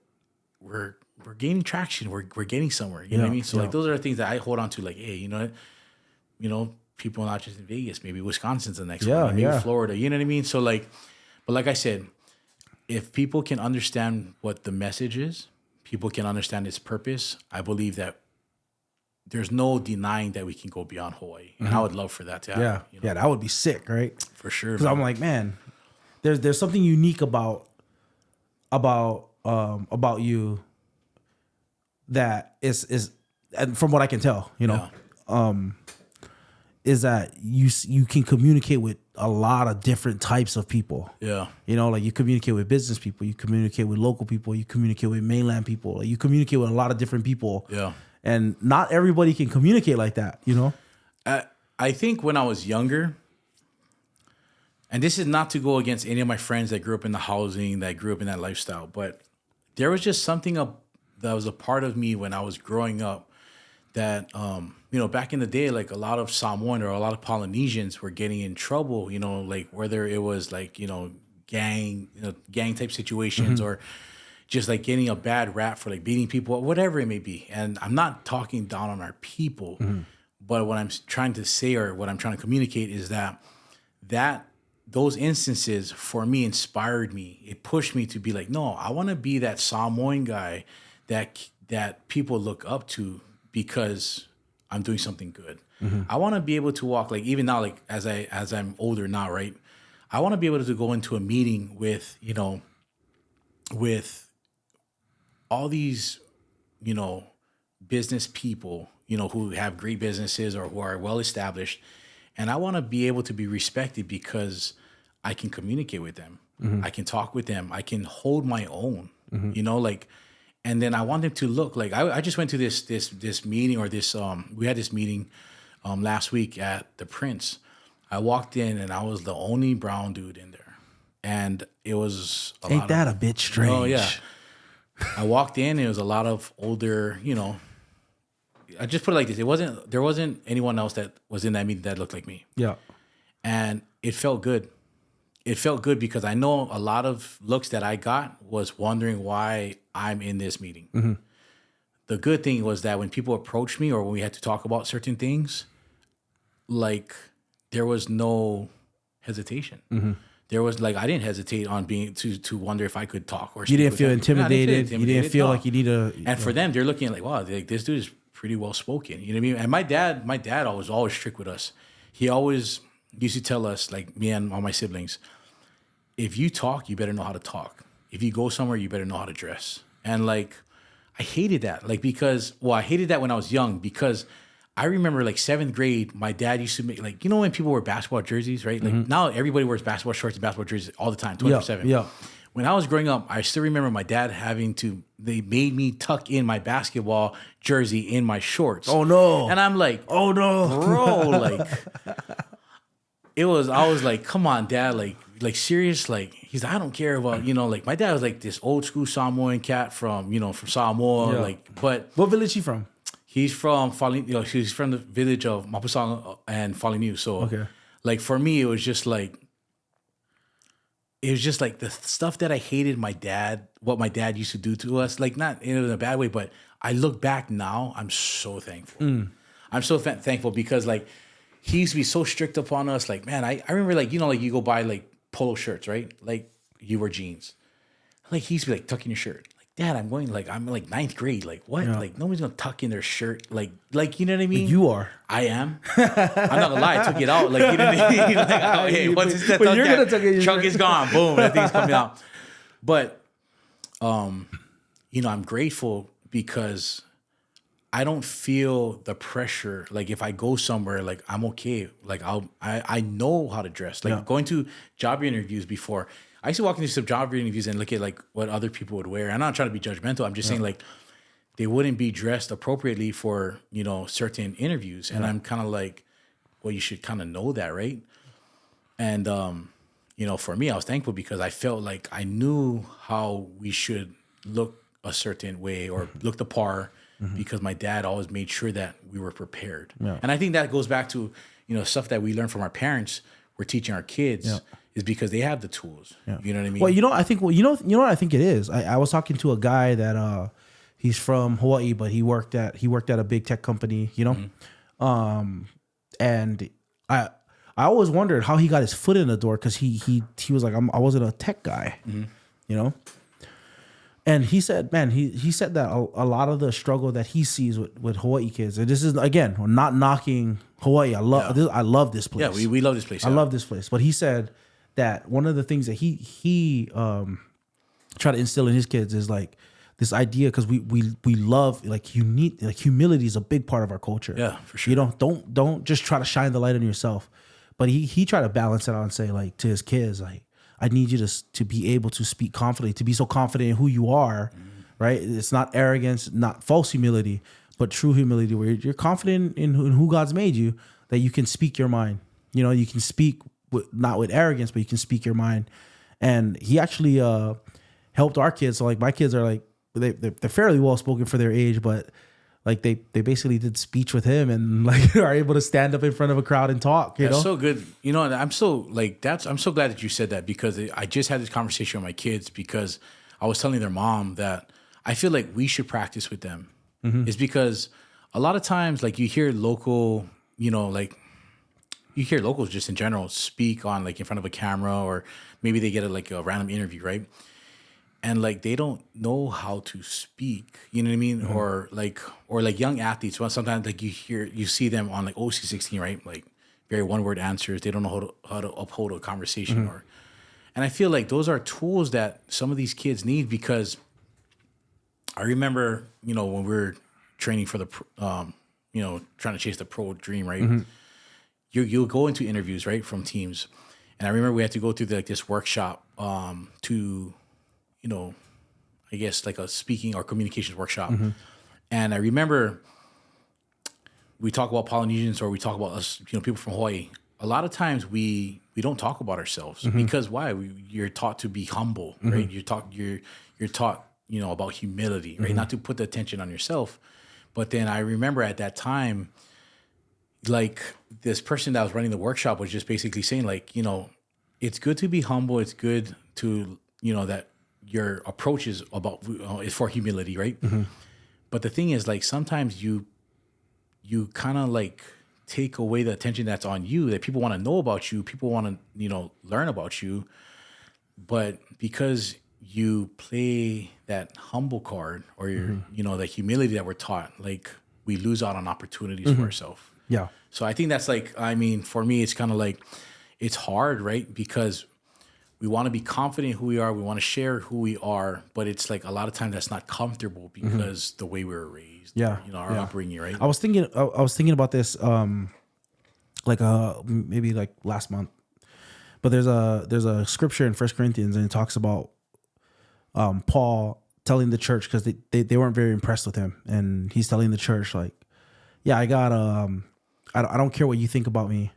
we're gaining traction. We're getting somewhere. You know what I mean? So like those are the things that I hold on to. Like, hey, you know, people not just in Vegas, maybe Wisconsin's the next one, maybe Florida. You know what I mean? So like, but like I said, if people can understand what the message is, people can understand its purpose. I believe that there's no denying that we can go beyond Hawaii, and I would love for that to happen. Yeah, you know? yeah, that would be sick, right? For sure. Because I'm like, man, there's something unique about you that is, and from what I can tell, you know, is that you can communicate with a lot of different types of people. Yeah. You know, like you communicate with business people, you communicate with local people, you communicate with mainland people, like you communicate with a lot of different people. Yeah. And not everybody can communicate like that, you know? I think when I was younger, and this is not to go against any of my friends that grew up in the housing, that grew up in that lifestyle, but there was just something that was a part of me when I was growing up that, you know, back in the day, like a lot of Samoan or a lot of Polynesians were getting in trouble, you know, like whether it was like, you know, gang type situations or just like getting a bad rap for like beating people, whatever it may be. And I'm not talking down on our people, but what I'm trying to say or what I'm trying to communicate is that those instances for me inspired me. It pushed me to be like, no, I want to be that Samoan guy that people look up to because I'm doing something good. I want to be able to walk, like even now, like as I'm older now, right? I want to be able to go into a meeting with, you know, with all these, you know, business people, you know, who have great businesses or who are well established. And I want to be able to be respected because I can communicate with them. I can talk with them. I can hold my own, you know, like, and then I want them to look like, I just went to this meeting or this, we had this meeting last week at the Prince. I walked in and I was the only brown dude in there. And it was Ain't that a bit strange? Oh, yeah. I walked in, it was a lot of older, you know, I just put it like this. There wasn't anyone else that was in that meeting that looked like me. Yeah. And it felt good. It felt good because I know a lot of looks that I got was wondering why I'm in this meeting. The good thing was that when people approached me or when we had to talk about certain things, like there was no hesitation. There was like, I didn't hesitate on being to wonder if I could talk or you didn't feel intimidated. You didn't feel like you need to. And for them, they're looking at like, wow, like this dude is pretty well spoken. You know what I mean? And my dad was always strict with us. He always used to tell us, like me and all my siblings, if you talk, you better know how to talk. If you go somewhere, you better know how to dress. And like, I hated that. Like, because, well, I hated that when I was young because I remember like 7th grade, my dad used to make, like, you know, when people wear basketball jerseys, right? Like now everybody wears basketball shorts and basketball jerseys all the time, 24/7. Yeah. When I was growing up, I still remember my dad they made me tuck in my basketball jersey in my shorts. Oh no. And I'm like, oh no, bro, like, I was like, come on, dad, like serious, like, he's like, I don't care about, you know, like my dad was like this old school Samoan cat from Samoa, like, but. What village he from? He's from he's from the village of Mapusanga and Faliniu. So, okay. Like for me, it was just like the stuff that I hated what my dad used to do to us. Like not in a bad way, but I look back now, I'm so thankful. I'm so thankful because like he used to be so strict upon us. Like man, I remember like, you know, like you go buy like polo shirts, right? Like you wear jeans. Like he used to be like tucking your shirt. Dad, I'm like 9th grade. Like what? Yeah. Like nobody's gonna tuck in their shirt. Like you know what I mean? But you are. I am. I'm not gonna lie. I took it out. Like you know what I mean? Like, oh, hey, once it's that tuck, gonna tuck it, chunk is gone. Boom, that thing's coming out. But, you know, I'm grateful because I don't feel the pressure. Like if I go somewhere, like I'm okay. Like I know how to dress. Like going to job interviews before. I used to walk into some job interviews and look at like what other people would wear. I'm not trying to be judgmental. I'm just saying like they wouldn't be dressed appropriately for, you know, certain interviews. And I'm kind of like, well, you should kind of know that, right? And you know, for me, I was thankful because I felt like I knew how we should look a certain way or look the part, because my dad always made sure that we were prepared. Yeah. And I think that goes back to, you know, stuff that we learned from our parents. We're teaching our kids is because they have the tools. Yeah. You know what I mean? Well, you know, I think, you know what I think it is. I was talking to a guy that he's from Hawaii, but he worked at a big tech company, you know? And I always wondered how he got his foot in the door, because he was like, I wasn't a tech guy, you know? And he said, man, he said that a lot of the struggle that he sees with Hawaii kids, and this is, again, we're not knocking Hawaii. I love this place. Yeah, we love this place. I love this place. But he said that one of the things that he tried to instill in his kids is like this idea, because we love, like, you need, like, humility is a big part of our culture. Yeah, for sure. You know, don't just try to shine the light on yourself. But he tried to balance it out and say, like, to his kids, like, I need you to be able to speak confidently, to be so confident in who you are, right? It's not arrogance, not false humility, but true humility, where you're confident in who God's made you, that you can speak your mind. You know, you can speak not with arrogance, but you can speak your mind. And he actually helped our kids. So, like, my kids are like, they're fairly well spoken for their age, but like they basically did speech with him, and like are able to stand up in front of a crowd and talk. You know, so good. You know, and I'm so glad that you said that, because I just had this conversation with my kids, because I was telling their mom that I feel like we should practice with them. It's because a lot of times, like, you hear local, you know, like, you hear locals just in general speak on, like, in front of a camera, or maybe they get a random interview, right? And like, they don't know how to speak, you know what I mean? Or like young athletes. Well, sometimes, like, you see them on, like, OC16, right? Like, very one-word answers. They don't know how to uphold a conversation, and I feel like those are tools that some of these kids need, because I remember, you know, when we were training for the, you know, trying to chase the pro dream, right? You'll go into interviews, right, from teams, and I remember we had to go through this workshop to, you know, I guess like a speaking or communications workshop. And I remember we talk about Polynesians, or we talk about us, you know, people from Hawaii. A lot of times we don't talk about ourselves, because why? You're taught to be humble, right? You're taught, you know, about humility, right? Not to put the attention on yourself. But then I remember at that time, like, this person that was running the workshop was just basically saying, like, you know, it's good to be humble. It's good to, you know, that your approach is is for humility, right? But the thing is, like, sometimes you kind of like take away the attention that's on you, that people want to know about you, people want to, you know, learn about you, but because you play that humble card, or your, you know, the humility that we're taught, like, we lose out on opportunities for ourselves. Yeah. So I think that's, like, I mean, for me, it's kind of like, it's hard, right? Because we want to be confident in who we are. We want to share who we are, but it's like a lot of times that's not comfortable, because the way we were raised, Yeah. you know, our upbringing, right? I was thinking about this, like maybe like last month, but there's a scripture in 1 Corinthians, and it talks about Paul telling the church, because they weren't very impressed with him, and he's telling the church, like, yeah, I got I don't care what you think about me,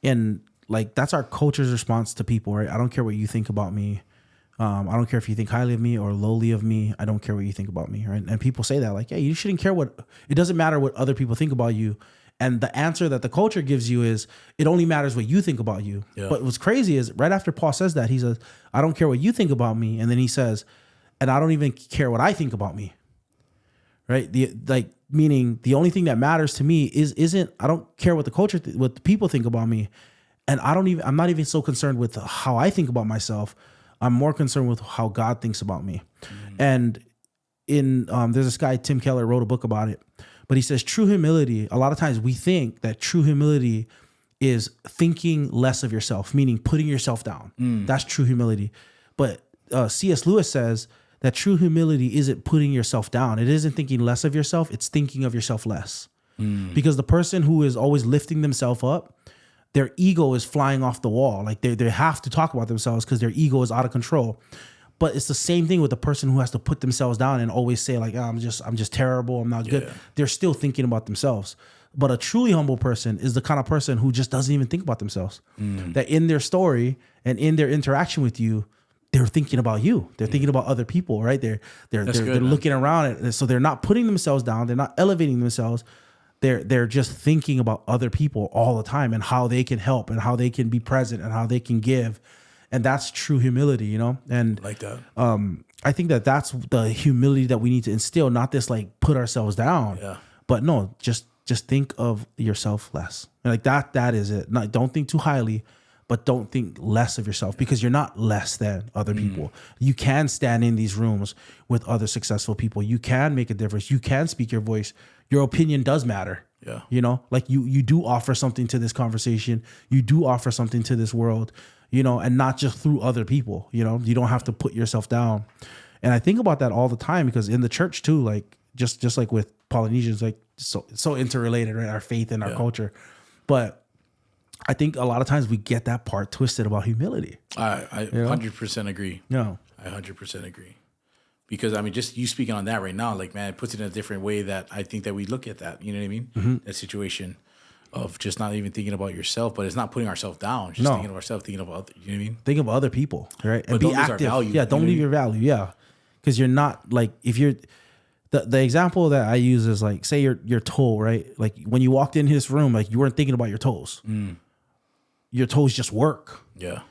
and like, that's our culture's response to people, right? I don't care what you think about me. I don't care if you think highly of me or lowly of me. I don't care what you think about me, right? And people say that, like, yeah, you shouldn't care it doesn't matter what other people think about you. And the answer that the culture gives you is, it only matters what you think about you. Yeah. But what's crazy is, right after Paul says that, he says, I don't care what you think about me. And then he says, and I don't even care what I think about me. Right? Meaning the only thing that matters to me isn't, I don't care what what the people think about me. And I'm not even so concerned with how I think about myself. I'm more concerned with how God thinks about me. And there's this guy, Tim Keller, wrote a book about it, but he says true humility, a lot of times we think that true humility is thinking less of yourself, meaning putting yourself down. That's true humility. But C.S. Lewis says that true humility isn't putting yourself down. It isn't thinking less of yourself. It's thinking of yourself less. Because the person who is always lifting themselves up, their ego is flying off the wall. Like, they have to talk about themselves because their ego is out of control. But it's the same thing with the person who has to put themselves down and always say, like, oh, I'm just terrible, I'm not good. They're still thinking about themselves. But a truly humble person is the kind of person who just doesn't even think about themselves. That in their story and in their interaction with you, they're thinking about you. They're thinking about other people, right? They're looking around it. So they're not putting themselves down. They're not elevating themselves. They're just thinking about other people all the time and how they can help and how they can be present and how they can give. And that's true humility, you know? And like that. I think that that's the humility that we need to instill, not this like put ourselves down, but no, just think of yourself less. And like that is it. Not, don't think too highly, but don't think less of yourself, because you're not less than other people. You can stand in these rooms with other successful people. You can make a difference. You can speak your voice. Your opinion does matter. Yeah. You know, like you do offer something to this conversation. You do offer something to this world, you know, and not just through other people. You know, you don't have to put yourself down. And I think about that all the time, because in the church too, like just like with Polynesians, like so interrelated, right? Our faith and our culture. But I think a lot of times we get that part twisted about humility. I 100% agree. Yeah. I 100% agree. Because I mean, just you speaking on that right now, like, man, it puts it in a different way that I think that we look at that. You know what I mean? That situation of just not even thinking about yourself, but it's not putting ourselves down. Just thinking of ourselves, thinking of other, you know what I mean? Think of other people, right? And but be don't lose our active. value, Yeah, don't leave your value. Yeah. Because you're not like, if you're the example that I use is like, say your toe, right? Like when you walked in his room, like you weren't thinking about your toes. Your toes just work. Yeah.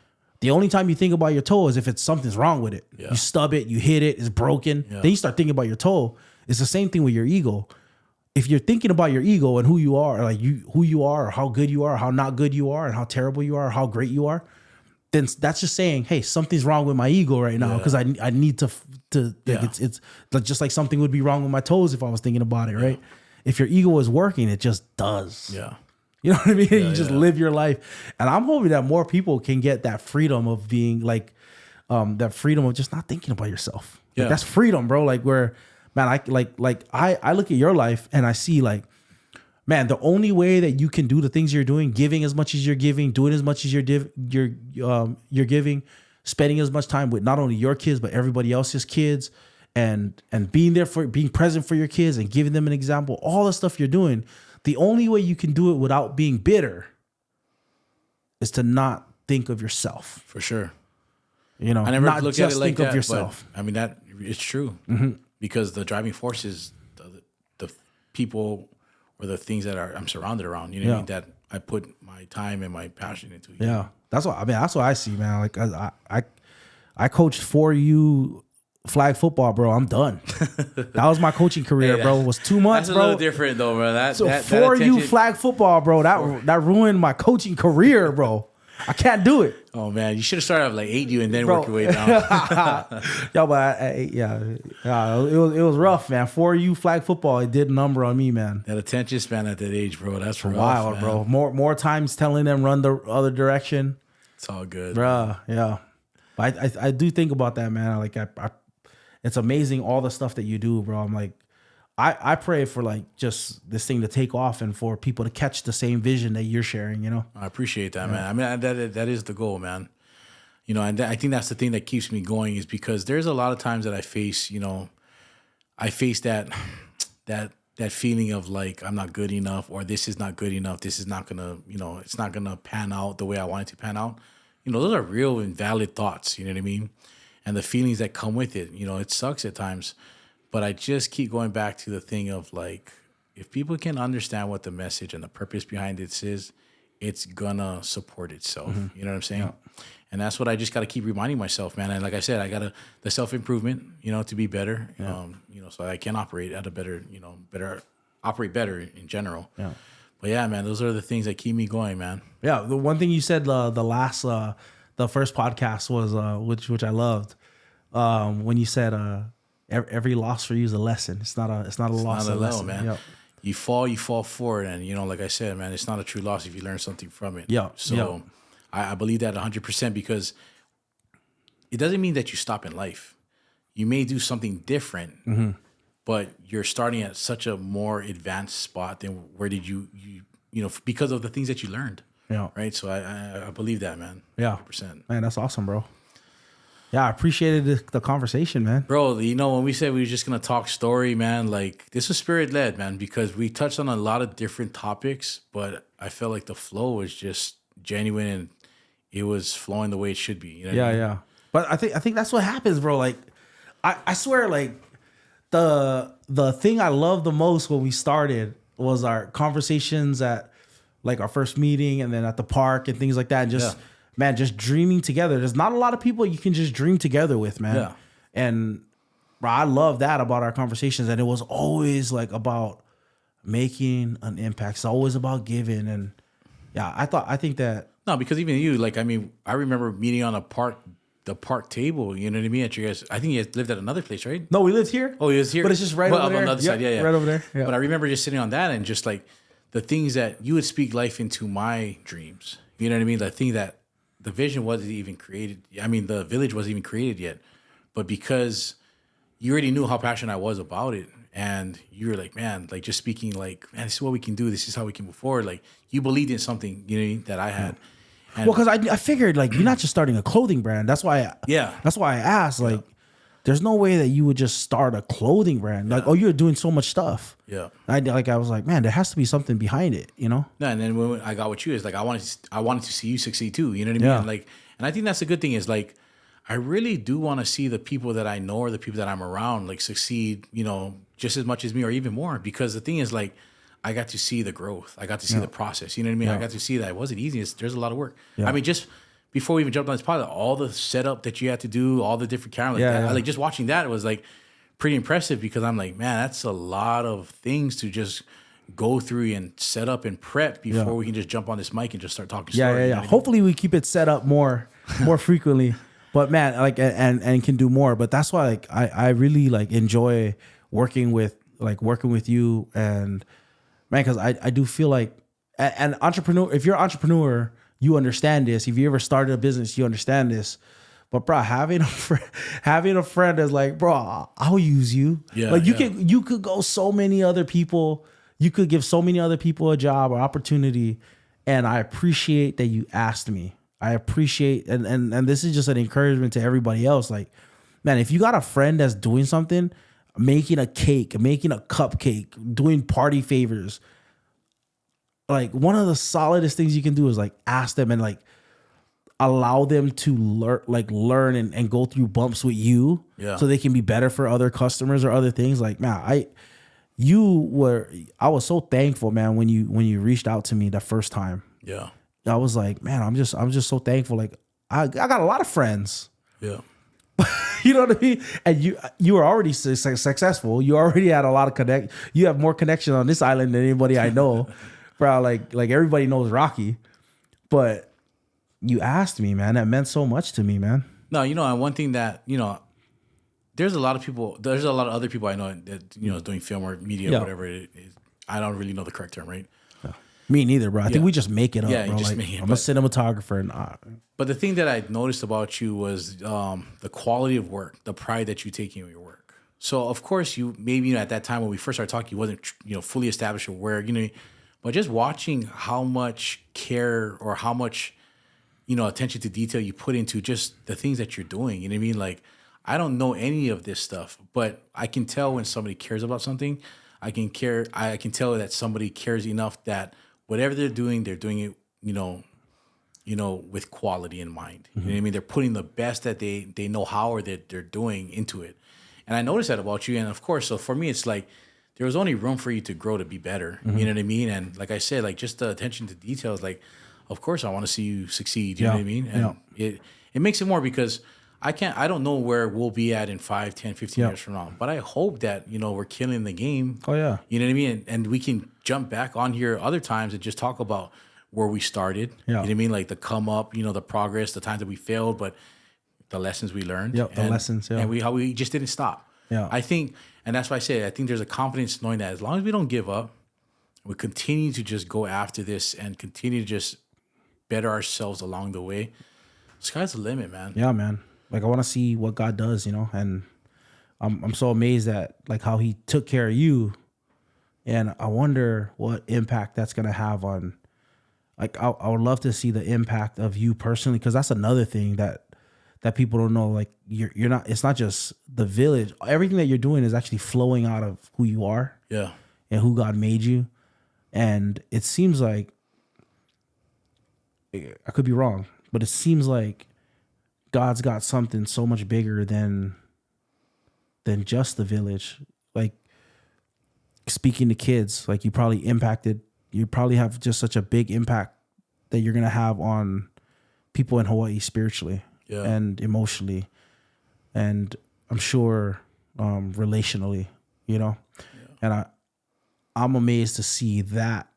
The only time you think about your toe is if it's something's wrong with it. Yeah. You stub it, you hit it, it's broken. Yeah. Then you start thinking about your toe. It's the same thing with your ego. If you're thinking about your ego and who you are, like who you are, or how good you are, or how not good you are, and how terrible you are, or how great you are, then that's just saying, hey, something's wrong with my ego right now, because I need to like it's just like something would be wrong with my toes if I was thinking about it, right? If your ego is working, it just does. Yeah. You know what I mean? You just live your life. And I'm hoping that more people can get that freedom of being like, that freedom of just not thinking about yourself. Like, that's freedom, bro. Like where, man, I look at your life and I see like, man, the only way that you can do the things you're doing, giving as much as you're giving, doing as much as you're giving, spending as much time with not only your kids, but everybody else's kids, and being present for your kids and giving them an example, all the stuff you're doing. The only way you can do it without being bitter is to not think of yourself. For sure. You know, I never not look just at it like think that, of yourself. But, I mean, that it's true, because the driving force is the people or the things that I'm surrounded around. You know what I mean? That I put my time and my passion into. Yeah, that's what I see, man. Like I coached 4U flag football, bro. I'm done. That was my coaching career, bro. It was 2 months, that's bro. a little different though, bro. That 4U flag football, bro. That ruined my coaching career, bro. I can't do it. Oh man, you should have started off like 8U and then work your way down. Yo, but it was rough, man. 4U flag football, it did a number on me, man. That attention span at that age, bro. That's rough, wild, man. bro. More times telling them run the other direction. It's all good, bro. Yeah, but I do think about that, man. Like I it's amazing all the stuff that you do, bro. I'm like, I pray for like just this thing to take off and for people to catch the same vision that you're sharing, you know? I appreciate that, man. I mean, that is the goal, man. You know, and I think that's the thing that keeps me going, is because there's a lot of times that I face that feeling of like, I'm not good enough, or this is not good enough. This is not gonna, it's not gonna pan out the way I want it to pan out. Those are real and valid thoughts. You know what I mean? And the feelings that come with it, it sucks at times. But I just keep going back to the thing of like, if people can understand what the message and the purpose behind it is, it's gonna support itself. Mm-hmm. You know what I'm saying? Yeah. And that's what I just got to keep reminding myself, man. And like I said, I got the self-improvement, to be better, so I can operate at a better, operate better in general. Yeah. But yeah, man, those are the things that keep me going, man. Yeah. The one thing you said, the first podcast was, which I loved, when you said, every loss for you is a lesson. It's not a loss. It's a lesson, man. Yep. You fall forward, and like I said, man, it's not a true loss if you learn something from it. Yeah. So yep. I believe that 100%, because it doesn't mean that you stop in life. You may do something different, mm-hmm. but you're starting at such a more advanced spot than where did you because of the things that you learned. Yeah. Right. So I believe that, man. Yeah. 100%. Man, that's awesome, bro. Yeah, I appreciated the conversation, man. Bro, you know, when we said we were just going to talk story, man, like this was spirit led, man, because we touched on a lot of different topics, but I felt like the flow was just genuine and it was flowing the way it should be. You know what I mean? Yeah. But I think that's what happens, bro. Like, I swear, like the thing I love the most when we started was our conversations at like our first meeting and then at the park and things like that. And just man, just dreaming together. There's not a lot of people you can just dream together with, man. Yeah. And bro, I love that about our conversations. And it was always like about making an impact. It's always about giving. And yeah, I think that. No, because even you, like, I mean, I remember meeting on the park table, you know what I mean? At your guys, I think you guys lived at another place, right? No, we lived here. Oh, he was here? But it's just right over there. On the other side, yeah. Right over there. Yeah. But I remember just sitting on that and just like the things that you would speak life into my dreams. You know what I mean? The thing that the vision wasn't even created. I mean, the village wasn't even created yet. But because you already knew how passionate I was about it, and you were like, man, like just speaking like, man, this is what we can do. This is how we can move forward. Like you believed in something, you know, that I had. And well, because I figured like you're not just starting a clothing brand. That's why. That's why I asked. Like, there's no way that you would just start a clothing brand. Like, oh, you're doing so much stuff. Yeah. I was like, man, there has to be something behind it, you know? No, and then when I got with you, it's like I wanted to see you succeed too. You know what I mean? Yeah. And like, and I think that's a good thing. Is like, I really do want to see the people that I know or the people that I'm around like succeed. You know, just as much as me or even more. Because the thing is, like, I got to see the growth. I got to see the process. You know what I mean? I got to see that it wasn't easy. There's a lot of work. Yeah. I mean, just before we even jumped on this pilot, all the setup that you had to do, all the different cameras, like just watching that was like pretty impressive because I'm like, man, that's a lot of things to just go through and set up and prep before we can just jump on this mic and just start talking story. Yeah. You know what Hopefully we keep it set up more frequently. But man, like and can do more. But that's why like I really like enjoy working with you and man, because I do feel like an entrepreneur, if you're an entrepreneur, you understand this. If you ever started a business, you understand this. But bro, having a friend that's like, bro, I'll use you. Yeah, like you could go so many other people. You could give so many other people a job or opportunity. And I appreciate that you asked me. I appreciate and this is just an encouragement to everybody else. Like, man, if you got a friend that's doing something, making a cake, making a cupcake, doing party favors, like one of the solidest things you can do is like ask them and like allow them to learn and go through bumps with you so they can be better for other customers or other things. Like, man, I was so thankful, man, when you reached out to me the first time. Yeah. I was like, man, I'm just so thankful. Like I got a lot of friends. Yeah. You know what I mean? And you were already successful. You already had a lot of you have more connection on this island than anybody I know. Bro, like everybody knows Rocky. But you asked me, man. That meant so much to me, man. No, you know, and one thing that, you know, there's a lot of other people I know that, you know, doing film or media or whatever it is. I don't really know the correct term, right? Me neither, bro. I think we just make it up, bro. Just like, make it, I'm a cinematographer. And but the thing that I noticed about you was the quality of work, the pride that you take in your work. So, of course, you maybe, you know, at that time when we first started talking, you wasn't, you know, fully established aware, you know, but just watching how much care or how much, you know, attention to detail you put into just the things that you're doing. You know what I mean? Like, I don't know any of this stuff, but I can tell when somebody cares about something. I can tell that somebody cares enough that whatever they're doing it, you know, with quality in mind. You know what I mean? They're putting the best that they know how or that they're doing into it. And I noticed that about you. And of course, so for me, it's like there was only room for you to grow, to be better. You know what I mean? And like I said, like just the attention to details, like, of course I want to see you succeed. You know what I mean? And it makes it more because I don't know where we'll be at in 5, 10, 15 years from now. But I hope that, you know, we're killing the game. Oh, yeah. You know what I mean? And we can jump back on here other times and just talk about where we started. Yeah. You know what I mean? Like the come up, you know, the progress, the times that we failed, but the lessons we learned. Yep, the lessons, yeah. And how we just didn't stop. Yeah. I think, and that's why I say, I think there's a confidence knowing that as long as we don't give up, we continue to just go after this and continue to just better ourselves along the way. Sky's the limit, man. Yeah, man. Like I want to see what God does, you know, and I'm so amazed at like how He took care of you, and I wonder what impact that's gonna have on. Like I would love to see the impact of you personally, because that's another thing that that people don't know. Like you're not. It's not just the village. Everything that you're doing is actually flowing out of who you are. Yeah. And who God made you. And it seems like, I could be wrong, but it seems like God's got something so much bigger than just the village. Like speaking to kids, like you probably have just such a big impact that you're going to have on people in Hawaii spiritually and emotionally. And I'm sure relationally, and I'm amazed to see that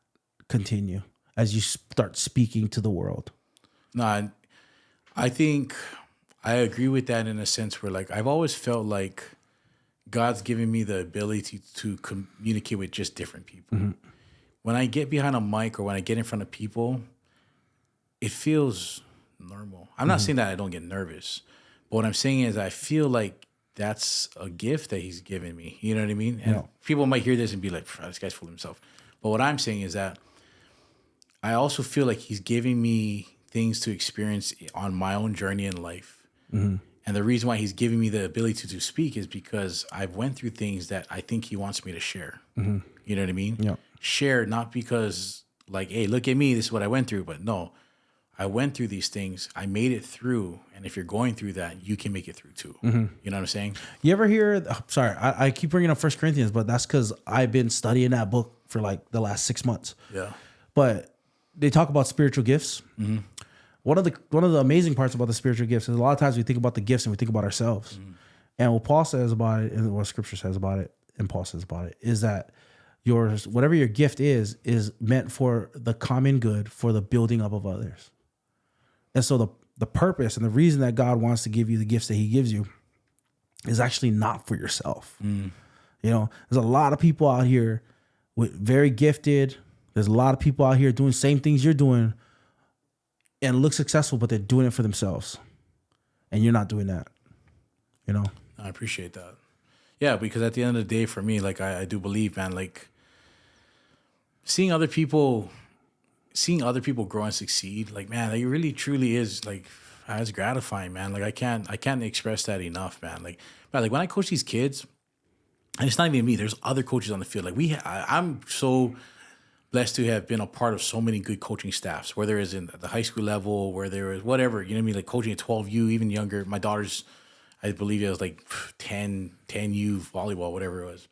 continue as you start speaking to the world. No, I think I agree with that in a sense where, like, I've always felt like God's given me the ability to communicate with just different people. Mm-hmm. When I get behind a mic or when I get in front of people, it feels normal. I'm not saying that I don't get nervous, but what I'm saying is I feel like that's a gift that he's given me. You know what I mean? And people might hear this and be like, this guy's full of himself. But what I'm saying is that I also feel like he's giving me things to experience on my own journey in life. Mm-hmm. And the reason why he's giving me the ability to speak is because I've went through things that I think he wants me to share. Mm-hmm. You know what I mean? Yeah. Share, not because like, hey, look at me, this is what I went through. But no, I went through these things. I made it through. And if you're going through that, you can make it through too. Mm-hmm. You know what I'm saying? You ever hear, sorry, I keep bringing up 1 Corinthians, but that's because I've been studying that book for like the last 6 months. Yeah. But they talk about spiritual gifts. Mm-hmm. One of the amazing parts about the spiritual gifts is a lot of times we think about the gifts and we think about ourselves. Mm-hmm. And what Paul says about it, and what Scripture says about it, and Paul says about it, is that whatever your gift is meant for the common good, for the building up of others. And so the purpose and the reason that God wants to give you the gifts that he gives you is actually not for yourself. Mm. There's a lot of people out here with very gifted. There's a lot of people out here doing the same things you're doing and look successful, but they're doing it for themselves. And you're not doing that, I appreciate that. Yeah, because at the end of the day, for me, like, I do believe, man, like, seeing other people grow and succeed, like, man, like, it really truly is, like, it's gratifying, man. Like, I can't express that enough, man. Like when I coach these kids, and it's not even me, there's other coaches on the field. Like, I'm so blessed to have been a part of so many good coaching staffs, whether it's in the high school level, where there is whatever, you know what I mean? Like coaching at 12U, even younger. My daughter's, I believe it was like 10U volleyball, whatever it was.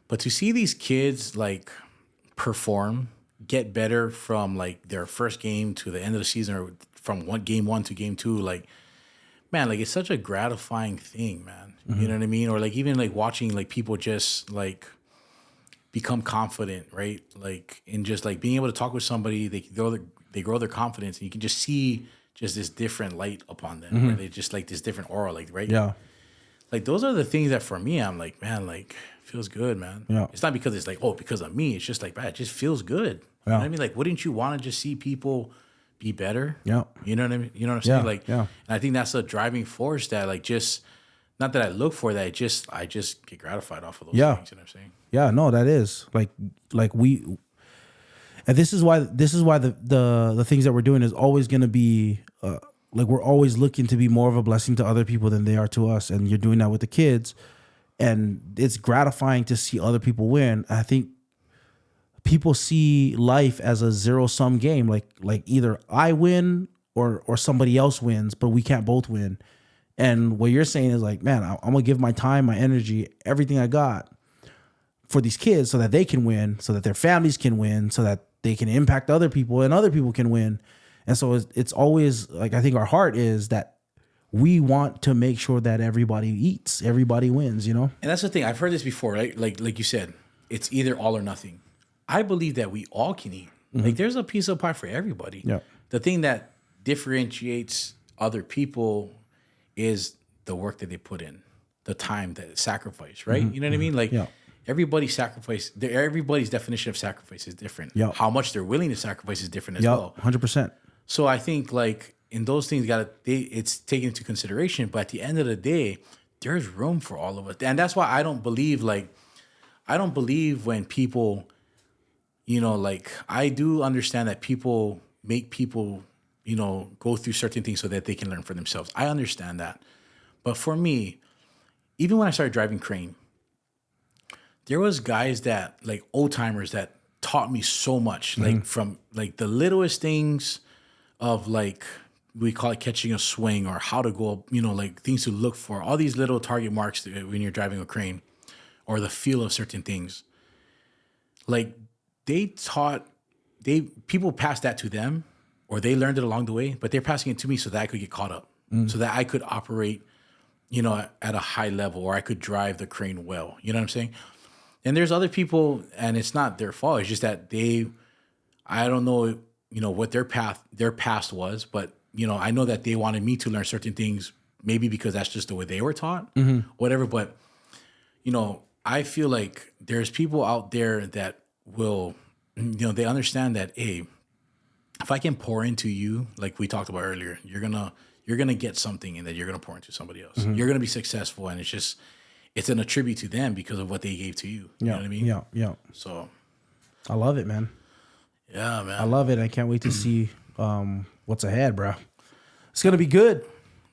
But to see these kids like perform, get better from like their first game to the end of the season, or from game one to game two, like, man, like, it's such a gratifying thing, man. Mm-hmm. You know what I mean? Or like even like watching like people just like become confident, right? Like in just like being able to talk with somebody, they grow their confidence, and you can just see just this different light upon them. Mm-hmm. They just like this different aura, like, right? Yeah. Like those are the things that for me, I'm like, man, like, feels good, man. Yeah. It's not because it's like, oh, because of me. It's just like, man, it just feels good. Yeah. You know what I mean? Like, wouldn't you want to just see people be better? Yeah. You know what I mean? You know what I'm saying? Like, yeah. And I think that's a driving force that like just, not that I look for that, I just get gratified off of those things. You know what I'm saying? Yeah, no, that is like we, and this is why the things that we're doing is always going to be like, we're always looking to be more of a blessing to other people than they are to us. And you're doing that with the kids, and it's gratifying to see other people win. I think people see life as a zero-sum game, like either I win or somebody else wins, but we can't both win. And what you're saying is like, man, I'm gonna give my time, my energy, everything I got for these kids so that they can win, so that their families can win, so that they can impact other people and other people can win. And so it's always like, I think our heart is that we want to make sure that everybody eats, everybody wins, And that's the thing. I've heard this before, right? Like you said, it's either all or nothing. I believe that we all can eat. Mm-hmm. Like there's a piece of pie for everybody. Yeah. The thing that differentiates other people is the work that they put in, the time, the sacrifice, right? Mm-hmm. You know what I mean? Like everybody's definition of sacrifice is different. Yeah. How much they're willing to sacrifice is different as well. 100%. So I think like in those things, it's taken into consideration. But at the end of the day, there's room for all of us, and that's why I don't believe when people, like, I do understand that people make people, go through certain things so that they can learn for themselves. I understand that. But for me, even when I started driving crane, there was guys that like old timers that taught me so much, like from like the littlest things of like, we call it catching a swing or how to go, like things to look for, all these little target marks when you're driving a crane or the feel of certain things. Like people passed that to them or they learned it along the way, but they're passing it to me so that I could get caught up, so that I could operate, at a high level, or I could drive the crane well. You know what I'm saying? And there's other people, and it's not their fault. It's just that I don't know, what their past was, but I know that they wanted me to learn certain things, maybe because that's just the way they were taught, whatever. But, I feel like there's people out there that will, they understand that, hey, if I can pour into you, like we talked about earlier, you're gonna get something, and that you're gonna pour into somebody else. You're gonna be successful, and it's an attribute to them because of what they gave to you. You know what I mean? Yeah. So I love it, man. Yeah, man. I love it. I can't wait to see what's ahead, bro. It's gonna be good.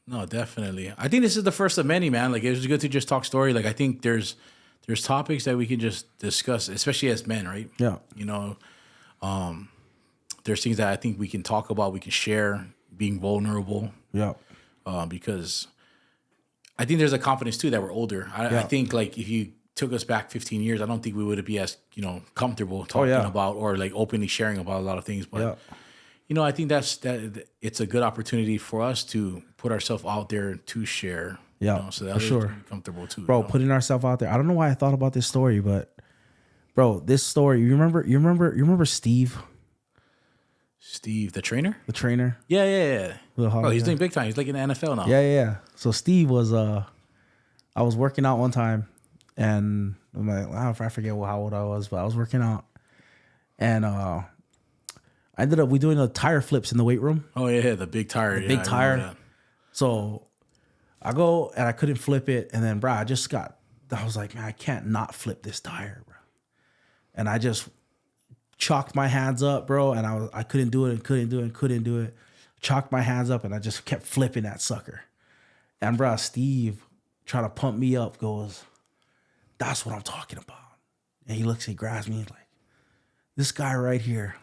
No, definitely. I think this is the first of many, man. Like, it was good to just talk story. Like, I think there's topics that we can just discuss, especially as men, right? Yeah. There's things that I think we can talk about, we can share, being vulnerable. Yeah. Because I think there's a confidence too that we're older. I think like if you took us back 15 years, I don't think we would be as, comfortable talking about or like openly sharing about a lot of things. But I think that it's a good opportunity for us to put ourselves out there to share. Yeah, so that for sure. Be comfortable too, bro. Putting ourselves out there. I don't know why I thought about this story, but bro, this story. You remember Steve? Steve, the trainer? The trainer? Yeah. Oh, he's doing big time. He's like in the NFL now. Yeah. So Steve was I was working out one time, and I'm like, I forget how old I was, but I was working out, and I ended up doing the tire flips in the weight room. Oh yeah, the big tire. Big tire. So I go and I couldn't flip it, and then I was like, man, I can't not flip this tire, bro. And I just chalked my hands up, bro, and I couldn't do it and couldn't do it. Chalked my hands up, and I just kept flipping that sucker. And bro, Steve, trying to pump me up, goes, "That's what I'm talking about." And he grabs me, he's like, "This guy right here,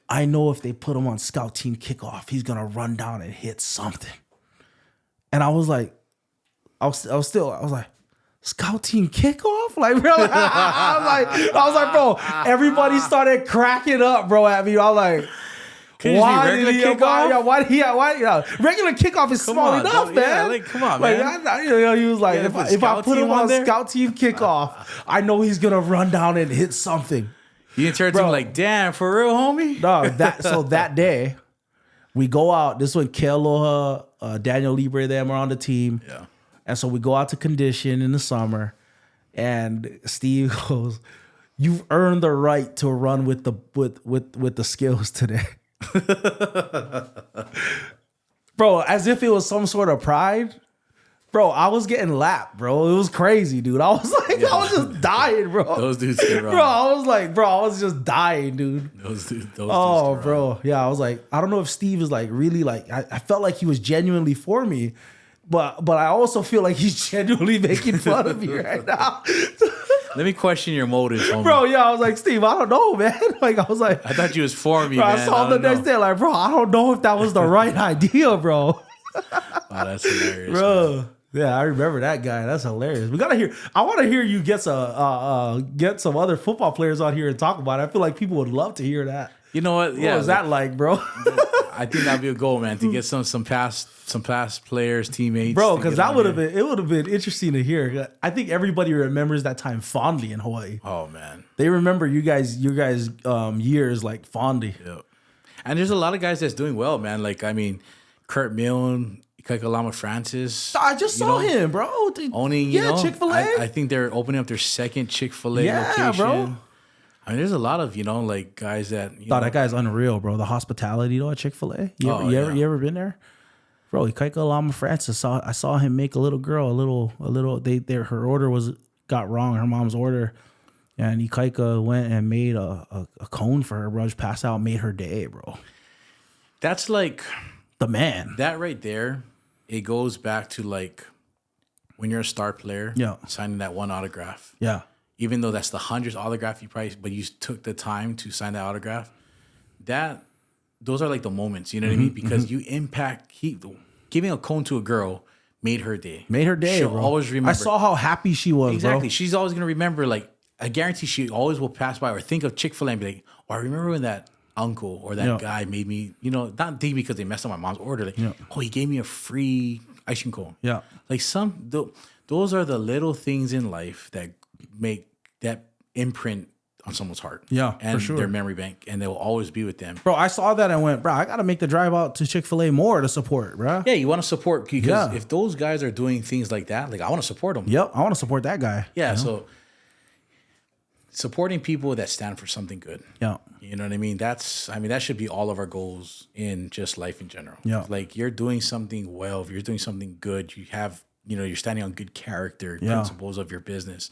I know if they put him on scout team kickoff, he's gonna run down and hit something." And I was like, I was like, scout team kickoff? Like, bro, I was like, bro, everybody started cracking up, bro, at me. I was like, why did he regular kickoff is small enough, man. Yeah, like, come on, man. He was like, if I put him on scout team kickoff, I know he's gonna run down and hit something. You turned to him like, damn, for real, homie? No, that day, we go out. This is when Kealoha, Daniel Libre, them are on the team. Yeah. And so we go out to condition in the summer, and Steve goes, "You've earned the right to run with the skills today." Bro, as if it was some sort of pride. Bro, I was getting lapped, bro. It was crazy, dude. I was like, I was just dying, bro. Those dudes get wrong. Bro, I was just dying, dude. Those dudes bro. Yeah, I was like, I don't know if Steve is like really like, I felt like he was genuinely for me, but I also feel like he's genuinely making fun of me right now. Let me question your motives, homie. Bro, yeah, I was like, Steve, I don't know, man. Like, I was like, I thought you was for me, bro, man. I saw him the next day, like, bro, I don't know if that was the right idea, bro. Wow, that's hilarious, bro. Man. Yeah, I remember that guy. That's hilarious. I want to hear you get some other football players on here and talk about it. I feel like people would love to hear that. You know what? Yeah, what was that like, bro? I think that'd be a goal, man, to get some past players, teammates. Bro, because it would have been interesting to hear. I think everybody remembers that time fondly in Hawaii. Oh man. They remember you guys years like fondly. Yeah. And there's a lot of guys that's doing well, man. Like, I mean, Kurt Milne, Kaikalama Francis. I just saw him, bro. Owning, Chick-fil-A. I think they're opening up their second Chick-fil-A location. Bro. I mean, there's a lot of, like guys that. That guy's unreal, bro. The hospitality, at Chick-fil-A. You ever been there? Bro, Kaikalama Francis, I saw him make a little girl, her order got wrong, her mom's order. And Ikaika went and made a cone for her, bro. Just passed out, made her day, bro. That's like The man. that right there. It goes back to like when you're a star player, Yeah. signing that one autograph. Yeah. Even though that's the 100th autograph you probably, but you took the time to sign that autograph. Those are like the moments, you know what I mean? Because you impact. Giving a cone to a girl made her day. Made her day, She'll bro. always remember. I saw how happy she was, Exactly. bro. She's always gonna remember. Like I guarantee, she always will pass by or think of Chick-fil-A and be like, "Oh, I remember when that uncle or that Yeah. guy made me, not think because they messed up my mom's order. Like, oh, he gave me a free ice cream cone. Yeah. Like those are the little things in life that make that imprint on someone's heart. Yeah, for and sure. their memory bank, and they will always be with them. Bro, I saw that and went, bro, I got to make the drive out to Chick-fil-A more to support, bro. Yeah, you want to support because Yeah. if those guys are doing things like that, like I want to support them. Yep, I want to support that guy. Yeah, so supporting people that stand for something good. Yeah. You know what I mean? That should be all of our goals in just life in general. Yeah. Like you're doing something well, if you're doing something good, you have, you're standing on good character, Yeah. principles of your business.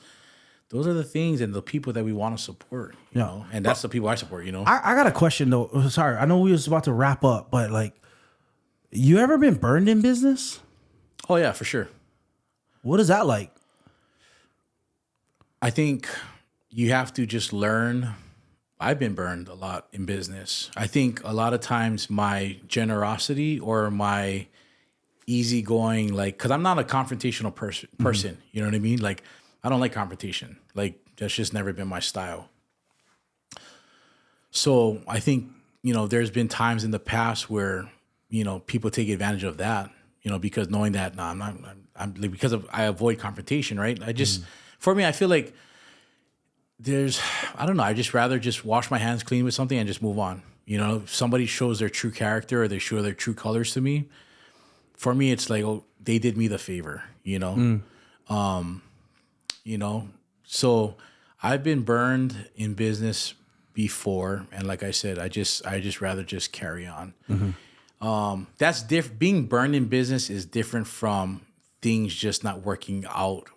Those are the things and the people that we want to support, you know? And that's the people I support, I got a question though. Sorry, I know we was about to wrap up, but like, you ever been burned in business? Oh yeah, for sure. What is that like? I think you have to just learn. I've been burned a lot in business. I think a lot of times my generosity or my easygoing, like, because I'm not a confrontational person, you know what I mean? Like, I don't like confrontation. Like, that's just never been my style. So I think, there's been times in the past where, people take advantage of that, because knowing that, I'm like, I avoid confrontation, right? I just, for me, I feel like I don't know, I just rather just wash my hands clean with something and just move on. If somebody shows their true character or they show their true colors to me, for me, it's like, oh, they did me the favor, So I've been burned in business before, and like I said, I just rather just carry on. That's different. Being burned in business is different from things just not working out.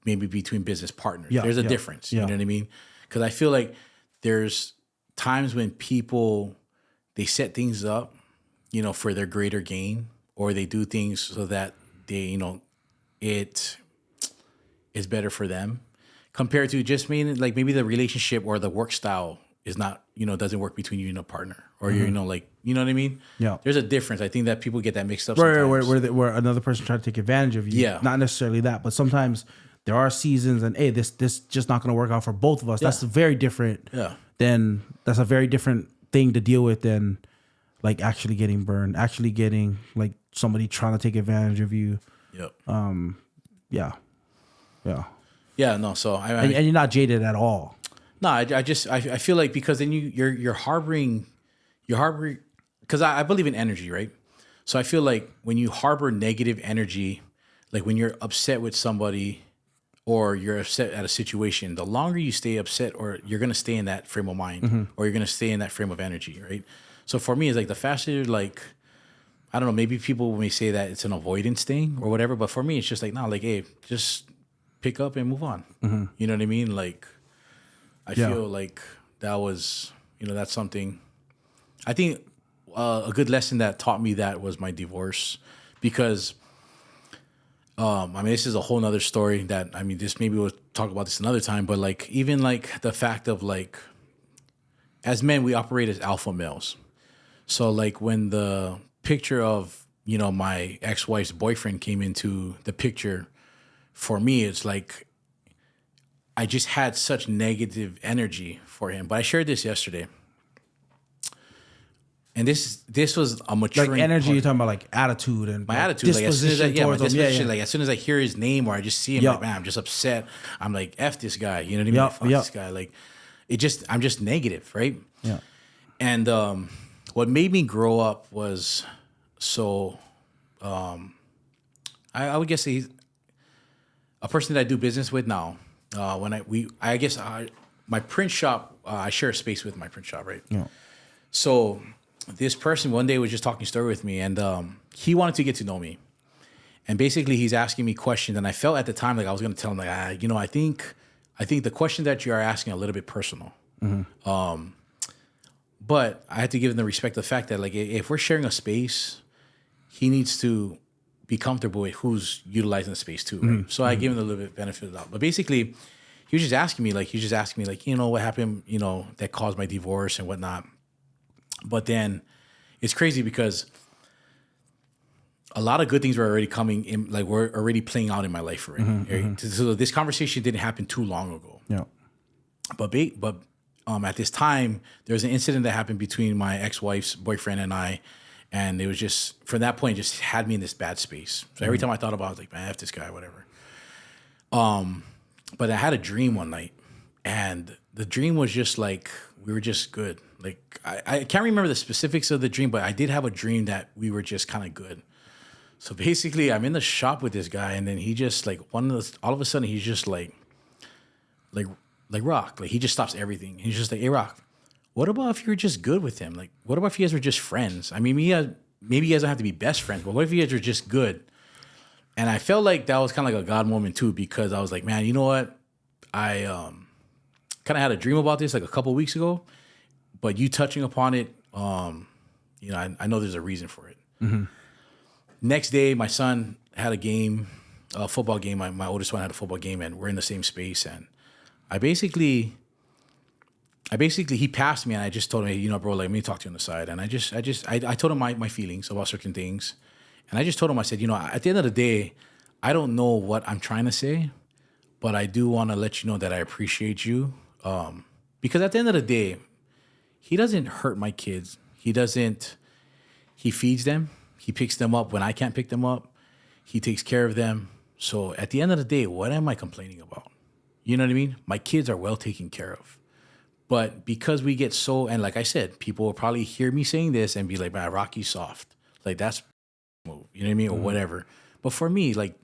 Maybe between business partners, there's a difference. You know what I mean? Because I feel like there's times when people they set things up, for their greater gain, or they do things so that they, it is better for them, compared to just like maybe the relationship or the work style is not, doesn't work between you and a partner, or you're, like, you know what I mean? Yeah. There's a difference. I think that people get that mixed up. Where sometimes. where another person trying to take advantage of you. Yeah. Not necessarily that, but sometimes there are seasons and hey, this just not going to work out for both of us. That's very different. Yeah. That's a very different thing to deal with than like actually getting burned, actually getting like somebody trying to take advantage of you. Yep. Yeah. Yeah. Yeah. No. So And you're not jaded at all. No, I feel like because then you're harboring, because I believe in energy, right? So I feel like when you harbor negative energy, like when you're upset with somebody or you're upset at a situation, the longer you stay upset, or you're gonna stay in that frame of mind, or you're gonna stay in that frame of energy, right? So for me, it's like the faster, like, I don't know, maybe people may say that it's an avoidance thing or whatever, but for me, it's just like, no, like, hey, just pick up and move on. You know what I mean? Like, I feel like that was, that's something. I think a good lesson that taught me that was my divorce, because, this is a whole nother story that, this maybe we'll talk about this another time, but like, even like the fact of like, as men, we operate as alpha males. So like when the picture of, my ex-wife's boyfriend came into the picture, for me, it's like, I just had such negative energy for him. But I shared this yesterday. And this was a maturing Like energy, part. you're talking about like attitude and My attitude, like as soon as I, disposition my towards them. disposition, like as soon as I hear his name or I just see him, Yeah. like, man, I'm just upset. I'm like, F this guy, you know what I mean? Yeah, Like, fuck yeah. this guy. Like, I'm just negative, right? Yeah. And what made me grow up was I would guess he's a person that I do business with now. My print shop, I share a space with my print shop, right? Yeah. So this person one day was just talking story with me, and he wanted to get to know me. And basically, he's asking me questions, and I felt at the time like I was going to tell him, like, I think the question that you are asking a little bit personal. But I had to give him the respect of the fact that like if we're sharing a space, he needs to be comfortable with who's utilizing the space too, right? So I gave him a little bit benefit of the doubt. But basically, he was just asking me, you know, what happened, you know, that caused my divorce and whatnot. But then it's crazy because a lot of good things were already coming in, like were already playing out in my life already. Right? So this conversation didn't happen too long ago. Yeah. But at this time, there was an incident that happened between my ex-wife's boyfriend and I, and it was just from that point, just had me in this bad space. So every time I thought about it, I was like, man, F this guy, whatever. But I had a dream one night, and the dream was just like we were just good. Like I can't remember the specifics of the dream, but I did have a dream that we were just kind of good. So basically, I'm in the shop with this guy, and then he just like all of a sudden he's just like Rock, like he just stops everything. He's just like, hey Rock, what about if you're just good with him? Like, what about if you guys were just friends? I mean, maybe you guys don't have to be best friends, but what if you guys were just good? And I felt like that was kind of like a God moment too, because I was like, man, you know what? I kind of had a dream about this like a couple weeks ago, but you touching upon it, you know, I know there's a reason for it. Next day, my son had a football game. My oldest one had a football game, and we're in the same space. And I basically he passed me, and I just told him, hey, you know, bro, like, let me talk to you on the side. And I told him my feelings about certain things. And I just told him, I said, you know, at the end of the day, I don't know what I'm trying to say, but I do want to let you know that I appreciate you. Because at the end of the day, he doesn't hurt my kids. He feeds them. He picks them up when I can't pick them up. He takes care of them. So at the end of the day, what am I complaining about? You know what I mean? My kids are well taken care of. But because we get so, and like I said, people will probably hear me saying this and be like, man, Rocky's soft. Like that's move, you know what I mean? Or whatever. But for me, like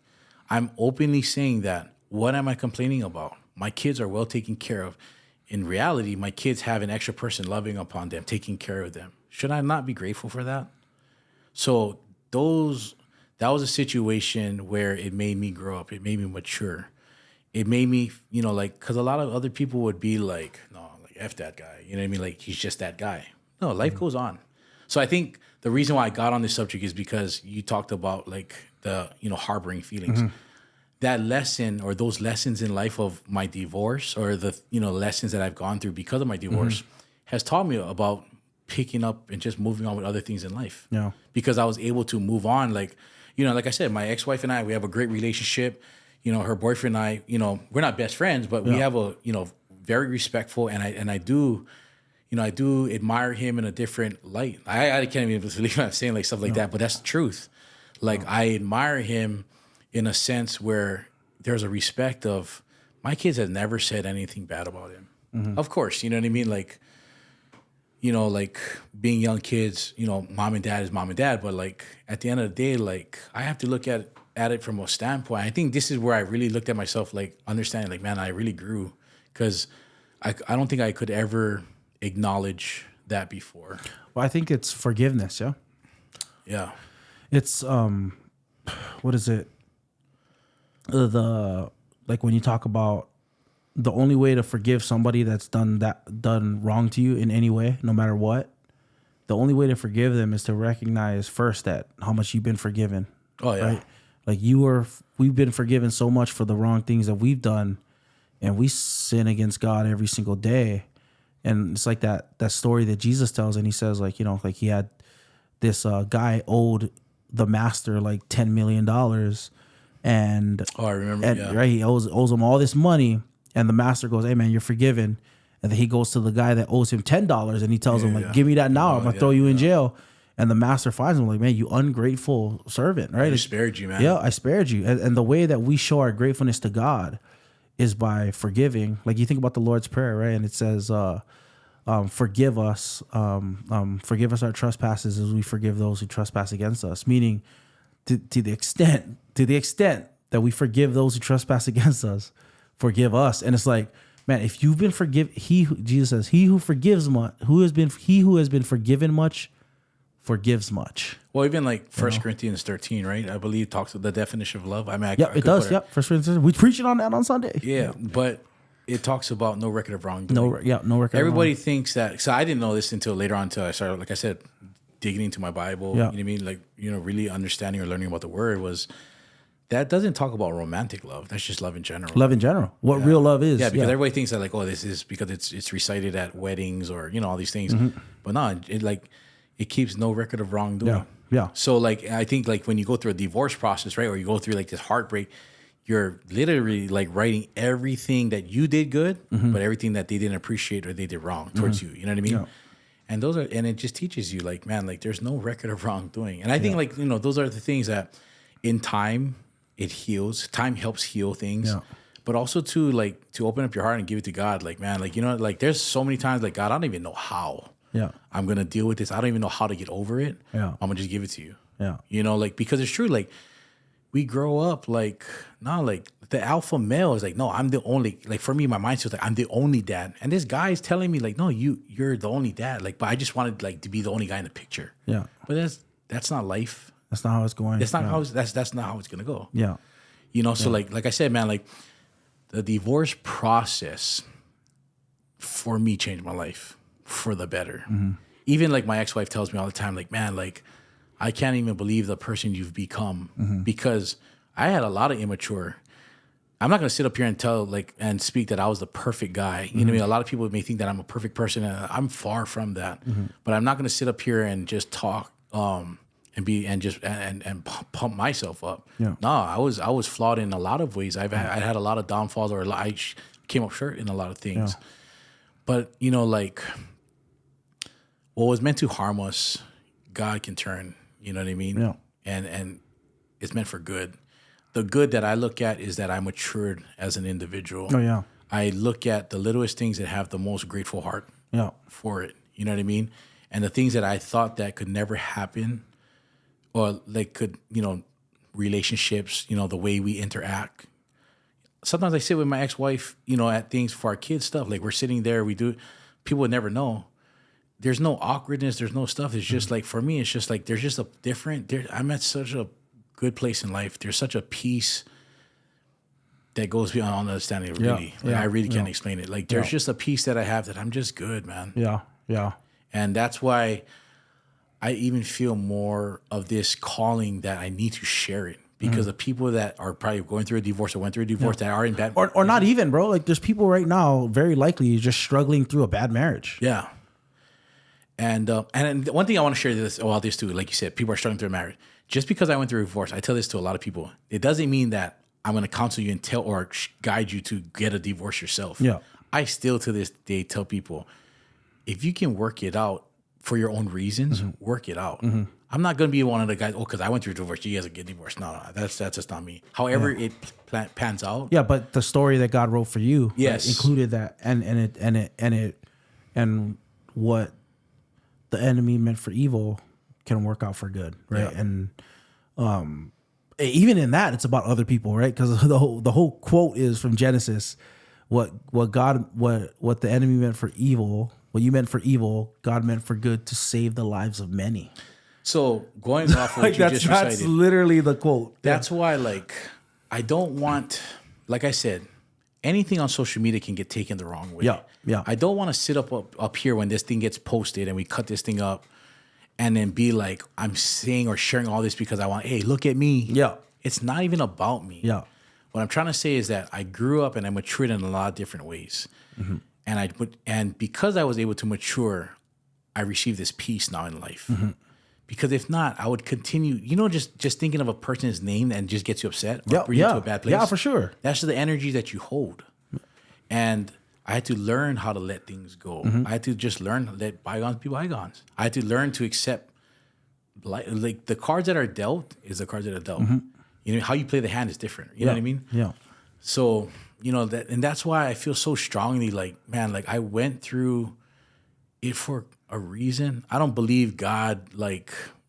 I'm openly saying that, what am I complaining about? My kids are well taken care of. In reality, my kids have an extra person loving upon them, taking care of them. Should I not be grateful for that? So that was a situation where it made me grow up. It made me mature. It made me, you know, like, because a lot of other people would be like, no, like, F that guy. You know what I mean? Like, he's just that guy. No, life goes on. So I think the reason why I got on this subject is because you talked about, like, the, you know, harboring feelings. That lesson or those lessons in life of my divorce or the, you know, lessons that I've gone through because of my divorce has taught me about picking up and just moving on with other things in life. Yeah. Because I was able to move on. Like, you know, like I said, my ex-wife and I, we have a great relationship. You know, her boyfriend and I, you know, we're not best friends, but we have a, you know, very respectful, and I do, you know, I do admire him in a different light. I can't even believe I'm saying like stuff like that, but that's the truth. Like I admire him in a sense where there's a respect of my kids have never said anything bad about him. Of course, you know what I mean? Like, you know, like being young kids, you know, mom and dad is mom and dad, but like at the end of the day, like I have to look at it from a standpoint. I think this is where I really looked at myself, like understanding, like, man, I really grew because I don't think I could ever acknowledge that before. Well, I think it's forgiveness. Yeah. Yeah. It's what is it? The like when you talk about the only way to forgive somebody that's done wrong to you in any way, no matter what, the only way to forgive them is to recognize first that how much you've been forgiven. Oh yeah. Right? Like we've been forgiven so much for the wrong things that we've done, and we sin against God every single day. And it's like that story that Jesus tells, and he says, like, you know, like he had this guy owed the master like $10 million, and I remember. and, right, he owes him all this money, and the master goes, "Hey man, you're forgiven." And then he goes to the guy that owes him $10, and he tells him, like, "Give me that now, I'm gonna throw you in jail." And the master finds him like, "Man, you ungrateful servant, right? I spared you, man. Yeah, I spared you." And the way that we show our gratefulness to God is by forgiving. Like you think about the Lord's Prayer, right? And it says, forgive us our trespasses as we forgive those who trespass against us. Meaning to the extent that we forgive those who trespass against us, forgive us. And it's like, man, if you've been forgiven, Jesus says, he who forgives much, he who has been forgiven much, forgives much. Well, even like 1 Corinthians 13, right? I believe talks about the definition of love. I mean, it does. Yep. 1 Corinthians. We preach it on that on Sunday. Yeah, but it talks about no record of wrongdoing. No record. Everybody thinks that. So I didn't know this until later on, until I started, like I said, digging into my Bible. Yeah. You know what I mean? Like, really understanding or learning about the word was that doesn't talk about romantic love. That's just love in general. Love in general. What real love is. Yeah, because everybody thinks that like, oh, this is because it's recited at weddings or all these things. But no, it keeps no record of wrongdoing. Yeah. Yeah. So like I think like when you go through a divorce process, right, or you go through like this heartbreak, you're literally like writing everything that you did good, but everything that they didn't appreciate or they did wrong towards you. You know what I mean? Yeah. And it just teaches you like, man, like there's no record of wrongdoing. And I think like, those are the things that in time it heals. Time helps heal things. Yeah. But also to open up your heart and give it to God. Like, man, like, like there's so many times like, God, I don't even know how I'm going to deal with this. I don't even know how to get over it. Yeah. I'm going to just give it to you. Yeah. Like, because it's true. Like, we grow up like, no, like the alpha male is like, no, I'm the only, like for me, my mindset was like, I'm the only dad. And this guy is telling me like, no, you're the only dad. Like, but I just wanted like to be the only guy in the picture. Yeah. But that's not life. That's not how it's going. That's not how that's not how it's gonna go. Yeah. So like I said, man, like the divorce process for me changed my life for the better. Even like my ex-wife tells me all the time, like, man, like I can't even believe the person you've become because I had a lot of immature. I'm not gonna sit up here and tell like and speak that I was the perfect guy. You know what I mean? A lot of people may think that I'm a perfect person, and I'm far from that. But I'm not gonna sit up here and just talk and pump myself up. Yeah. No, I was flawed in a lot of ways. I had a lot of downfalls, or I came up short in a lot of things. Yeah. But like what was meant to harm us, God can turn. You know what I mean? Yeah. And it's meant for good. The good that I look at is that I matured as an individual. Oh yeah. I look at the littlest things that have the most grateful heart. Yeah. For it. You know what I mean? And the things that I thought that could never happen, or like could, relationships, the way we interact. Sometimes I sit with my ex-wife, at things for our kids stuff. Like we're sitting there, people would never know. There's no awkwardness. There's no stuff. It's just like, for me, it's just like, there's just I'm at such a good place in life. There's such a peace that goes beyond understanding. Really. I really can't explain it. Like there's just a peace that I have that I'm just good, man. Yeah. Yeah. And that's why I even feel more of this calling that I need to share it because of people that are probably going through a divorce or went through a divorce that are in bad or not even, bro. Like there's people right now very likely just struggling through a bad marriage. Yeah. And one thing I want to share about this too, like you said, people are struggling through a marriage. Just because I went through a divorce, I tell this to a lot of people. It doesn't mean that I'm going to counsel you and tell or guide you to get a divorce yourself. Yeah. I still to this day tell people, if you can work it out for your own reasons, work it out. I'm not going to be one of the guys, because I went through a divorce, you guys will get divorced. No, that's just not me. However it pans out. Yeah, but the story that God wrote for you included that and what the enemy meant for evil can work out for good, right? Yeah. And even in that, it's about other people, right? Because the whole quote is from Genesis. What the enemy meant for evil, what you meant for evil, God meant for good to save the lives of many. So going off of what you just recited, that's literally the quote. That's why, like, I don't want, like I said, anything on social media can get taken the wrong way. Yeah, yeah. I don't want to sit up here when this thing gets posted and we cut this thing up and then be like, I'm saying or sharing all this because I want, hey, look at me. Yeah. It's not even about me. Yeah. What I'm trying to say is that I grew up and I matured in a lot of different ways. And because I was able to mature, I received this peace now in life. Because if not, I would continue, just thinking of a person's name and just gets you upset or bring you to a bad place. Yeah, for sure. That's the energy that you hold. And I had to learn how to let things go. I had to just learn to let bygones be bygones. I had to learn to accept, like the cards that are dealt is the cards that are dealt. How you play the hand is different. You know what I mean? Yeah. So, and that's why I feel so strongly like, man, like I went through it for a reason. I don't believe God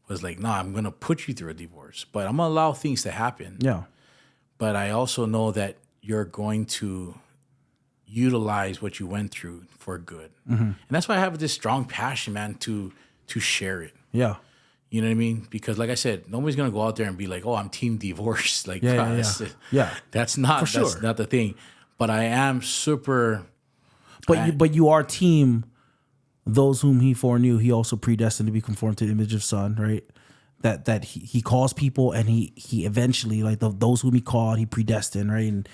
was like, nah, I'm going to put you through a divorce, but I'm going to allow things to happen. Yeah. But I also know that you're going to utilize what you went through for good. And that's why I have this strong passion, man, to share it. Yeah. You know what I mean? Because like I said, nobody's going to go out there and be like, oh, I'm team divorce. Like, that's not the thing. but I am super. But you are team. Those whom he foreknew, he also predestined to be conformed to the image of Son, right? That he calls people, and he eventually, like those whom he called, he predestined, right?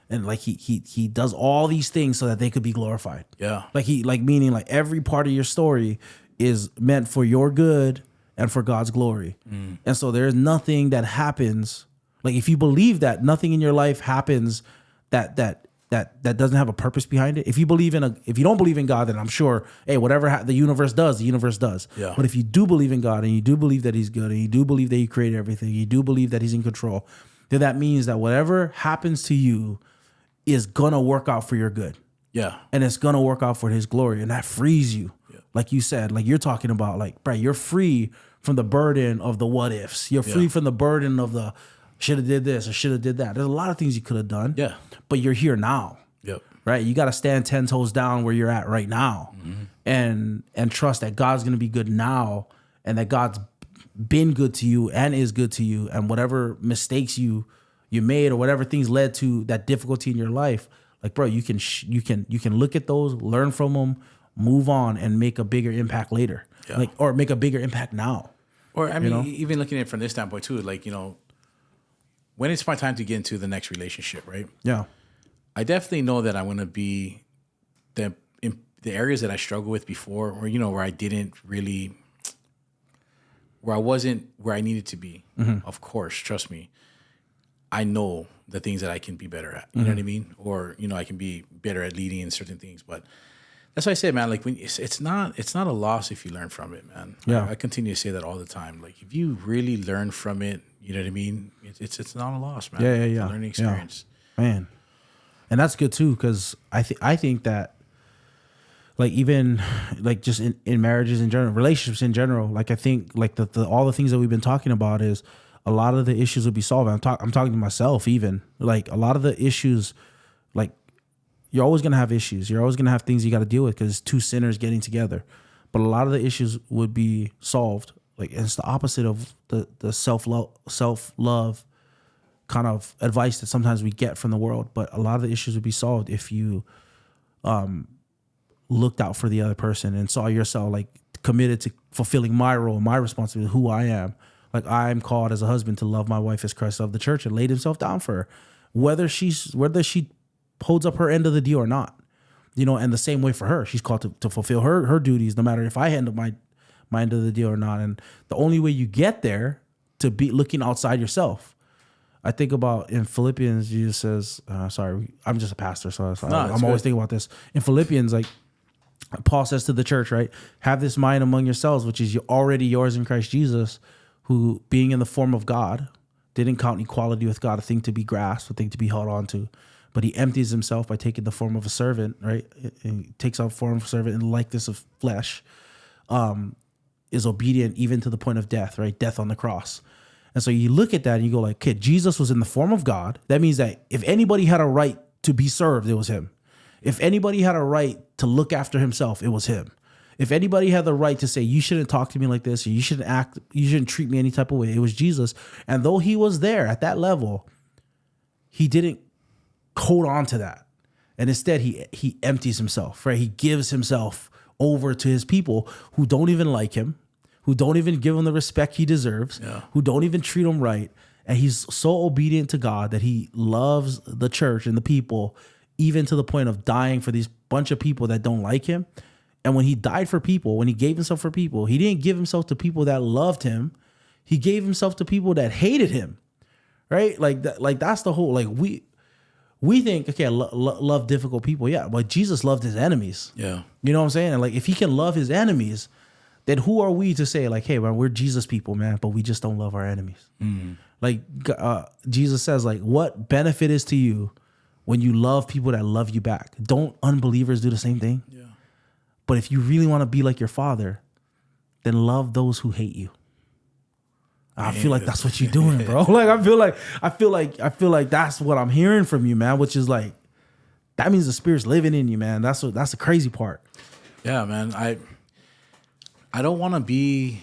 And like he does all these things so that they could be glorified. Yeah. Meaning every part of your story is meant for your good and for God's glory. And so there's nothing that happens, like if you believe that nothing in your life happens that doesn't have a purpose behind it. If you don't believe in God, then I'm sure, hey, whatever the universe does, the universe does. Yeah. But if you do believe in God, and you do believe that he's good, and you do believe that he created everything, you do believe that he's in control, then that means that whatever happens to you is gonna work out for your good. Yeah. And it's gonna work out for his glory. And that frees you. Yeah. Like you said, like you're talking about, like, bro, you're free from the burden of the what ifs. You're free from the burden of the should have did this or should have did that. There's a lot of things you could have done. Yeah. But you're here now. Yep. Right? You got to stand 10 toes down where you're at right now, and trust that God's going to be good now, and that God's been good to you and is good to you, and whatever mistakes you made or whatever things led to that difficulty in your life, like, bro, you can look at those, learn from them, move on, and make a bigger impact later. Yeah. Like, or make a bigger impact now. Or I mean, even looking at it from this standpoint too, like, when it's my time to get into the next relationship, right? Yeah. I definitely know that I'm going to be in the areas that I struggled with before, or, where I didn't really, where I wasn't where I needed to be. Of course, trust me. I know the things that I can be better at. You know what I mean? Or, I can be better at leading in certain things. But that's why I say, man, like, when it's not a loss if you learn from it, man. Yeah. I continue to say that all the time. Like, if you really learn from it, you know what I mean? It's not a loss, man. Yeah. It's a learning experience. Yeah. Man. And that's good too, because I think that, like, even like just in marriages in general, relationships in general, like, I think like the all the things that we've been talking about is a lot of the issues will be solved. I'm talking to myself even, like, a lot of the issues, like, you're always gonna have issues. You're always gonna have things you got to deal with because it's two sinners getting together. But a lot of the issues would be solved. Like, it's the opposite of the self love kind of advice that sometimes we get from the world, but a lot of the issues would be solved if you looked out for the other person and saw yourself, like, committed to fulfilling my role, my responsibility, who I am. Like, I'm called as a husband to love my wife as Christ loved the church and laid himself down for her, whether she holds up her end of the deal or not. And the same way for her, she's called to fulfill her duties, no matter if I handle my end of the deal or not. And the only way you get there to be looking outside yourself. I think about in Philippians, Jesus says, sorry, I'm just a pastor, so I'm always thinking about this. In Philippians, like, Paul says to the church, right, have this mind among yourselves, which is already yours in Christ Jesus, who, being in the form of God, didn't count equality with God a thing to be grasped, a thing to be held on to, but he empties himself by taking the form of a servant, right? And he takes on form of a servant in the likeness of flesh, is obedient even to the point of death, right? Death on the cross. And so you look at that and you go like, okay, Jesus was in the form of God. That means that if anybody had a right to be served, it was him. If anybody had a right to look after himself, it was him. If anybody had the right to say, you shouldn't talk to me like this, or you shouldn't treat me any type of way, it was Jesus. And though he was there at that level, he didn't hold on to that. And instead he empties himself, right? He gives himself over to his people who don't even like him, who don't even give him the respect he deserves, who don't even treat him right. And he's so obedient to God that he loves the church and the people, even to the point of dying for these bunch of people that don't like him. And when he died for people, when he gave himself for people, he didn't give himself to people that loved him. He gave himself to people that hated him, right? Like that's the whole, like, we think, okay, love difficult people. Yeah, but Jesus loved his enemies. Yeah. You know what I'm saying? And like, if he can love his enemies, then who are we to say like, hey, man, we're Jesus people, man, but we just don't love our enemies. Like, Jesus says, like, what benefit is to you when you love people that love you back? Don't unbelievers do the same thing? Yeah. But if you really want to be like your Father, then love those who hate you. I feel like that's what you're doing, bro. Like, I feel like that's what I'm hearing from you, man, which is like, that means the Spirit's living in you, man. That's the crazy part. Yeah, man. I don't want to be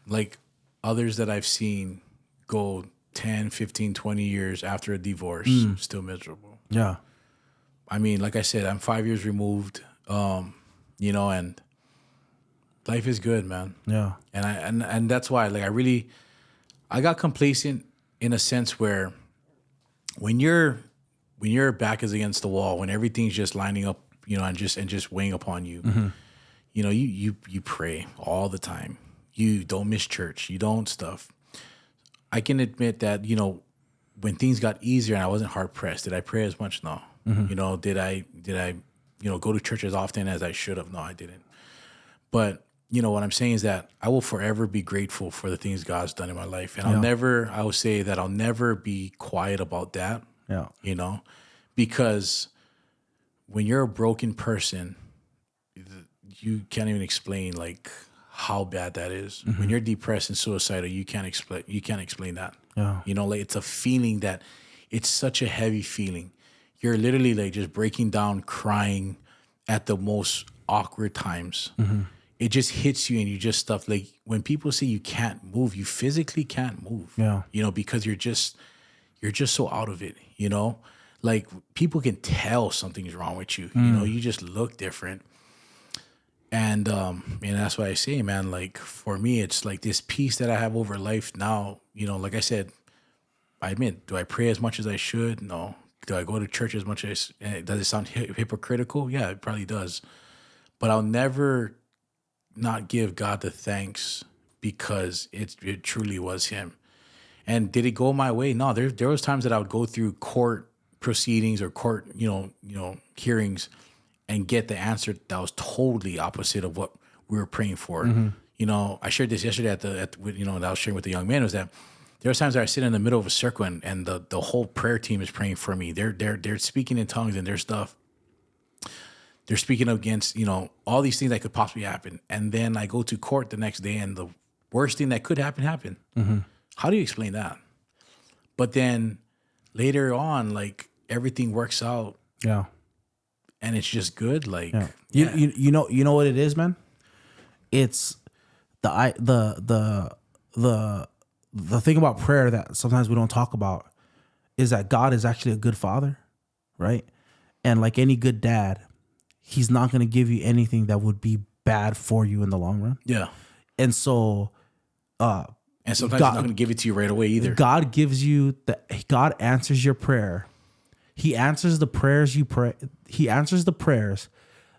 like others that I've seen go 10, 15, 20 years after a divorce, still miserable. Yeah. I mean, like I said, I'm 5 years removed, you know, and life is good, man. Yeah. And that's why, like, I got complacent in a sense where when your back is against the wall, when everything's just lining up, you know, and just weighing upon you, you know, you pray all the time. You don't miss church. You don't stuff. I can admit that, you know, when things got easier and I wasn't hard pressed, did I pray as much? No. You know, did I, you know, go to church as often as I should have? No, I didn't. But, you know, what I'm saying is that I will forever be grateful for the things God's done in my life. And I will say that I'll never be quiet about that. Yeah. You know, because when you're a broken person, you can't even explain like how bad that is. When you're depressed and suicidal, you can't explain that. Yeah. You know, like it's a feeling that it's such a heavy feeling. You're literally like just breaking down, crying at the most awkward times. It just hits you and you just stuff like when people say you can't move, you physically can't move. Yeah. You know, because you're just so out of it, you know? Like people can tell something's wrong with you. You know, you just look different. And that's why I say, man, like for me, it's like this peace that I have over life now, you know, like I said, I admit, do I pray as much as I should? No. Do I go to church as much as, does it sound hypocritical? Yeah, it probably does. But I'll never not give God the thanks because it truly was him. And did it go my way? No, there was times that I would go through court proceedings or court, you know, hearings and get the answer that was totally opposite of what we were praying for. You know, I shared this yesterday you know, that I was sharing with the young man was that there was times that I sit in the middle of a circle and the whole prayer team is praying for me. They're speaking in tongues and their stuff. They're speaking against, you know, all these things that could possibly happen. And then I go to court the next day and the worst thing that could happen happened. How do you explain that? But then later on, like everything works out. Yeah. And it's just good. Like, you know what it is, man? It's the thing about prayer that sometimes we don't talk about is that God is actually a good father, right? And like any good dad, he's not going to give you anything that would be bad for you in the long run. Yeah. And so, and sometimes he's not going to give it to you right away either. God gives you God answers your prayer. He answers the prayers you pray. He answers the prayers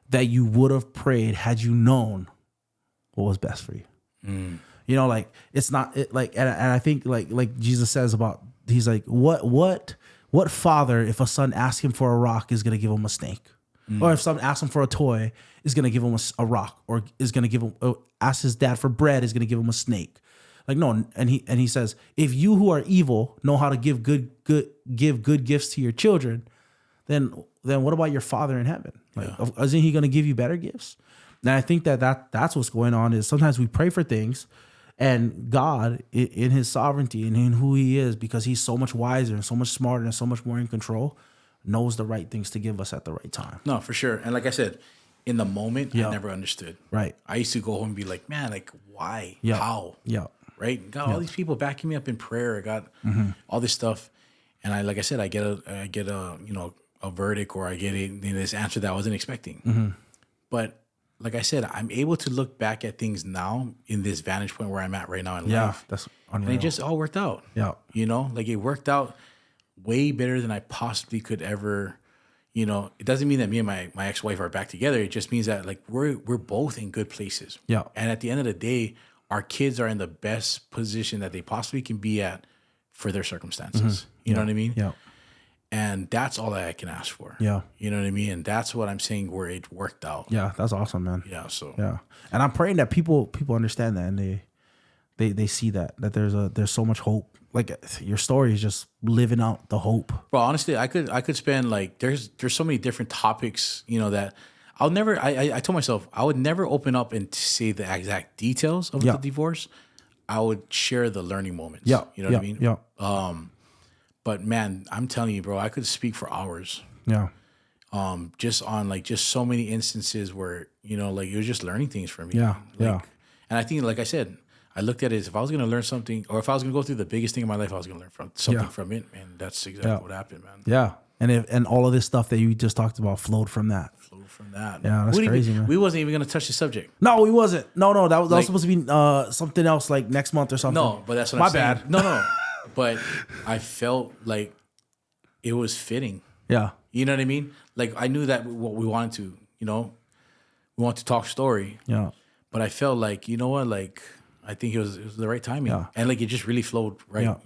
that you would have prayed had you known what was best for you. You know, like it's not like, and I think like Jesus says about, he's like, what father, if a son asks him for a rock, is going to give him a snake? Or if someone asks him for a toy, is going to give him a rock, or is going to give him, ask his dad for bread, is going to give him a snake. Like, no. And he says, if you who are evil know how to give good gifts to your children, then what about your Father in heaven? Like, isn't he going to give you better gifts? And I think that's what's going on is sometimes we pray for things and God in his sovereignty and in who he is, because he's so much wiser and so much smarter and so much more in control, knows the right things to give us at the right time. No, for sure. And like I said, in the moment, I never understood. Right. I used to go home and be like, man, like why? Yeah. How? Yeah. Right. Got all these people backing me up in prayer. I got all this stuff. And I get a, you know, a verdict, or I get this answer that I wasn't expecting. But like I said, I'm able to look back at things now in this vantage point where I'm at right now in life. That's unreal. And it just all worked out. Yeah. You know, like it worked out way better than I possibly could ever, you know. It doesn't mean that me and my ex-wife are back together. It just means that like we're both in good places. Yeah. And at the end of the day, our kids are in the best position that they possibly can be at for their circumstances. You know what I mean? Yeah. And that's all that I can ask for. Yeah. You know what I mean? And that's what I'm saying, where it worked out. Yeah, that's awesome, man. Yeah. So yeah. And I'm praying that people understand that and they see that there's so much hope. Like your story is just living out the hope. Bro, honestly, I could spend like there's so many different topics, you know, that I'll never I told myself I would never open up and say the exact details of the divorce. I would share the learning moments. Yeah. You know what I mean? Yeah. But man, I'm telling you, bro, I could speak for hours. Yeah. Just on like just so many instances where, you know, like it was just learning things for me. Yeah. Like, and I think, like I said, I looked at it as if I was going to learn something, or if I was going to go through the biggest thing in my life, I was going to learn something from it. And that's exactly what happened, man. Yeah. and all of this stuff that you just talked about flowed from that. From that. Yeah, that's crazy, man. We wasn't even gonna touch the subject. No, we wasn't. No, that was supposed to be something else like next month or something. No, but that's what My I'm saying. bad. No. But I felt like it was fitting. Yeah. You know what I mean? Like I knew that what we wanted to, we wanted to talk story. Yeah. But I felt like, you know what, like I think it was the right timing. Yeah. And like it just really flowed right,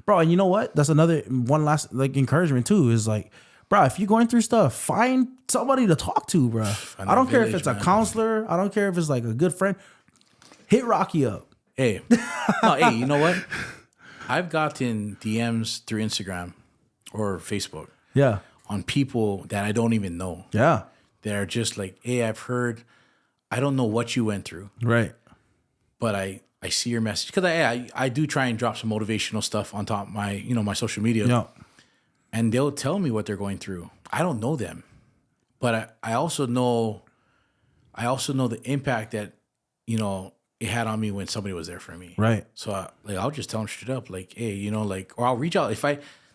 Bro, and you know what? That's one last like encouragement too, is like, bro, if you're going through stuff, find somebody to talk to, bro. I don't care if it's a counselor. I don't care if it's like a good friend. Hit Rocky up. Hey, you know what? I've gotten DMs through Instagram or Facebook. Yeah. On people that I don't even know. Yeah. That are just like, hey, I've heard, I don't know what you went through. Right. But I see your message. Because I do try and drop some motivational stuff on top of my, my social media. Yeah. And they'll tell me what they're going through. I don't know them. But I also know the impact that, it had on me when somebody was there for me. Right. So I'll just tell them straight up, like, hey, or I'll reach out.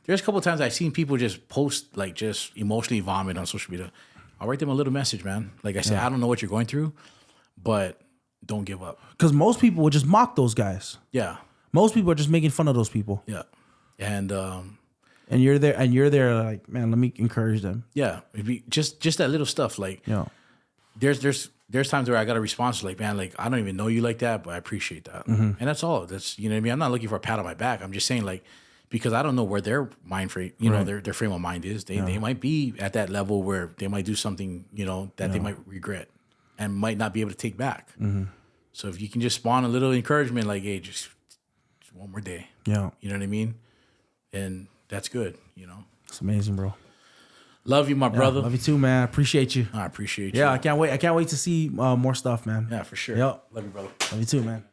There's a couple of times I've seen people just post, like, just emotionally vomit on social media. I'll write them a little message, man. Like I said, I don't know what you're going through, but don't give up. Because most people would just mock those guys. Yeah. Most people are just making fun of those people. Yeah. And you're there like, man, let me encourage them. Yeah. Maybe just that little stuff. Like, there's times where I got a response like, man, like, I don't even know you like that, but I appreciate that. And that's all. That's, you know what I mean? I'm not looking for a pat on my back. I'm just saying, like, because I don't know where their mind frame, their frame of mind is. They might be at that level where they might do something, that they might regret and might not be able to take back. So if you can just spawn a little encouragement, like, hey, just one more day. Yeah. You know what I mean? And that's good, It's amazing, bro. Love you, my brother. Love you too, man. Appreciate you. I appreciate you. Yeah, I can't wait to see more stuff, man. Yeah, for sure. Yep. Love you, brother. Love you too, man.